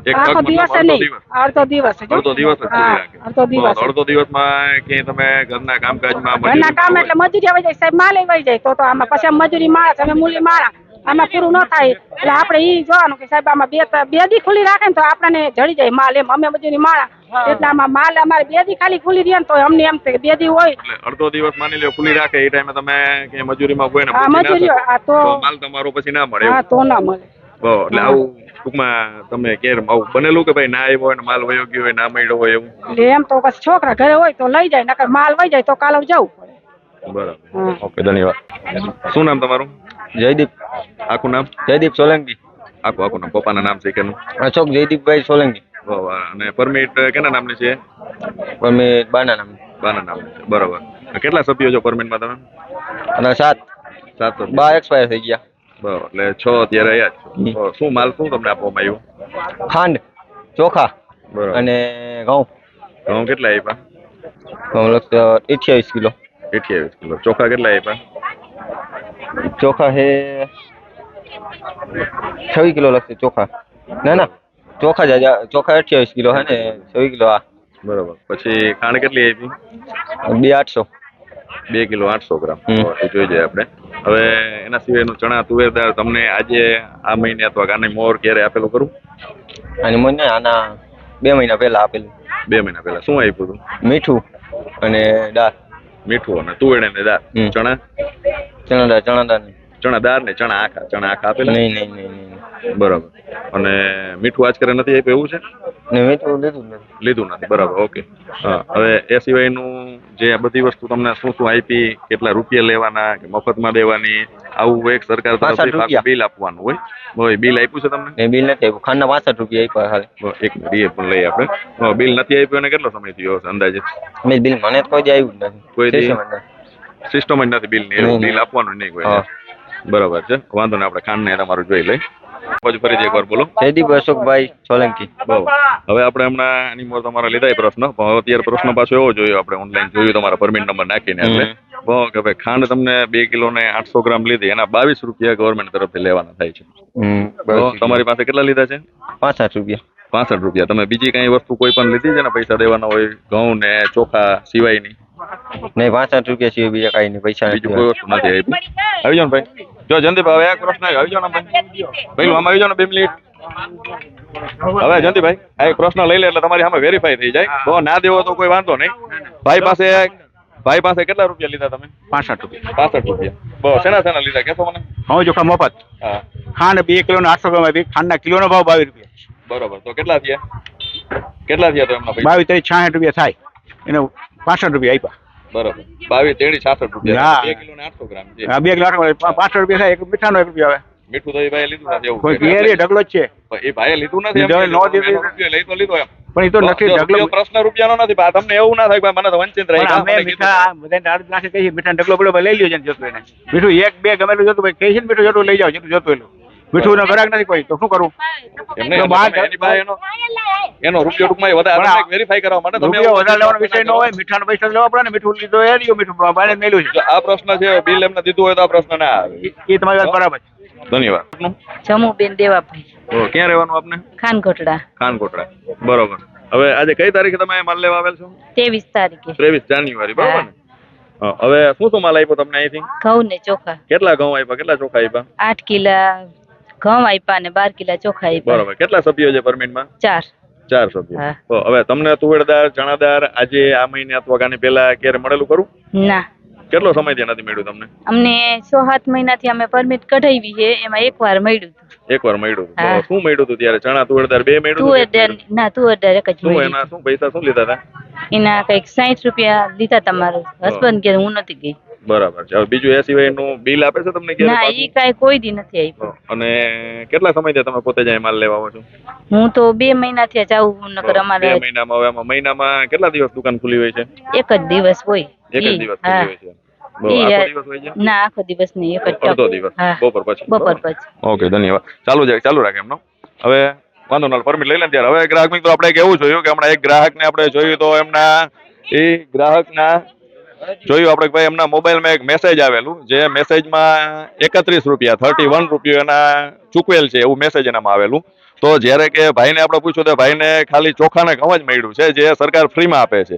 Speaker 2: એક
Speaker 9: આખો
Speaker 2: ટક
Speaker 9: દિવસ
Speaker 2: મતલબ
Speaker 9: નહીં, અડધો દિવસ જ.
Speaker 2: અડધો દિવસ જ ખુલી
Speaker 9: હા,
Speaker 2: રાખે.
Speaker 9: અડધો દિવસ
Speaker 2: બસ, અડધો દિવસમાં કે તમે ઘરના કામકાજમાં
Speaker 9: ઘરના કામ
Speaker 2: મજૂરી
Speaker 9: એટલે મજૂરી આવી જાય સાહેબ, માલ વહી જાય તો આમાં પછી આમ મજૂરી માણસ અમે મૂલી માણા આમાં પૂરું ન થાય એટલે આપણે ઈ જોવાનું કે સાહેબ આમાં બે દી ખુલ્લી રાખે ને તો આપણને જડી જાય માલ એમ અમે મજૂરી માણા એટલે આમાં માલ અમારે 2 દી ખાલી ખુલ્લી રહે ને તો અમને એમ થાય 2 દી હોય
Speaker 2: એટલે અડધો દિવસ માની લ્યો ખુલ્લી રાખે એ ટાઈમે તમે કે મજૂરીમાં કોઈ ને
Speaker 9: આ
Speaker 2: પહોંચી ના
Speaker 9: મજૂરી
Speaker 2: શકો,
Speaker 9: આ તો
Speaker 2: તો માલ તમારો પછી ના મળે
Speaker 9: હા
Speaker 2: એવું.
Speaker 9: તો ના મળે
Speaker 2: બરાબર. એટલે આવું ટૂંકમાં તમે કેર આવું બનેલું કે ભાઈ ના આવ્યો હોય ને માલ વયો ગયો હોય ના મળ્યો હોય એવું?
Speaker 9: એટલે એમ તો પછી છોકરા ઘરે હોય તો લઈ જાય નકર માલ વહી જાય તો કાલે જવું પડે
Speaker 2: બરાબર. ઓકે, ધન્યવાદ. શું નામ તમારું?
Speaker 6: જયદીપ
Speaker 2: આખું નામ?
Speaker 6: જયદીપ સોલંકી
Speaker 2: આખું નામ. પપ્પાના નામ છે કેનું?
Speaker 6: અશોક જયદીપભાઈ સોલંકી
Speaker 2: વાહ. અને પરમિટ કેના નામની છે?
Speaker 6: પરમિટ બાના નામ
Speaker 2: બાના નામની છે. બરાબર. કેટલા સભ્યો છો પરમિટમાં તમે?
Speaker 6: અને 7
Speaker 2: 7
Speaker 6: બા એક્સપાયર થઈ ગયા.
Speaker 2: બરાબર. એટલે 6 અત્યારે આયા જ છો. શું માલ શું તમને આપવામાં આવ્યું?
Speaker 6: ખાંડ ચોખા
Speaker 2: બરાબર.
Speaker 6: અને ઘઉં
Speaker 2: ઘઉં કેટલા આપ્યા?
Speaker 6: ઘઉં લગતા 28 કિલો
Speaker 2: 28 કિલો. ચોખા કેટલા આપ્યા?
Speaker 6: ચોખા હે 26 કિલો લગશે ચોખા ના ચોખા જ ચોખા 28 કિલો હે ને 26 કિલો આ
Speaker 2: બરાબર. પછી ખાંડ કેટલી આપી?
Speaker 6: 2
Speaker 2: 2 કિલો 800 ગ્રામ.
Speaker 6: હમ.
Speaker 2: એ જોઈ જાય આપણે. હવે એના સિવાયનું ચણા તુવેર દાળ તમને આજે આ મહિને અથવા આની મોર ક્યારે આપેલું કરું?
Speaker 6: અને મને આના 2 મહિના પહેલા આપેલું
Speaker 2: 2 મહિના પહેલા. શું આપ્યું હતું?
Speaker 6: મીઠું અને દાળ
Speaker 2: મીઠું અને તુવેર અને દાળ.
Speaker 6: હમ.
Speaker 2: ચણા
Speaker 6: ચણા દાળ
Speaker 2: ચણા દાળ ને ચણા આખા આપેલા?
Speaker 6: નહીં
Speaker 2: બરાબર. અને મીઠું આજ કરે નથી આપ્યું એવું છે?
Speaker 6: ને મીઠું
Speaker 2: લીધું નથી. બરાબર. ઓકે. હા. હવે એ સિવાયનું જે આ બધી વસ્તુ તમને શું શું આપી, કેટલા રૂપિયા લેવાના કે મફતમાં દેવાની, આવું એક સરકાર
Speaker 6: 65
Speaker 2: તરફથી
Speaker 6: રૂપિયા.
Speaker 2: બિલ આપવાનું હોય. બિલ આપ્યું છે તમને?
Speaker 6: ને બિલ નથી આપ્યું ખાંડના 65 રૂપિયા આપ્યા ખાલી
Speaker 2: એક મિનિટ એ પણ લઈ આપણે. બિલ નથી આપ્યું અને કેટલો સમય થયો હશે અંદાજે?
Speaker 6: મેં બિલ મને તો કોઈ દી આવ્યું જ નથી
Speaker 2: કોઈ દી?
Speaker 6: system જ નથી.
Speaker 2: સિસ્ટમ જ નથી બિલની. એવું
Speaker 6: નહીં.
Speaker 2: બિલ આપવાનું નહીં કોઈ.
Speaker 6: હા.
Speaker 2: બરાબર છે. વાંધો નહીં. આપણે ખાંડને તમારું જોઈ લઈ. પછી ફરીથી એકવાર બોલો.
Speaker 6: જયદીપ અશોકભાઈ સોલંકી
Speaker 2: બહુ. હવે આપણે હમણાં આની મોર તમારા લીધા એ પ્રશ્ન, પણ હવે અત્યારે પ્રશ્ન પાછો એવો જોયો આપણે ઓનલાઈન જોયું તમારા પરમિટ નંબર નાખીને એટલે બહુ કે ભાઈ ખાંડ તમને 2 કિલો ને 800 ગ્રામ લીધી એના 22 રૂપિયા ગવર્મેન્ટ તરફથી લેવાના થાય છે. તો તમારી પાસે કેટલા લીધા છે?
Speaker 6: 65 રૂપિયા
Speaker 2: 65 રૂપિયા. તમે બીજી કઈ વસ્તુ કોઈ પણ લીધી છે ને પૈસા દેવાના હોય ઘઉં ને ચોખા સિવાયની?
Speaker 6: નહીં 65 રૂપિયા સિવાય બીજા કાંઈ નહીં પૈસા
Speaker 2: બીજું
Speaker 6: નથી
Speaker 2: કોઈ વસ્તુ નથી આપ્યું? આવી જાઓ ને ભાઈ. જો જયંતિભાઈ હવે એક પ્રશ્ન આવ્યો. આવી જાઓ ને ભાઈ. ભાઈ આમાં આવી જાઓ ને 2 મિનિટ. હવે જયંતિભાઈ આ એક પ્રશ્ન લઈ લે એટલે તમારી સામે વેરીફાઈ થઈ જાય. તો ના દેવો તો કોઈ વાંધો નહીં. ભાઈ પાસે કેટલા રૂપિયા લીધા તમે?
Speaker 4: 65 રૂપિયા
Speaker 2: 65 રૂપિયા. બસ શેના લીધા કેશો મને?
Speaker 4: ઘઉં ચોખા મફત.
Speaker 2: હા.
Speaker 4: ખાંડ 2 કિલો ને 800 ગ્રામ આપી. ખાંડના કિલોનો ભાવ 22 રૂપિયા.
Speaker 2: બરોબર. તો કેટલા થયા તો એમના પૈસા?
Speaker 4: 22 66 રૂપિયા થાય એને 65 રૂપિયા આપ્યા.
Speaker 2: બરોબર. 22 66 રૂપિયા.
Speaker 4: હા.
Speaker 2: 2 કિલો ને 800 ગ્રામ છે.
Speaker 4: 2 કિલો 65 રૂપિયા થાય. એક મીઠાનો 1 રૂપિયા આવે.
Speaker 2: મીઠું તો એ ભાઈ લીધું નથી એવું
Speaker 4: કોઈ
Speaker 2: છે.
Speaker 4: ઘેર ઢગલો જ છે
Speaker 2: એ ભાઈએ લીધું નથી એમ
Speaker 4: જો
Speaker 2: કે
Speaker 4: નો દીધું.
Speaker 2: એનો રૂપિયો લઈ તો લીધો એમ.
Speaker 4: પણ એ તો નથી
Speaker 2: જો
Speaker 4: ઢગલો.
Speaker 2: રૂપિયો પ્રશ્ન રૂપિયાનો નથી. આ તમને એવું ના થાય કે ભાઈ મને તો વંચિત રહી
Speaker 4: પણ
Speaker 2: ગયા.
Speaker 4: અમે
Speaker 2: મને કીધું.
Speaker 4: મીઠા બધાને દાળ નાખી કહીએ મીઠાનો ઢગલો પડ્યો લઈ લ્યો છે ને જોતું એને મીઠું 1 2 ગમેલું જોતું ભાઈ કહે છે ને મીઠું જોતું લઈ જાઓ જેટલું જોતું એટલું મીઠું નો ગ્રાહક નથી કોઈ તો શું કરું?
Speaker 2: એમ નહીં,
Speaker 4: તો બહાર
Speaker 2: તમે એની પાસે એનો રૂપિયો ટૂંકમાં એ વધારે
Speaker 4: પણ
Speaker 2: વેરીફાઈ કરવા માટે તમે
Speaker 4: રૂપિયો
Speaker 2: એવું
Speaker 4: વધારે લેવાનો વિષય ન
Speaker 2: કરો.
Speaker 4: હોય મીઠાનો પૈસા લેવા પડે ને મીઠું લીધો એ લ્યો મીઠું બારે મેલ્યું છે
Speaker 2: જો આ પ્રશ્ન છે બિલ એમને દીધું હોય તો આ પ્રશ્ન ના આવે.
Speaker 4: એ તમારી વાત બરાબર છે.
Speaker 2: ધન્યવાદ.
Speaker 8: જમુબેન દેવાભાઈ
Speaker 2: તો ક્યાં રહેવાનું આપને?
Speaker 8: ખાનકોટડા
Speaker 2: ખાનકોટડા. બરોબર. હવે આજે કઈ તારીખે તમે માલ લેવા આવેલ છો?
Speaker 8: 23 તારીખે
Speaker 2: 23 જાન્યુઆરી. બરોબર ને? હા. હવે શું માલ આપ્યો તમને અહીંથી?
Speaker 8: ઘઉં ને ચોખા
Speaker 2: કેટલા ઘઉં આપ્યા, કેટલા ચોખા આપ્યા?
Speaker 8: 8 કિલા ઘઉં આપ્યા ને 12 કિલા ચોખા આપ્યા.
Speaker 2: બરોબર. કેટલા સભ્યો છે પરમિટમાં?
Speaker 8: 4.
Speaker 2: 4 સભ્યો.
Speaker 8: હા.
Speaker 2: તો હવે તમને તુવેરદાર ચણાદાર આજે આ મહિને અથવા આની પહેલા ક્યારે મળેલું ખરું?
Speaker 8: ના
Speaker 2: કેટલો સમયથી નથી મળ્યું તમને?
Speaker 8: અમને 6-7 મહિનાથી અમે પરમિટ કઢાવી છે એમાં એકવાર મળ્યું હતું.
Speaker 2: એકવાર મળ્યું હતું.
Speaker 8: હા.
Speaker 2: તો શું મળ્યું હતું ત્યારે? ચણા તુવેરદાર બે મળ્યું હતું?
Speaker 8: તુવેરદાર ના તુવેરદાર એક જ
Speaker 2: શું
Speaker 8: મળ્યું.
Speaker 2: એના શું પૈસા શું લીધા હતા?
Speaker 8: એના કઈક 60 રૂપિયા લીધા તમારું હસબન્ડ કે હું નથી ગઈ.
Speaker 2: બરાબર છે. હવે બીજું એ સિવાયનું બિલ આપે છે તમને ક્યારે
Speaker 8: ના
Speaker 2: પાછું?
Speaker 8: ઈ કાંઈ કોઈ દી નથી આપ્યું.
Speaker 2: અને કેટલા સમયથી તમે પોતે જ અહીં માલ લેવા આવો છો?
Speaker 8: હું તો 2 મહિનાથી જાઉં નકર
Speaker 2: 2
Speaker 8: અમારે
Speaker 2: મહિનામાં. હવે આમાં મહિનામાં કેટલા દિવસ દુકાન ખુલ્લી હોય છે?
Speaker 8: એક જ દિવસ હોય.
Speaker 2: એક જ
Speaker 8: ઈ,
Speaker 2: દિવસ
Speaker 8: હા.
Speaker 2: ખુલ્લી હોય છે. બહુ આખો દિવસ હોય છે?
Speaker 8: ના આખો દિવસ નહીં એક જ
Speaker 2: અડધો દિવસ.
Speaker 8: હા.
Speaker 2: બપોર પછી.
Speaker 8: બપોર પછી.
Speaker 2: ઓકે, ધન્યવાદ. ચાલુ રાખે એમનો. હવે વાંધો ના, પરમિટ લઈ લે ત્યારે. હવે ગ્રાહક મિત્રો આપણે કેવું જોયું કે હમણાં એક ગ્રાહકને આપણે જોયું તો એમના ગ્રાહકના જોયું આપણે કે ભાઈ એમના મોબાઈલમાં એક મેસેજ આવેલું, જે મેસેજમાં 31 રૂપિયા 31 રૂપિયા એના ચૂકવેલ છે એવું મેસેજ એનામાં આવેલું. તો જ્યારે કે ભાઈને આપણે પૂછ્યું તો ભાઈને ખાલી ચોખાને ઘઉં જ મળ્યું છે જે સરકાર ફ્રીમાં આપે છે.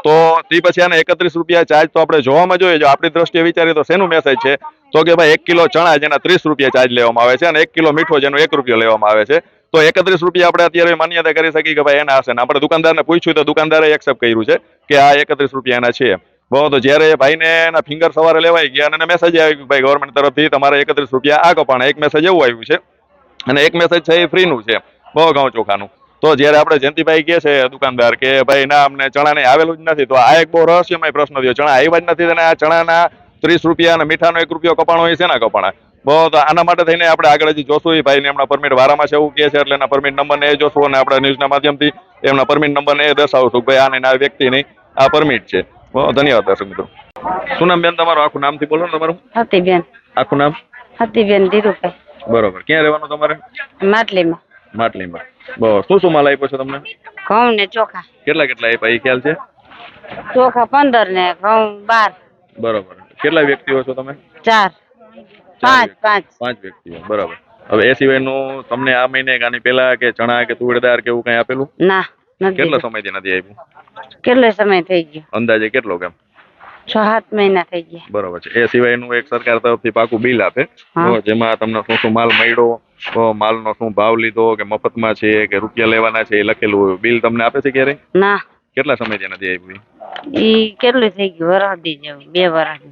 Speaker 2: તો તે પછી આને 31 રૂપિયા ચાર્જ તો આપણે જોવામાં જોઈએ. જો આપણી દ્રષ્ટિએ વિચારીએ તો શેનું મેસેજ છે? તો કે ભાઈ 1 કિલો ચણા જેના 30 રૂપિયા ચાર્જ લેવામાં આવે છે અને 1 કિલો મીઠો જેનો 1 રૂપિયો લેવામાં આવે છે, તો 31 રૂપિયા આપણે અત્યારે માન્યતા કરી શકીએ કે ભાઈ એના હશે ને આપણે દુકાનદારને પૂછ્યું તો દુકાનદારે એક્સેપ્ટ કર્યું છે કે આ 31 રૂપિયા એના છે. બહુ તો જ્યારે ભાઈને એના ફિંગર સવારે લેવાઈ ગયા અને મેસેજ આવી ગયો ભાઈ ગવર્મેન્ટ તરફથી તમારે 31 રૂપિયા આ કપાણા, એક મેસેજ એવું આવ્યું છે અને એક મેસેજ છે એ ફ્રીનું છે બહુ ઘઉં ચોખાનું. તો જ્યારે આપણે જયંતિભાઈ કહે છે દુકાનદાર કે ભાઈ ના અમને ચણા નહીં આવેલું જ નથી, તો આ એક બહુ રહસ્યમય પ્રશ્ન થયો. ચણા આવ્યા જ નથી અને આ ચણાના 30 રૂપિયા અને મીઠાનો 1 રૂપિયો કપાણો હોય છે ના કપાણા. બહુ તો આના માટે થઈને આપણે આગળ હજી જોશું. એ ભાઈને એમના પરમિટ વારામાં છે એવું કહે છે એટલે એના પરમિટ નંબરને એ જોશું અને આપણે ન્યૂઝના માધ્યમથી એમના પરમિટ નંબરને એ દર્શાવશું કે ભાઈ આને આ વ્યક્તિની આ પરમિટ છે. બહુ ધન્યવાદ દર્શક મિત્રો. શું નામ બેન તમારું? આખું નામથી બોલો ને તમારું.
Speaker 8: હતીબેન.
Speaker 2: આખું નામ?
Speaker 8: હતીબેન ધીરુભાઈ.
Speaker 2: બરોબર. ક્યાં રહેવાનું તમારે?
Speaker 8: માટલીમાં.
Speaker 2: માટલીમાં. બસ. શું માલ આપ્યો છે તમને?
Speaker 8: ઘઉં ને ચોખા.
Speaker 2: કેટલા આપ્યા એ ખ્યાલ છે?
Speaker 8: ચોખા 15 ને ઘઉં 12.
Speaker 2: બરોબર. કેટલા વ્યક્તિઓ છો તમે?
Speaker 8: 4 5
Speaker 2: વ્યક્તિઓ. બરાબર. હવે એ સિવાયનું તમને આ મહિને કે આની પહેલા કે ચણા કે તુવેરદાર કે એવું કઈ આપેલું?
Speaker 8: ના, નથી.
Speaker 2: કેટલા સમયથી નથી આપ્યું?
Speaker 8: કેટલો સમય થઈ ગયો?
Speaker 2: અંદાજે કેટલો કેમ?
Speaker 8: 6-7 મહિના થઈ ગયા.
Speaker 2: બરોબર છે. એ સિવાયનું એક સરકાર તરફથી પાકું બિલ આપે
Speaker 8: હા.
Speaker 2: તો જેમાં તમને શું શું માલ મળ્યો, તો માલનો શું ભાવ લીધો, કે મફતમાં છે કે રૂપિયા લેવાના છે એ લખેલું હોય. બિલ તમને આપે છે ક્યારે?
Speaker 8: ના.
Speaker 2: કેટલા સમયથી નથી આપ્યું?
Speaker 8: ઈ કેટલું થઈ ગયું? વરસ દી જેવું, 2 વર્ષ.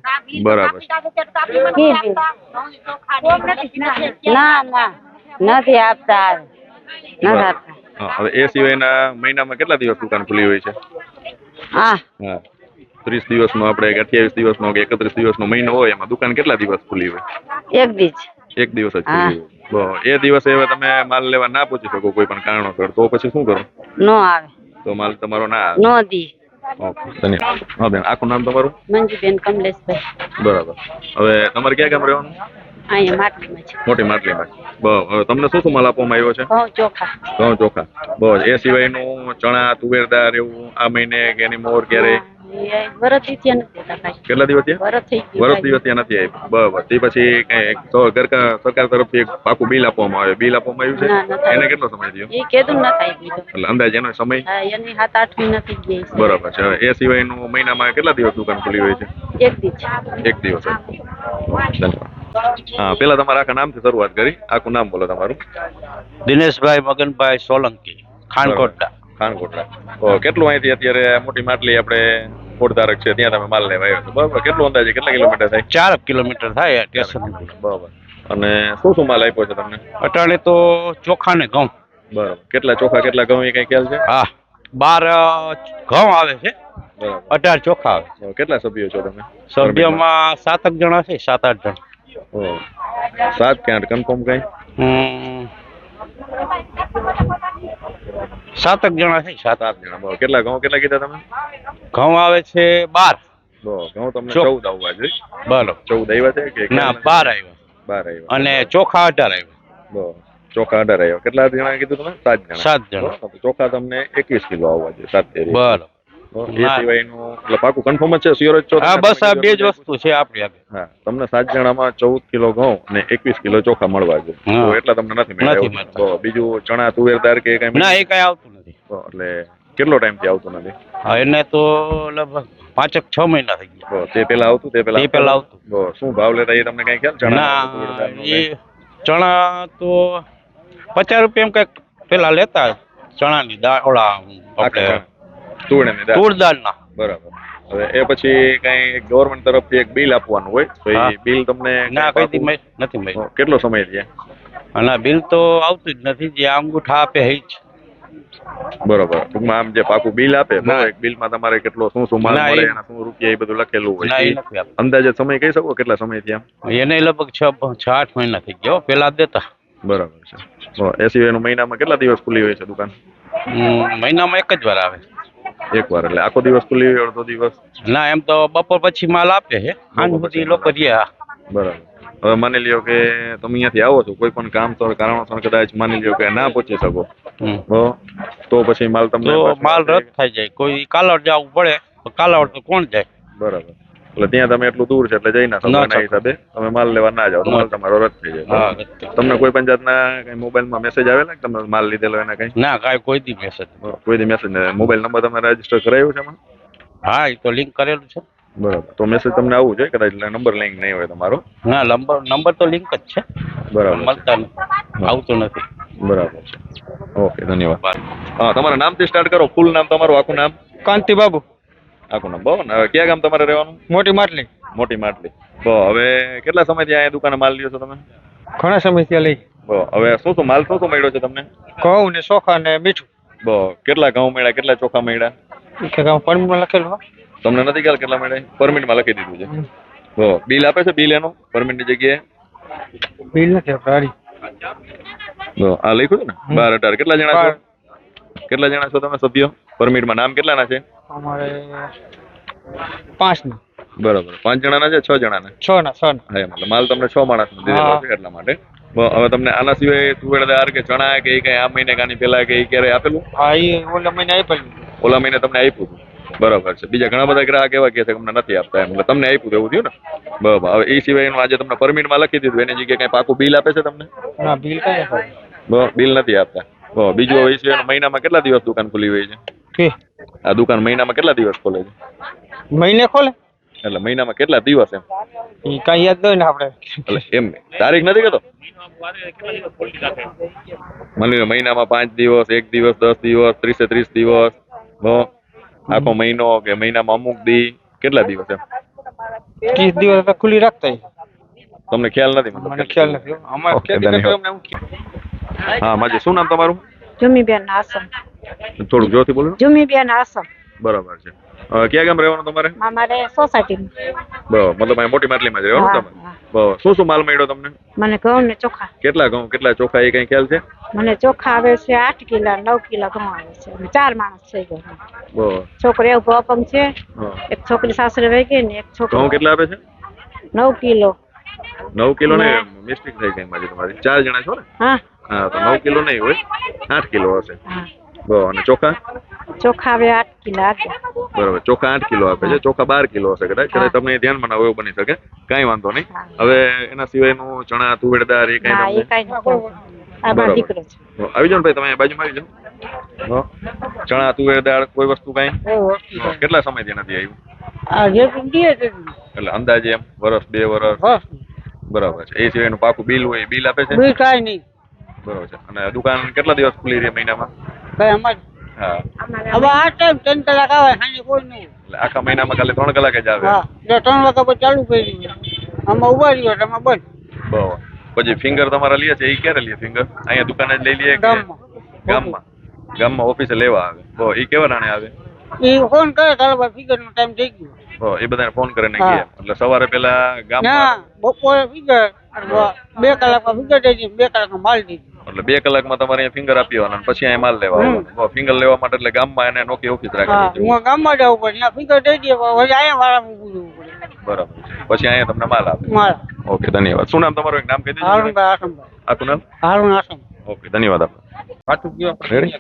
Speaker 2: બરાબર.
Speaker 8: ના નથી આપતા. નથી આપતા.
Speaker 2: હા. હવે એ સિવાયના મહિનામાં કેટલા દિવસ દુકાન ખુલ્લી હોય છે?
Speaker 8: હા.
Speaker 2: હા. 30 દિવસનો આપણે કે 28 દિવસનો કે 31 દિવસનો મહિનો હોય એમાં દુકાન કેટલા દિવસ ખુલ્લી હોય?
Speaker 8: એક
Speaker 2: દિવસ જ ખુલ્લી હોય. એ દિવસે હવે તમે માલ લેવા ના પહોંચી શકો કોઈ પણ કારણોસર, તો પછી શું કરો?
Speaker 8: નો આવે.
Speaker 2: તો માલ તમારો ના આવે?
Speaker 8: નો દી.
Speaker 2: ઓકે, ધન્યવાદ. હા બેન, આખું નામ તમારું?
Speaker 8: મંજુબેન કમલેશભાઈ.
Speaker 2: બરાબર. હવે તમારે ક્યાં ગામ રહેવાનું?
Speaker 8: અહીંયા માટલીમાં છે.
Speaker 2: મોટી માટલીમાં. હવે તમને શું શું માલ આપવામાં આવ્યો છે?
Speaker 8: ઘઉં ચોખા.
Speaker 2: ઘઉં ચોખા. બસ. એ સિવાયનું ચણા તુવેરદાર એવું આ મહિને કે એની મોર ક્યારે?
Speaker 8: વરસ દી ત્યાં નથી દેતા કાંઈ.
Speaker 2: કેટલા દિવસ થયા?
Speaker 8: વરસ થઈ ગયું.
Speaker 2: વર્ષ દિવસ ત્યાં નથી આપ્યું. બરાબર. તે પછી કઈ સરકાર તરફથી એક પાકું બિલ આપવામાં આવે. બિલ આપવામાં આવ્યું
Speaker 8: ના,
Speaker 2: છે?
Speaker 8: નથી.
Speaker 2: એને કેટલો સમય થયો?
Speaker 8: એ કીધું ન થાય બીજું.
Speaker 2: એટલે અંદાજ એનો સમય?
Speaker 8: હા, એની 7-8 મહિના થઈ ગયા છે.
Speaker 2: બરાબર છે. હવે એ સિવાયનું મહિનામાં કેટલા દિવસ દુકાન ખુલ્લી હોય છે?
Speaker 8: એક દી છે.
Speaker 2: એક દિવસ જ. ધન્યવાદ. હા, પેલા તમારા આખા નામથી શરૂઆત કરી. આખું નામ બોલો તમારું.
Speaker 10: દિનેશભાઈ મગનભાઈ સોલંકી, ખાનકોટડા.
Speaker 2: ખાનકોટડા. તો કેટલું અહીંથી અત્યારે મોટી માટલી આપણે કોટધારક છે ત્યાં તમે માલ લેવા આવ્યો છો, બરાબર? કેટલું અંદાજે કેટલા કિલોમીટર થાય?
Speaker 10: 4 કિલોમીટર થાય સ્ટેશન.
Speaker 2: બરાબર. અને શું માલ આપ્યો છે તમને?
Speaker 10: અટાણે તો ચોખા ને ઘઉં.
Speaker 2: બરાબર. કેટલા ચોખા કેટલા ઘઉં એ કઈ ખ્યાલ છે?
Speaker 10: હા, 12 ઘઉં આવે છે,
Speaker 2: બરાબર.
Speaker 10: 18 ચોખા આવે.
Speaker 2: કેટલા સભ્યો છો તમે?
Speaker 10: સભ્યમાં 7 જણા છે, 7-8 જણ.
Speaker 2: 7 કે 8 કન્ફર્મ કઈ?
Speaker 10: 7 જણા છે.
Speaker 2: 7 જણા. બરાબર. કેટલા ઘઉં કેટલા કીધા તમે?
Speaker 10: ઘઉં આવે છે 12.
Speaker 2: ઘઉં તમને 14 આવવા જોઈએ.
Speaker 10: બરાબર.
Speaker 2: 14 આવ્યા છે કે
Speaker 10: ના, 12 આવ્યા.
Speaker 2: 12 આવ્યા.
Speaker 10: અને ચોખા 18 આવ્યા.
Speaker 2: બરાબર. ચોખા 18 આવ્યા. કેટલા જણા કીધું તમે? 7 જણા.
Speaker 10: 7 જણા.
Speaker 2: બરાબર. ચોખા તમને 21 કિલો આવવા જોઈએ. 7 તેરી.
Speaker 10: બરાબર.
Speaker 2: એ સિવાયનું એટલે પાકું કન્ફર્મ જ છે? સ્યોર જ છો?
Speaker 10: હા, બસ આ બે જ વસ્તુ છે આપણી આગળ.
Speaker 2: હા, તમને 7 જણામાં 14 કિલો ઘઉં અને 21 કિલો ચોખા મળવા જોઈએ.
Speaker 10: હા.
Speaker 2: તો એટલા તમને નથી મળ્યા?
Speaker 10: નથી
Speaker 2: એવું?
Speaker 10: મળતા.
Speaker 2: તો બીજું ચણા તુવેરદાર કે કઈ?
Speaker 10: ના, એ કઈ આવતું નથી.
Speaker 2: એટલે કેટલો ટાઈમ થી આવતું નથી?
Speaker 10: હા, એને તો લગભગ 5-6 મહિના થઈ ગયા.
Speaker 2: તે પેલા આવતું? તે પેલા
Speaker 10: આવતું.
Speaker 2: શું ભાવ લેતા એ તમને કઈ ખ્યાલ? ચણા
Speaker 10: ના, એ ચણા તો 50 રૂપિયા એમ કઈક પેલા લેતા. ચણાની દાળ, ઓલા આપણે તુરદાળના.
Speaker 2: બરાબર. હવે એ પછી કઈ ગવર્મેન્ટ તરફથી એક બિલ આપવાનું હોય તો એ બિલ તમને
Speaker 10: ના, કઈ નથી મળ્યું.
Speaker 2: કેટલો સમય થયા?
Speaker 10: ના, બિલ તો આવતું જ નથી. જે અંગૂઠા આપે એ જ.
Speaker 2: બરોબર. ટૂંકમાં આમ જે પાકું બિલ આપે, એક બિલમાં તમારે કેટલો શું માલ મળે, એના શું રૂપિયા એ બધું લખેલું હોય.
Speaker 10: ના, એ નથી આપતું.
Speaker 2: અંદાજે સમય કહી શકો કેટલા સમય થયા?
Speaker 10: એને લગભગ 6-8 મહિના થઈ ગયા. પેલા દેતા.
Speaker 2: બરાબર છે. એ સિવાયનું મહિનામાં કેટલા દિવસ ખુલ્લી હોય છે દુકાન?
Speaker 10: મહિનામાં એક જ વાર આવે.
Speaker 2: એક વાર. એટલે આખો દિવસ ખુલ્લી હોય? અડધો દિવસ?
Speaker 10: ના, એમ તો બપોર પછી માલ આપે છે. સાંજ સુધી લોકો રહ્યા.
Speaker 2: બરાબર. હવે માની લ્યો કે તમે અહીંયાથી આવો છો, કોઈ પણ કારણોસર કદાચ માની લ્યો કે ના પહોંચી શકો, તો પછી માલ તમને
Speaker 10: રદ થઈ જાય. કોઈ કાલાવડ જવું પડે તો કાલાવડ તો કોણ જાય?
Speaker 2: બરાબર. એટલે ત્યાં તમે એટલું દૂર છે એટલે જઈ ના શકો. એના હિસાબે તમે માલ લેવા ના જાઓ, માલ તમારો રદ થઈ જાય. તમને કોઈ પણ જાતના કઈ મોબાઈલમાં મેસેજ આવેલા કે તમે માલ લીધેલો એના કઈ?
Speaker 10: ના, કોઈ દી મેસેજ
Speaker 2: નહીં. મોબાઈલ નંબર તમે રજીસ્ટર કરાવ્યો છે એમાં?
Speaker 10: હા, એ તો લિંક કરેલું છે.
Speaker 2: બરાબર. તો મેસેજ તમને આવવું જોઈએ કદાચ નંબર લિંક નહીં હોય તમારો.
Speaker 10: ના નંબર તો લિંક જ છે,
Speaker 2: બરાબર
Speaker 10: મળતા નથી, આવતું નથી.
Speaker 2: બરાબર છે. ઓકે, ધન્યવાદ. હા, તમારા નામથી સ્ટાર્ટ કરો. ફૂલ નામ તમારું, આખું નામ.
Speaker 3: કાંતિ બાબુ,
Speaker 2: આખું નામ. બરાબર ને? હવે કયા ગામ તમારે રહેવાનું?
Speaker 3: મોટી માટલી.
Speaker 2: મોટી માટલી. હવે કેટલા સમયથી અહીંયા દુકાને માલ લ્યો છો તમે?
Speaker 3: ઘણા સમયથી લઈ.
Speaker 2: હવે શું માલ શું મળ્યો છે તમને?
Speaker 3: ઘઉં ને ચોખા ને મીઠું.
Speaker 2: કેટલા ઘઉં મળ્યા, કેટલા ચોખા મળ્યા?
Speaker 3: પરમિટમાં લખેલું.
Speaker 2: તમને નથી ખ્યાલ કેટલા મળ્યા? પરમિટમાં લખી દીધું છે. બિલ આપે છે? બિલ એનું પરમિટની જગ્યાએ
Speaker 3: બિલ નથી આપડે.
Speaker 2: આ લખ્યું છે ને 12-18. કેટલા જણા છો? કેટલા જણા છો તમે સભ્યો? પરમિટમાં નામ કેટલાના છે?
Speaker 3: અમારે 5 ના.
Speaker 2: બરાબર. 5 જણાના છે? 6 જણાના?
Speaker 3: 6 ના.
Speaker 2: હા, મતલબ માલ તમને 6 માણસનો દીધેલો છે એટલા માટે. હવે તમને આના સિવાય તુવેર દાળ કે ચણા કે કઈ આ મહિને કાની પેલા કે ક્યારે આપેલું?
Speaker 3: હા, એ ઓલા મહિને આપેલું.
Speaker 2: ઓલા મહિને તમને આપ્યું હતું? બરાબર છે. બીજા ઘણા બધા ગ્રાહક એવા કહે છે કે અમને નથી આપતા એમ, એટલે તમને આપ્યું એવું થયું ને? બરાબર. હવે એ સિવાયનું આજે તમને પરમિટમાં લખી દીધું, એની જગ્યાએ કઈ પાકું બિલ આપે છે તમને?
Speaker 3: ના, બિલ કઈ
Speaker 2: બિલ નથી આપતા. બીજું હવે એ સિવાયનું મહિનામાં કેટલા દિવસ દુકાન ખુલી હોય છે? આ દુકાન મહિનામાં કેટલા દિવસ ખોલે છે?
Speaker 3: મહિને ખોલે
Speaker 2: એટલે મહિનામાં કેટલા દિવસ એમ?
Speaker 3: એ કઈ યાદ નહીં ને આપણે.
Speaker 2: એટલે એમ તારીખ નથી કહેતો. માની લો મહિનામાં 5 દિવસ, 1 દિવસ, 10 દિવસ, 30 દિવસ, આખો મહિનો કે મહિનામાં અમુક દી, કેટલા દિવસ એમ?
Speaker 3: 30 દિવસ ખુલ્લી રાખતા.
Speaker 2: તમને ખ્યાલ નથી?
Speaker 3: મને ખ્યાલ નથી. અમારે
Speaker 2: હા, માજી શું નામ તમારું?
Speaker 8: જમીબેન આસમ.
Speaker 2: થોડુંક જોરથી બોલો.
Speaker 8: જમીબેન આસમ.
Speaker 2: બરાબર છે. ક્યાં ગામ રહેવાનું તમારે?
Speaker 8: અમારે સોસાયટીમાં.
Speaker 2: બરાબર. મતલબ અહીં મોટી માટલીમાં જ રહેવાનું તમારે? બરાબર. શું માલ મળ્યો તમને?
Speaker 8: મને ઘઉં ને ચોખા.
Speaker 2: કેટલા ઘઉં, કેટલા ચોખા, એ કઈ ખ્યાલ છે?
Speaker 8: મને ચોખા આવે છે 8 કિલા, 9 કિલા ઘઉં આવે છે. 4 માણસ છે ઘરમાં.
Speaker 2: બરાબર.
Speaker 8: છોકરો એવું અપંગ છે, એક છોકરી સાસરે વહી ગઈ ને એક છોકરો.
Speaker 2: ઘઉં કેટલા આપે છે?
Speaker 8: 9 કિલો.
Speaker 2: 9 કિલો ને મિસ્ટેક થઈ ગઈ મારી તમારી. 4 જણા છો ને?
Speaker 8: હા.
Speaker 2: હા, તો 9 કિલો નહીં હોય, 8 કિલો હશે. અને ચોખા?
Speaker 8: ચોખા આવે 8 કિલા.
Speaker 2: બરાબર. ચોખા 8 કિલો આપે છે. ચોખા 12 કિલો હશે કદાચ. તમને ધ્યાનમાં ના હોય એવું બની શકે. કાંઈ વાંધો નહીં. હવે એના સિવાયનું ચણા, તુવેર દાળ એ કઈ
Speaker 8: આવી
Speaker 2: જાઓ ને ભાઈ, તમે બાજુમાં આવી જાઓ. ચણા, તુવેર દાળ કોઈ વસ્તુ કઈ કેટલા સમયથી નથી આવ્યું? એટલે અંદાજે એમ વર્ષ, 2 વર્ષ? બરાબર છે. એ સિવાયનું પાકું બિલ હોય, બિલ આપે છે?
Speaker 3: બિલ કાઈ નહીં.
Speaker 2: બરાબર છે. અને દુકાન કેટલા દિવસ ખુલ્લી રહે મહિનામાં? હા,
Speaker 3: હવે આ ટાઈમ 3 કલાક આવે, સાંજે કોઈ નહીં.
Speaker 2: એટલે આખા મહિનામાં ખાલી 3 કલાક જ આવે?
Speaker 3: હા, 3 વાગ્યા પછી ચાલુ કરી. આમાં ઉભા રહ્યો આમાં બંધ.
Speaker 2: બરાબર. પછી ફિંગર તમારા લે છે, એ ક્યારે લે ફિંગર? અહીંયા દુકાને જ લઈ લે કે ગામમાં ઓફિસે લેવા આવે? એ કેવા નાણે આવે?
Speaker 3: એ ફોન કરે તારા ફિગર નો ટાઈમ થઈ ગયો.
Speaker 2: એ બધાને ફોન કરીને કહે. એટલે સવારે પેલા ગામમાં
Speaker 3: બપોરે ફિગર 2 કલાકમાં ફિગર દઈ દીધી, 2 કલાકમાં માલ દીધી.
Speaker 2: એટલે 2 કલાકમાં તમારે અહીંયા ફિંગર આપી આવવાના, પછી અહીંયા માલ લેવા આવવાનો. ફિંગર લેવા માટે એટલે ગામમાં એને નોકી ઓફિસ રાખી.
Speaker 3: હું ગામમાં જવું પડે, ત્યાં ફિગર દઈ દે, પછી અહીંયા વાળા મૂકવું પડે.
Speaker 2: બરાબર. પછી અહીંયા તમને માલ આપે.
Speaker 3: માલ.
Speaker 2: ઓકે, ધન્યવાદ. શું નામ તમારું? એક નામ કહી દેજો.
Speaker 3: હારુનભાઈ આસમભાઈ.
Speaker 2: આખું નામ?
Speaker 3: હારુન આસમ.
Speaker 2: ઓકે, ધન્યવાદ આપનો. રેડી?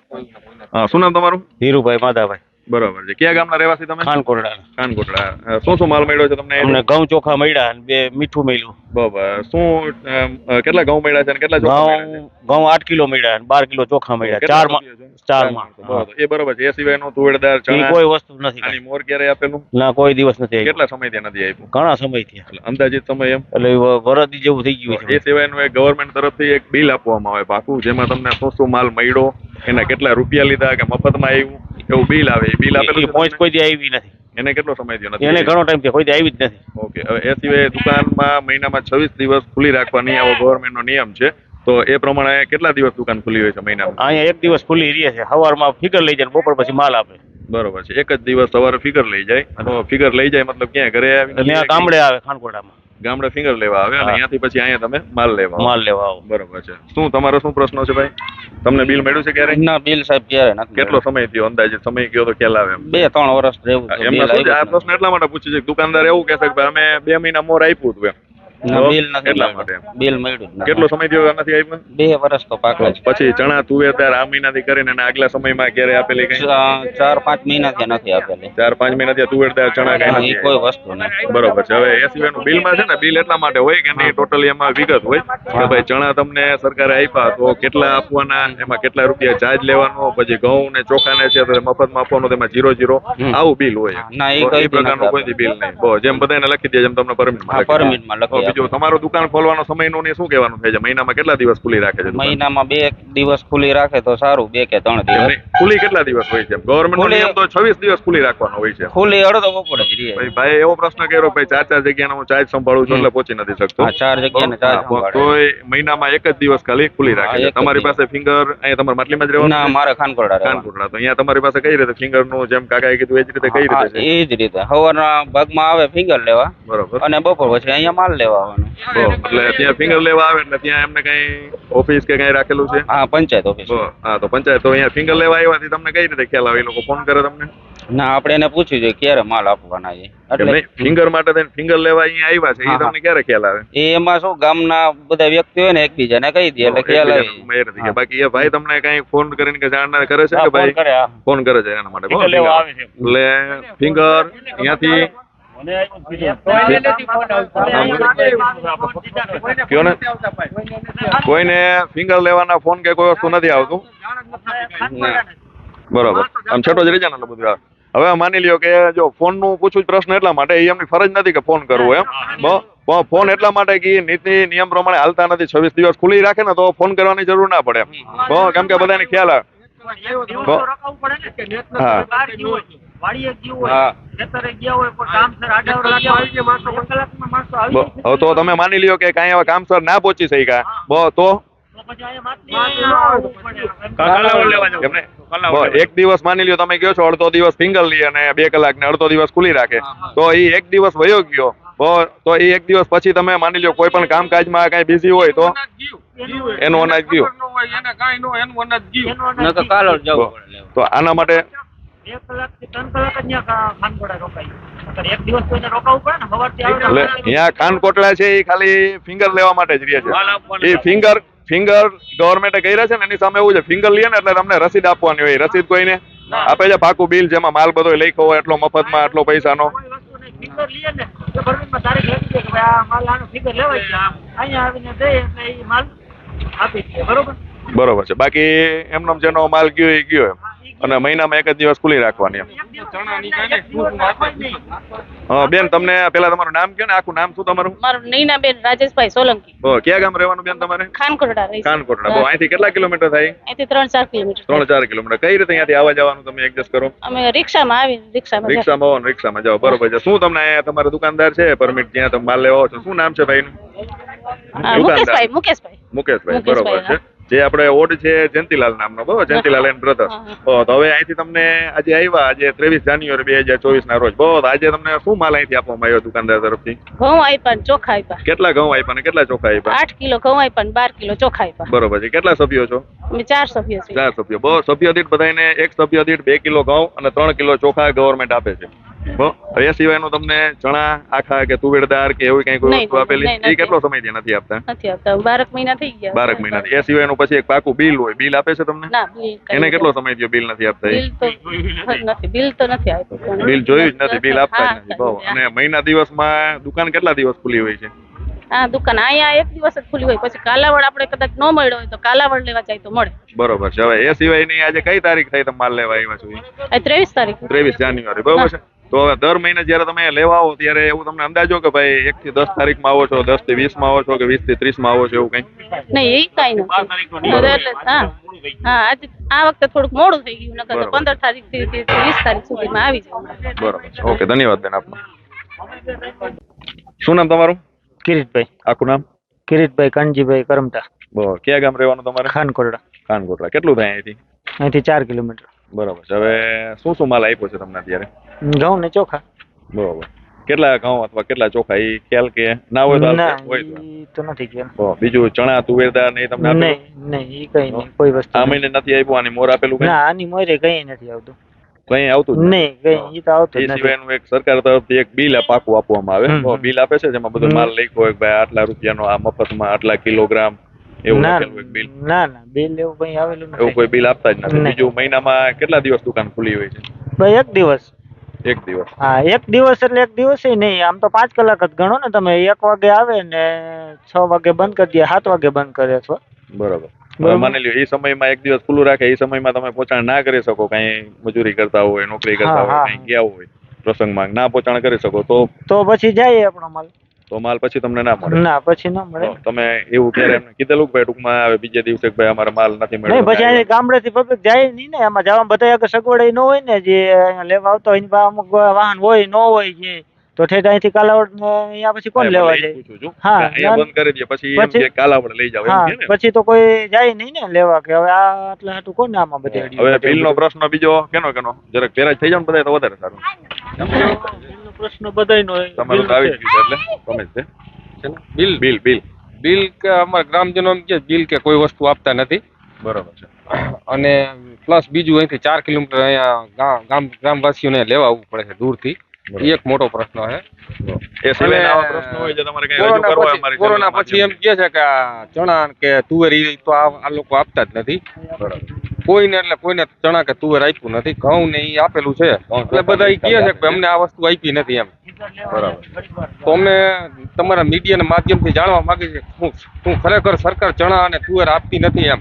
Speaker 2: હા, શું નામ તમારું?
Speaker 10: હીરુભાઈ માધાભાઈ.
Speaker 2: બરાબર છે. કયા ગામના રહેવાસી તમે?
Speaker 10: ખાનકોટડા.
Speaker 2: ખાનકોટડા. શું માલ મળ્યો છે તમને?
Speaker 10: અમને ઘઉં ચોખા મળ્યા અને 2 મીઠું મળ્યું.
Speaker 2: બરાબર. શું કેટલા ઘઉં મળ્યા છે અને કેટલા ચોખા મળ્યા છે?
Speaker 10: ઘઉં 8 કિલો મળ્યા અને 12 કિલો ચોખા મળ્યા. 4 માં.
Speaker 2: એ બરાબર છે. એ સિવાયનું તુવેર દાળ, ચણા
Speaker 10: કોઈ વસ્તુ નથી.
Speaker 2: આની મોર ક્યારે આપેલું?
Speaker 10: ના, કોઈ દિવસ નથી.
Speaker 2: કેટલા સમયથી નથી આપ્યું?
Speaker 10: ઘણા સમયથી.
Speaker 2: અંદાજિત સમય એમ?
Speaker 10: એટલે વરદી જેવું થઈ ગયું છે.
Speaker 2: એ સિવાયનું એક ગવર્મેન્ટ તરફથી એક બિલ આપવામાં આવે પાકું, જેમાં તમને શું માલ મળ્યો, એના કેટલા રૂપિયા લીધા કે મફતમાં આવ્યું, એવું બિલ આવે. એ બિલ આપેલું
Speaker 10: પહોંચ કોઈ દી આવી નથી.
Speaker 2: એને કેટલો સમય થયો નથી?
Speaker 10: એને ઘણો ટાઈમ થયો, કોઈ દી આવી જ નથી.
Speaker 2: ઓકે. હવે એ સિવાય દુકાનમાં મહિનામાં 26 દિવસ ખુલ્લી રાખવાની આવો ગવર્મેન્ટનો નિયમ છે. તો એ પ્રમાણે કેટલા દિવસ દુકાન ખુલ્લી હોય છે મહિનામાં?
Speaker 10: અહીંયા 1 દિવસ ખુલ્લી રહે છે. સવારમાં ફિગર લઈ જાય, બપોર પછી માલ આપે.
Speaker 2: બરોબર છે. એક જ દિવસ સવારે ફિગર લઈ જાય. અને ફિગર લઈ જાય મતલબ ક્યાં ઘરે આવી?
Speaker 10: ગામડે આવે, ખાનકોટામાં.
Speaker 2: ગામડે ફિંગર લેવા આવે અને અહીંયાથી પછી અહીંયા તમે માલ લેવા
Speaker 10: આવો.
Speaker 2: બરોબર છે. શું તમારો શું પ્રશ્ન છે ભાઈ? તમને બિલ મળ્યું છે ક્યારે?
Speaker 10: ના, બિલ સાહેબ ક્યારે નથી.
Speaker 2: કેટલો સમય થયો અંદાજે? સમય કયો તો ખ્યાલ આવે?
Speaker 10: 2-3 વર્ષ રહેવું.
Speaker 2: એમાં શું છે, આ પ્રશ્ન એટલા માટે પૂછે છે કે દુકાનદાર એવું કહેશે કે ભાઈ અમે 2 મહિના મોર આપ્યું હતું એમ.
Speaker 10: બિલ નથી
Speaker 2: એટલા
Speaker 10: મળ્યું.
Speaker 2: માટે
Speaker 10: બિલ મળ્યું જ નથી.
Speaker 2: કેટલો સમય થયો નથી આપ્યું
Speaker 10: 2 વર્ષ તો પાકલા છે.
Speaker 2: પછી ચણા તુવેર દાળ આ મહિનાથી કરીને અને આગલા સમયમાં ક્યારે આપેલી કઈ
Speaker 10: 4-5 મહિનાથી નથી આપેલી.
Speaker 2: 4-5 મહિનાથી તુવેર દાળ ચણા કઈ
Speaker 10: એ
Speaker 2: નથી
Speaker 10: કોઈ વસ્તુ નહીં.
Speaker 2: બરોબર છે. હવે એ સિવાયનું બિલમાં છે ને બિલ એટલા માટે હોય કે નહીં ટોટલી એમાં વિગત હોય કે ભાઈ ચણા તમને સરકારે આપ્યા તો કેટલા આપવાના, એમાં કેટલા રૂપિયા ચાર્જ લેવાનો, પછી ઘઉં ને ચોખા ને છે તો મફતમાં આપવાનું, તેમાં 0-0 આવું બિલ હોય.
Speaker 10: ના, એ
Speaker 2: તો
Speaker 10: કઈ
Speaker 2: એ પ્રકારનું કોઈ બિલ નહીં. બહુ જેમ બધાને લખી દે જેમ તમને પરમિટમાં
Speaker 10: પરમિટમાં લખી આપે.
Speaker 2: બીજું તમારું દુકાન ખોલવાનો સમયનું ને શું કહેવાનું થાય છે? મહિનામાં કેટલા દિવસ ખુલ્લી રાખે છે દુકાન?
Speaker 10: મહિનામાં 2 દિવસ ખુલ્લી રાખે તો સારું, 2 કે 3 દિવસ.
Speaker 2: એમની ખુલ્લી કેટલા દિવસ હોય છે? ગવર્મેન્ટ નો નિયમ તો 26 દિવસ ખુલ્લી રાખવાનો હોય છે.
Speaker 10: ખુલ્લી અડધો બપોરે જ રહે.
Speaker 2: ભાઈ એવો પ્રશ્ન કર્યો ભાઈ 4 જગ્યાનો હું ચાર્જ સંભાળું છું એટલે પહોંચી નથી શકતો.
Speaker 10: 4 જગ્યાને ચાર્જ સંભાળે.
Speaker 2: તોય મહિનામાં 1 જ દિવસ ખાલી ખુલ્લી રાખે છે.
Speaker 10: એક જ
Speaker 2: તમારી
Speaker 10: દિવસ.
Speaker 2: પાસે ફિંગર અહીંયા તમારે માટલીમાં જ રહેવાનું?
Speaker 10: ના, મારે ખાનકોરડા રહેવાનું.
Speaker 2: કાનકોટડા. તો અહીંયા તમારી પાસે કઈ રીતે ફિંગર નું જેમ કાકાએ કીધું એ જ રીતે કઈ રીતે છે?
Speaker 10: એ જ રીતે સવારના ભાગમાં આવે ફિંગર લેવા
Speaker 2: બરોબર.
Speaker 10: અને બપોર પછી અહીંયા માલ લેવા આવવાનો.
Speaker 2: એટલે ત્યાં ફિંગર લેવા આવે એટલે ત્યાં એમને કઈ ઓફિસ કે કઈ રાખેલું છે?
Speaker 10: હા, પંચાયત ઓફિસ.
Speaker 2: હા, તો પંચાયત. તો અહીંયા ફિંગર લેવા આવ્યાથી તમને કઈ રીતે ખ્યાલ આવે? એ લોકો ફોન કરે તમને?
Speaker 10: ના, આપણે એને પૂછ્યું છે ક્યારે માલ આપવાના છે. એટલે
Speaker 2: ફિંગર માટે થઈને ફિંગર લેવા અહીંયા આવ્યા છે એ તમને ક્યારે ખ્યાલ આવે?
Speaker 10: એમાં શું ગામના બધા વ્યક્તિ હોય ને એકબીજાને કહી દે એટલે ખ્યાલ આવે.
Speaker 2: બાકી એ ભાઈ તમને કઈ ફોન કરીને કે જાણ કરે છે કે ભાઈ ફોન કરે છે એના માટે? એટલે ફિંગર અહીંયાથી કયો ને કોઈને ફિંગર લેવાના ફોન કે કોઈ વસ્તુ નથી આવતું. બરોબર. આમ છેટો જ રહી જાય ને બધું આવે. હવે માની લ્યો કે જો ફોન નું પૂછું જ પ્રશ્ન એટલા માટે એ એમની ફરજ નથી કે ફોન કરવો એમ. ફોન એટલા માટે કે નીતિ નિયમ પ્રમાણે હાલતા નથી. 26 દિવસ ખુલ્લી રાખે ને તો ફોન કરવાની જરૂર ના પડે કેમ કે બધાને ખ્યાલ આવે. હવે તો તમે માની લ્યો કે કાંઈ હવે કામસર ના પહોંચી શક્યા તો એક દિવસ માની લ્યો તમે ગયો છો અડધો દિવસ ફિંગર લી અને 2 કલાક ને અડધો દિવસ ખુલ્લી રાખે તો એ એક દિવસ વયો ગયો તો એ એક દિવસ પછી તમે માની લ્યો કોઈ પણ કામકાજમાં કઈ બિઝી હોય તો એનું અનાજ ગયું તો આના માટે
Speaker 11: 2 કલાકથી 3 કલાક જ ખાનકોડા રોકાય. એક દિવસ કોઈને રોકાવું પડે ને સવારથી આવે.
Speaker 2: એટલે અહીંયા ખાનકોટડા છે એ ખાલી ફિંગર લેવા માટે જ રહે છે. એ ફિંગર ગવર્મેન્ટે કર્યા છે ને એની સામે એવું છે ફિંગર લે ને એટલે તમને રસીદ આપવાની હોય. રસીદ કોઈને આપે છે પાકું બિલ જેમાં માલ બધો લખ્યો હોય એટલો મફતમાં એટલો પૈસાનો.
Speaker 11: ફિંગર લે ને તો પરમિટમાં તારીખ લખી દે કે ભાઈ આ માલ આનો ફિંગર લેવાય છે અહીંયા આવીને દે એટલે એ માલ આપી દે. બરોબર
Speaker 2: છે. બાકી એમનો જેનો માલ ગયો એ ગયો એમ અને મહિનામાં 1 જ દિવસ ખુલ્લી રાખવાની એમ. બેન તમને પેલા તમારું નામ કયો ને આખું નામ શું તમારું?
Speaker 8: મારું નૈનાબેન રાજેશભાઈ સોલંકી.
Speaker 2: ક્યાં ગામ રહેવાનું બેન તમારે?
Speaker 8: ખાનકોરડા રહી છે.
Speaker 2: ખાનકોટડા. અહીંથી કેટલા કિલોમીટર થાય?
Speaker 8: અહીંથી 3-4 કિલોમીટર.
Speaker 2: 3-4 કિલોમીટર. કઈ રીતે અહીંયાથી આવવા જવાનું તમે એડજસ્ટ કરો?
Speaker 8: અમે રિક્ષામાં આવો ને
Speaker 2: રિક્ષામાં જાઓ. બરોબર છે. શું તમને અહીંયા તમારા દુકાનદાર છે પરમિટ જ્યાં તમે માલ લેવા છો શું નામ છે ભાઈનું? મુકેશભાઈ. બરોબર છે. જે આપણે ઓડ છે જયંતિલાલ નામનો. બરોબર, જયંતિલાલ એન્ડ બ્રધર. તો હવે અહીંથી તમને આજે આવ્યા આજે 23 જાન્યુઆરી 2024 ના રોજ. બરોબર, આજે તમને શું માલ અહીંથી આપવામાં આવ્યો દુકાનદાર તરફથી?
Speaker 8: ઘઉં આપ્યા ને ચોખા આપ્યા.
Speaker 2: કેટલા ઘઉં આપ્યા ને કેટલા ચોખા આપ્યા?
Speaker 8: 8 કિલો ઘઉં આપ્યા ને 12 કિલો ચોખા આપ્યા.
Speaker 2: બરોબર છે. કેટલા સભ્યો છો?
Speaker 8: અમે 4 સભ્યો છીએ.
Speaker 2: 4 સભ્યો. બહુ સભ્ય દીઠ બધાને એક સભ્ય દીઠ 2 કિલો ઘઉં અને 3 કિલો ચોખા ગવર્મેન્ટ આપે છે. એ સિવાયનું તમને ચણા આખા કે તુવેરદાર કે એવી કઈ કોઈ વસ્તુ આપેલી એ કેટલો સમયથી નથી આપતા?
Speaker 8: 12 મહિના થઈ ગયા.
Speaker 2: 12 મહિનાથી. એ સિવાયનું પછી એક પાકું બિલ હોય. બિલ આપે છે તમને?
Speaker 8: ના, બિલ
Speaker 2: એને કેટલો સમય થયો બિલ નથી આપતા?
Speaker 8: બિલ તો નથી આપ્યું.
Speaker 2: બિલ જોયું જ નથી, બિલ આપતા જ નથી. બહુ. અને મહિના દિવસમાં દુકાન કેટલા દિવસ ખુલ્લી હોય છે?
Speaker 8: હા, દુકાન અહીંયા 1 દિવસ જ ખુલ્લી હોય. પછી કાલાવડ આપણે કદાચ ન મળ્યો હોય તો કાલાવડ લેવા જાય તો મળે.
Speaker 2: બરોબર છે. હવે એ સિવાયની આજે કઈ તારીખ થઈ તમે માલ લેવા આવ્યા છો?
Speaker 8: 23 તારીખ.
Speaker 2: 23 જાન્યુઆરી. બરોબર છે. તો હવે દર મહિને જયારે તમે લેવા આવો ત્યારે એવું તમને અંદાજો કે ભાઈ 1 થી 10 તારીખમાં આવો છો, 10 થી 20 માં આવો છો કે 20 થી 30 માં આવો છો એવું કઈ?
Speaker 8: નહીં, એ કઈ નથી. આજે આ વખતે થોડુંક મોડું થઈ ગયું. નકર તો 15 તારીખ થી 20 તારીખ સુધીમાં આવી જાય.
Speaker 2: બરોબર. ઓકે, ધન્યવાદ બેન આપનો. શું નામ તમારું?
Speaker 12: કિરીટભાઈ.
Speaker 2: આખું નામ?
Speaker 12: કિરીટભાઈ કાનજીભાઈ કરમટા.
Speaker 2: બરોબર. ક્યાં ગામ રહેવાનું તમારે?
Speaker 12: ખાનકોરડા.
Speaker 2: ખાનકોટડા. કેટલું થાય અહીંથી?
Speaker 12: અહીંથી 4 કિલોમીટર.
Speaker 2: બરોબર છે. હવે શું માલ આપ્યો છે તમને અત્યારે?
Speaker 12: ઘઉં ને ચોખા.
Speaker 2: બરોબર. કેટલા ઘઉં અથવા કેટલા ચોખા એ ખ્યાલ કે ના હોય
Speaker 12: તો નથી ખ્યાલ.
Speaker 2: બીજું ચણા તુવેરદાર ને તમને
Speaker 12: નહીં, એ કઈ નહીં, કોઈ વસ્તુ
Speaker 2: આ મહિને નથી આપ્યું? આની મોર આપેલું?
Speaker 12: ના, આની મોરે કઈ નથી આવતું.
Speaker 2: કઈ આવતું જ
Speaker 12: નહીં કઈ ઈ તો આવતું
Speaker 2: એ
Speaker 12: જ નથી.
Speaker 2: સિવાયનું એક સરકાર તરફથી એક બિલ પાકું આપવામાં આવે તો બિલ આપે છે જેમાં બધો માલ લખ્યો હોય કે ભાઈ આટલા રૂપિયાનો આ મફતમાં આટલા કિલોગ્રામ એવું
Speaker 12: ના
Speaker 2: લખેલું એક બિલ
Speaker 12: ના ના બિલ એવું કઈ આવેલું
Speaker 2: એવું
Speaker 12: નથી.
Speaker 2: કોઈ બિલ આપતા જ નથી
Speaker 12: નહીં.
Speaker 2: બીજું મહિનામાં કેટલા દિવસ દુકાન ખુલ્લી હોય છે
Speaker 12: ભાઈ એક દિવસ.
Speaker 2: એક દિવસ
Speaker 12: હા એક દિવસ એટલે એક દિવસે નહીં, આમ તો 5 કલાક જ ગણો ને તમે. 1 વાગે આવે ને 6 વાગે બંધ કરી દે, 7 વાગે બંધ કરે છે.
Speaker 2: બરોબર હવે માની લ્યો એ સમયમાં એક દિવસ ખુલ્લું રાખે એ સમયમાં તમે પહોંચાણ ના કરી શકો કઈ મજૂરી કરતા હોય નોકરી કરતા
Speaker 12: હા,
Speaker 2: હોય
Speaker 12: હા.
Speaker 2: કઈ ગયા હોય પ્રસંગમાં ના પહોંચાણ કરી શકો
Speaker 12: તો પછી જાય આપણો માલ.
Speaker 2: તો માલ પછી તમને ના મળે
Speaker 12: ના પછી ન મળે.
Speaker 2: તો તમે એવું ક્યારે એમને કીધેલું કે ભાઈ ટૂંકમાં આવે બીજે દિવસે કે ભાઈ અમારે માલ નથી
Speaker 12: નહીં પછી
Speaker 2: મળ્યો
Speaker 12: અહીંયા ગામડેથી પબ્લિક જાય નહીં ને, એમાં જવામાં બધા આગળ સગવડ ન હોય ને, જે અહીંયા લેવા આવતા હોય એની પાસે અમુક વાહન હોય ન હોય જે, તો ઠેઠ અહીંથી કાલાવડ ને અહીંયા પછી કોણ લેવા જાય?
Speaker 2: પૂછું છું
Speaker 12: હા,
Speaker 2: કે અહીંયા
Speaker 12: ના-
Speaker 2: બંધ કરી દે પછી એમ કે કાલાવડ લઈ જાવ એમ
Speaker 12: હા
Speaker 2: કે ને
Speaker 12: પછી તો કોઈ જાય નહીં ને લેવા, કે હવે આ આટલા હાટું કોને આમાં બધે
Speaker 2: હવે બિલનો પ્રશ્ન બીજો કેનો જરાક પેરા થઈ જાવ ને બધા તો વધારે સારું
Speaker 12: પ્રશ્ન બધાયનો
Speaker 2: તમારું તો આવી ગયું છે એટલે તમે જ છે
Speaker 13: બિલ
Speaker 2: બિલ બિલ
Speaker 13: બિલ કે અમારા ગ્રામજનો એમ કે બિલ કે કોઈ વસ્તુ આપતા નથી.
Speaker 2: બરોબર છે
Speaker 13: અને પ્લસ બીજું અહીંથી 4 કિલોમીટર અહીંયા ગ્રામવાસીઓને લેવા આવવું પડે છે દૂરથી. એ એક મોટો પ્રશ્ન છે.
Speaker 2: એ સિવાયના આવા પ્રશ્નો હોય જે તમારે કઈ રજૂ કરવા હોય અમારી
Speaker 13: કોરોના
Speaker 2: ચેનલમાં
Speaker 13: પછી એમ કહે છે કે આ ચણા કે તુવેર ઈ તો આ લોકો આપતા જ નથી. કોઈને ચણા કે તુવેર આપ્યું નથી. ઘઉં ને ઈ આપેલું છે એટલે બધા ઈ કહે છે કે અમને આ વસ્તુ આપી નથી એમ.
Speaker 2: બરાબર
Speaker 13: તો અમે તમારા મીડિયાના માધ્યમથી જાણવા માંગીએ છીએ શું ખરેખર સરકાર ચણા અને તુવેર આપતી નથી એમ?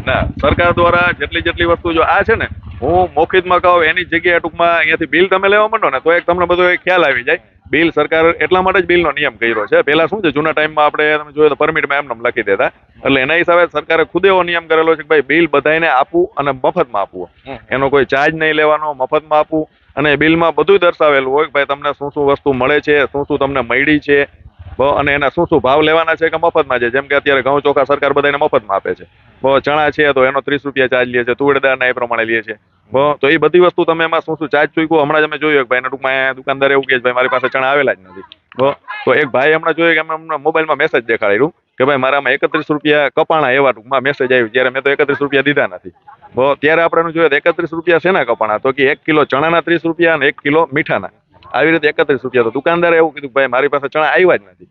Speaker 2: ના સરકાર દ્વારા જેટલી વસ્તુ જો આ છે ને હું મૌખિકમાં કહું એની જગ્યાએ ટૂંકમાં અહીંયાથી બિલ તમે લેવા માંડો ને તો એક તમને બધો એક ખ્યાલ આવી જાય. બિલ સરકાર એટલા માટે જ બિલનો નિયમ કર્યો છે. પહેલા શું છે જૂના ટાઈમમાં આપણે તમે જોયું તો પરમિટમાં એમને લખી દેતા, એટલે એના હિસાબે સરકારે ખુદ એવો નિયમ કરેલો છે કે ભાઈ બિલ બધાને આપવું અને મફતમાં આપવું, એનો કોઈ ચાર્જ નહીં લેવાનો, મફતમાં આપવું. અને બિલમાં બધું દર્શાવેલું હોય કે ભાઈ તમને શું શું વસ્તુ મળે છે, શું શું તમને મળી છે અને એના શું શું ભાવ લેવાના છે કે મફતમાં છે. જેમ કે અત્યારે ઘઉં ચોખા સરકાર બધાને મફતમાં આપે છે. ચણા છે તો એનો 30 રૂપિયા ચાર્જ લે છે, તુવેરદારના એ પ્રમાણે લે છે. તો એ બધી વસ્તુ તમે એમાં શું શું ચાર્જ ચૂક્યો હમણાં જ અમે જોયું કે ભાઈ ટૂંકમાં દુકાનદાર એવું કહે છે ભાઈ મારી પાસે ચણા આવેલા જ નથી. તો એક ભાઈ હમણાં જોયું કે એમને મોબાઈલમાં મેસેજ દેખાડ્યું કે ભાઈ મારામાં 31 રૂપિયા કપાણા એવા ટૂંકમાં મેસેજ આવ્યું, જ્યારે મેં તો 31 રૂપિયા દીધા નથી. ત્યારે આપણે જોયું 31 રૂપિયા શેના કપાણા, તો કે 1 કિલો ચણાના 30 રૂપિયા અને 1 કિલો મીઠાના, આવી રીતે 31 રૂપિયા. તો દુકાનદારે એવું કીધું ભાઈ મારી પાસે ચણા આવ્યા જ નથી.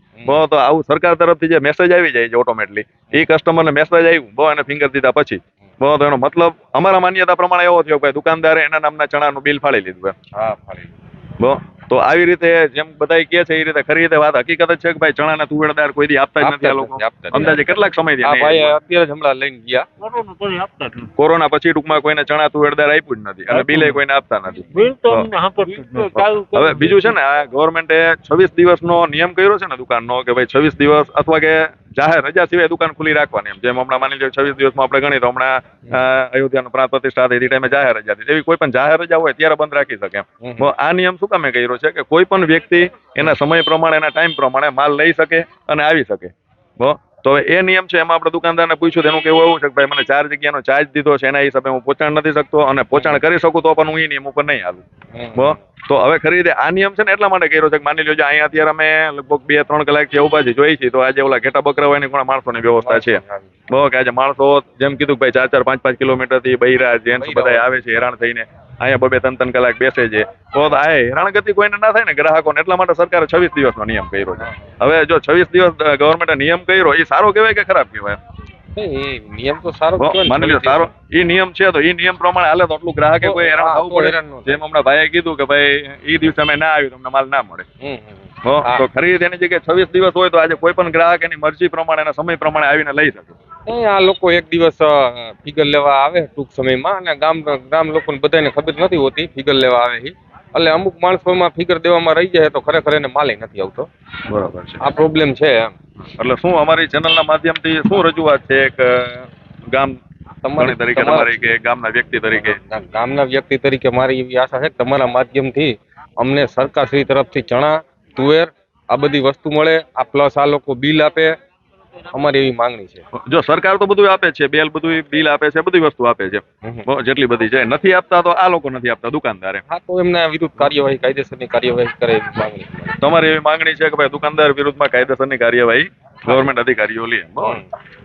Speaker 2: તો આવું સરકાર તરફથી જે મેસેજ આવી જાય છે ઓટોમેટિકલી, એ કસ્ટમરને મેસેજ આવ્યું એને ફિંગર દીધા પછી તો એનો મતલબ અમારા માન્યતા પ્રમાણે એવો થયો કે ભાઈ દુકાનદારે એના નામના ચણાનું બિલ ફાડી લીધું એમ. તો આવી રીતે જેમ બધા કહે છે એ રીતે ખરી રીતે વાત હકીકત જ છે કે ભાઈ ચણાના તુવેરદાર કોઈ દી આપતા જ નથી આ લોકો. અંદાજે કેટલાક સમયથી
Speaker 13: ભાઈ અત્યારે જ હમણાં લઈને ગયા.
Speaker 2: કોરોના પછી ટૂંકમાં કોઈને ચણા તુવેરદાર આપ્યું જ નથી અને બિલે કોઈને આપતા નથી. હવે બીજું છે ને આ ગવર્મેન્ટે 26 દિવસનો નિયમ કર્યો છે ને દુકાનનો કે ભાઈ 26 દિવસ અથવા કે જાહેર રજા સિવાય દુકાન ખુલ્લી રાખવાની એમ. જેમ હમણાં માની લો 26 દિવસમાં આપણે ગણી તો હમણાં અયોધ્યાનો પ્રાણ પ્રતિષ્ઠા હતી એ ટાઈમે જાહેર રજા હતી, એવી કોઈ પણ જાહેર રજા હોય ત્યારે બંધ રાખી શકે એમ. આ નિયમ શું કામે કર્યો છે કે કોઈ પણ વ્યક્તિ એના સમય પ્રમાણે એના ટાઈમ પ્રમાણે માલ લઈ શકે અને આવી શકે. તો એ નિયમ છે. એમાં આપણે દુકાનદારને પૂછ્યું તેનું કેવું એવું છે કે ભાઈ મને 4 જગ્યાનો ચાર્જ દીધો છે, એના હિસાબે હું પહોંચાડ નથી શકતો અને પહોંચાડ કરી શકું તો પણ હું એ નિયમ ઉપર નહીં આવું. તો હવે ખરી રીતે આ નિયમ છે ને એટલા માટે કર્યો છે કે માની લો અહીંયા અત્યારે અમે લગભગ 2-3 કલાકથી ઉભા છીએ જોઈ છીએ તો આજે ઓલા ઘેટા બકરા હોય ઘણા માણસોની વ્યવસ્થા છે. કે આજે માણસો જેમ કીધું ભાઈ 4-4, 5-5 કિલોમીટરથી બૈરા જેન્ટ્સ બધા આવે છે હેરાન થઈને અહીંયા 2-3 કલાક બેસે છે. તો આ હેરાનગતિ કોઈને ના થાય ને ગ્રાહકોને, એટલા માટે સરકારે 26 દિવસનો નિયમ કર્યો છે. હવે જો 26 દિવસ ગવર્મેન્ટે નિયમ કર્યો એ સારો કહેવાય કે ખરાબ કહેવાય?
Speaker 13: નિયમ તો સારો
Speaker 2: માની લો સારો એ નિયમ છે તો એ નિયમ પ્રમાણે હાલે તો આટલું ગ્રાહકે કોઈ હેરાન થવું પડે. જેમ હમણાં ભાઈએ કીધું કે ભાઈ એ દિવસે અમે ના આવ્યું તમને માલ ના મળે. તો ખરી રીતે એની જગ્યાએ 26 દિવસ હોય તો આજે કોઈ પણ ગ્રાહક એની મરજી પ્રમાણે એના સમય પ્રમાણે આવીને લઈ શકે.
Speaker 13: આ લોકો એક દિવસ ફિગર લેવા આવે ટૂંક સમયમાં અને ગામ લોકોને બધાને ખબર નથી હોતી ફિગર લેવા આવે છે, એટલે અમુક માણસોમાં ફિગર દેવામાં રહી જાય તો ખરેખર એને માલ નથી આવતો.
Speaker 2: બરાબર છે,
Speaker 13: આ પ્રોબ્લેમ છે એમ.
Speaker 2: એટલે શું અમારી ચેનલના માધ્યમથી શું રજૂઆત છે એક ગામ તરીકે તમારી કે ગામના વ્યક્તિ તરીકે?
Speaker 13: ગામના વ્યક્તિ તરીકે મારી એવી આશા છે કે તમારા માધ્યમથી અમને સરકારશ્રી તરફથી ચણા તુવેર આ બધી વસ્તુ મળે, આ પ્લસ આ લોકો બિલ આપે, અમારી એવી માંગણી છે.
Speaker 2: જો સરકાર તો બધું આપે છે, બધું બિલ આપે છે, બધી વસ્તુ આપે છે જેટલી બધી છે, નથી આપતા તો આ લોકો નથી આપતા દુકાનદારે.
Speaker 13: હા તો એમના વિરુદ્ધ કાર્યવાહી કાયદેસરની કાર્યવાહી કરે એવી માંગણી.
Speaker 2: તમારી એવી માંગણી છે કે ભાઈ દુકાનદાર વિરુદ્ધમાં કાયદેસરની કાર્યવાહી ગવર્મેન્ટ અધિકારીઓ લે.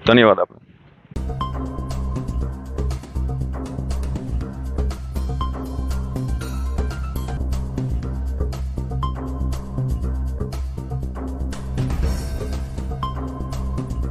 Speaker 2: ધન્યવાદ આપણે.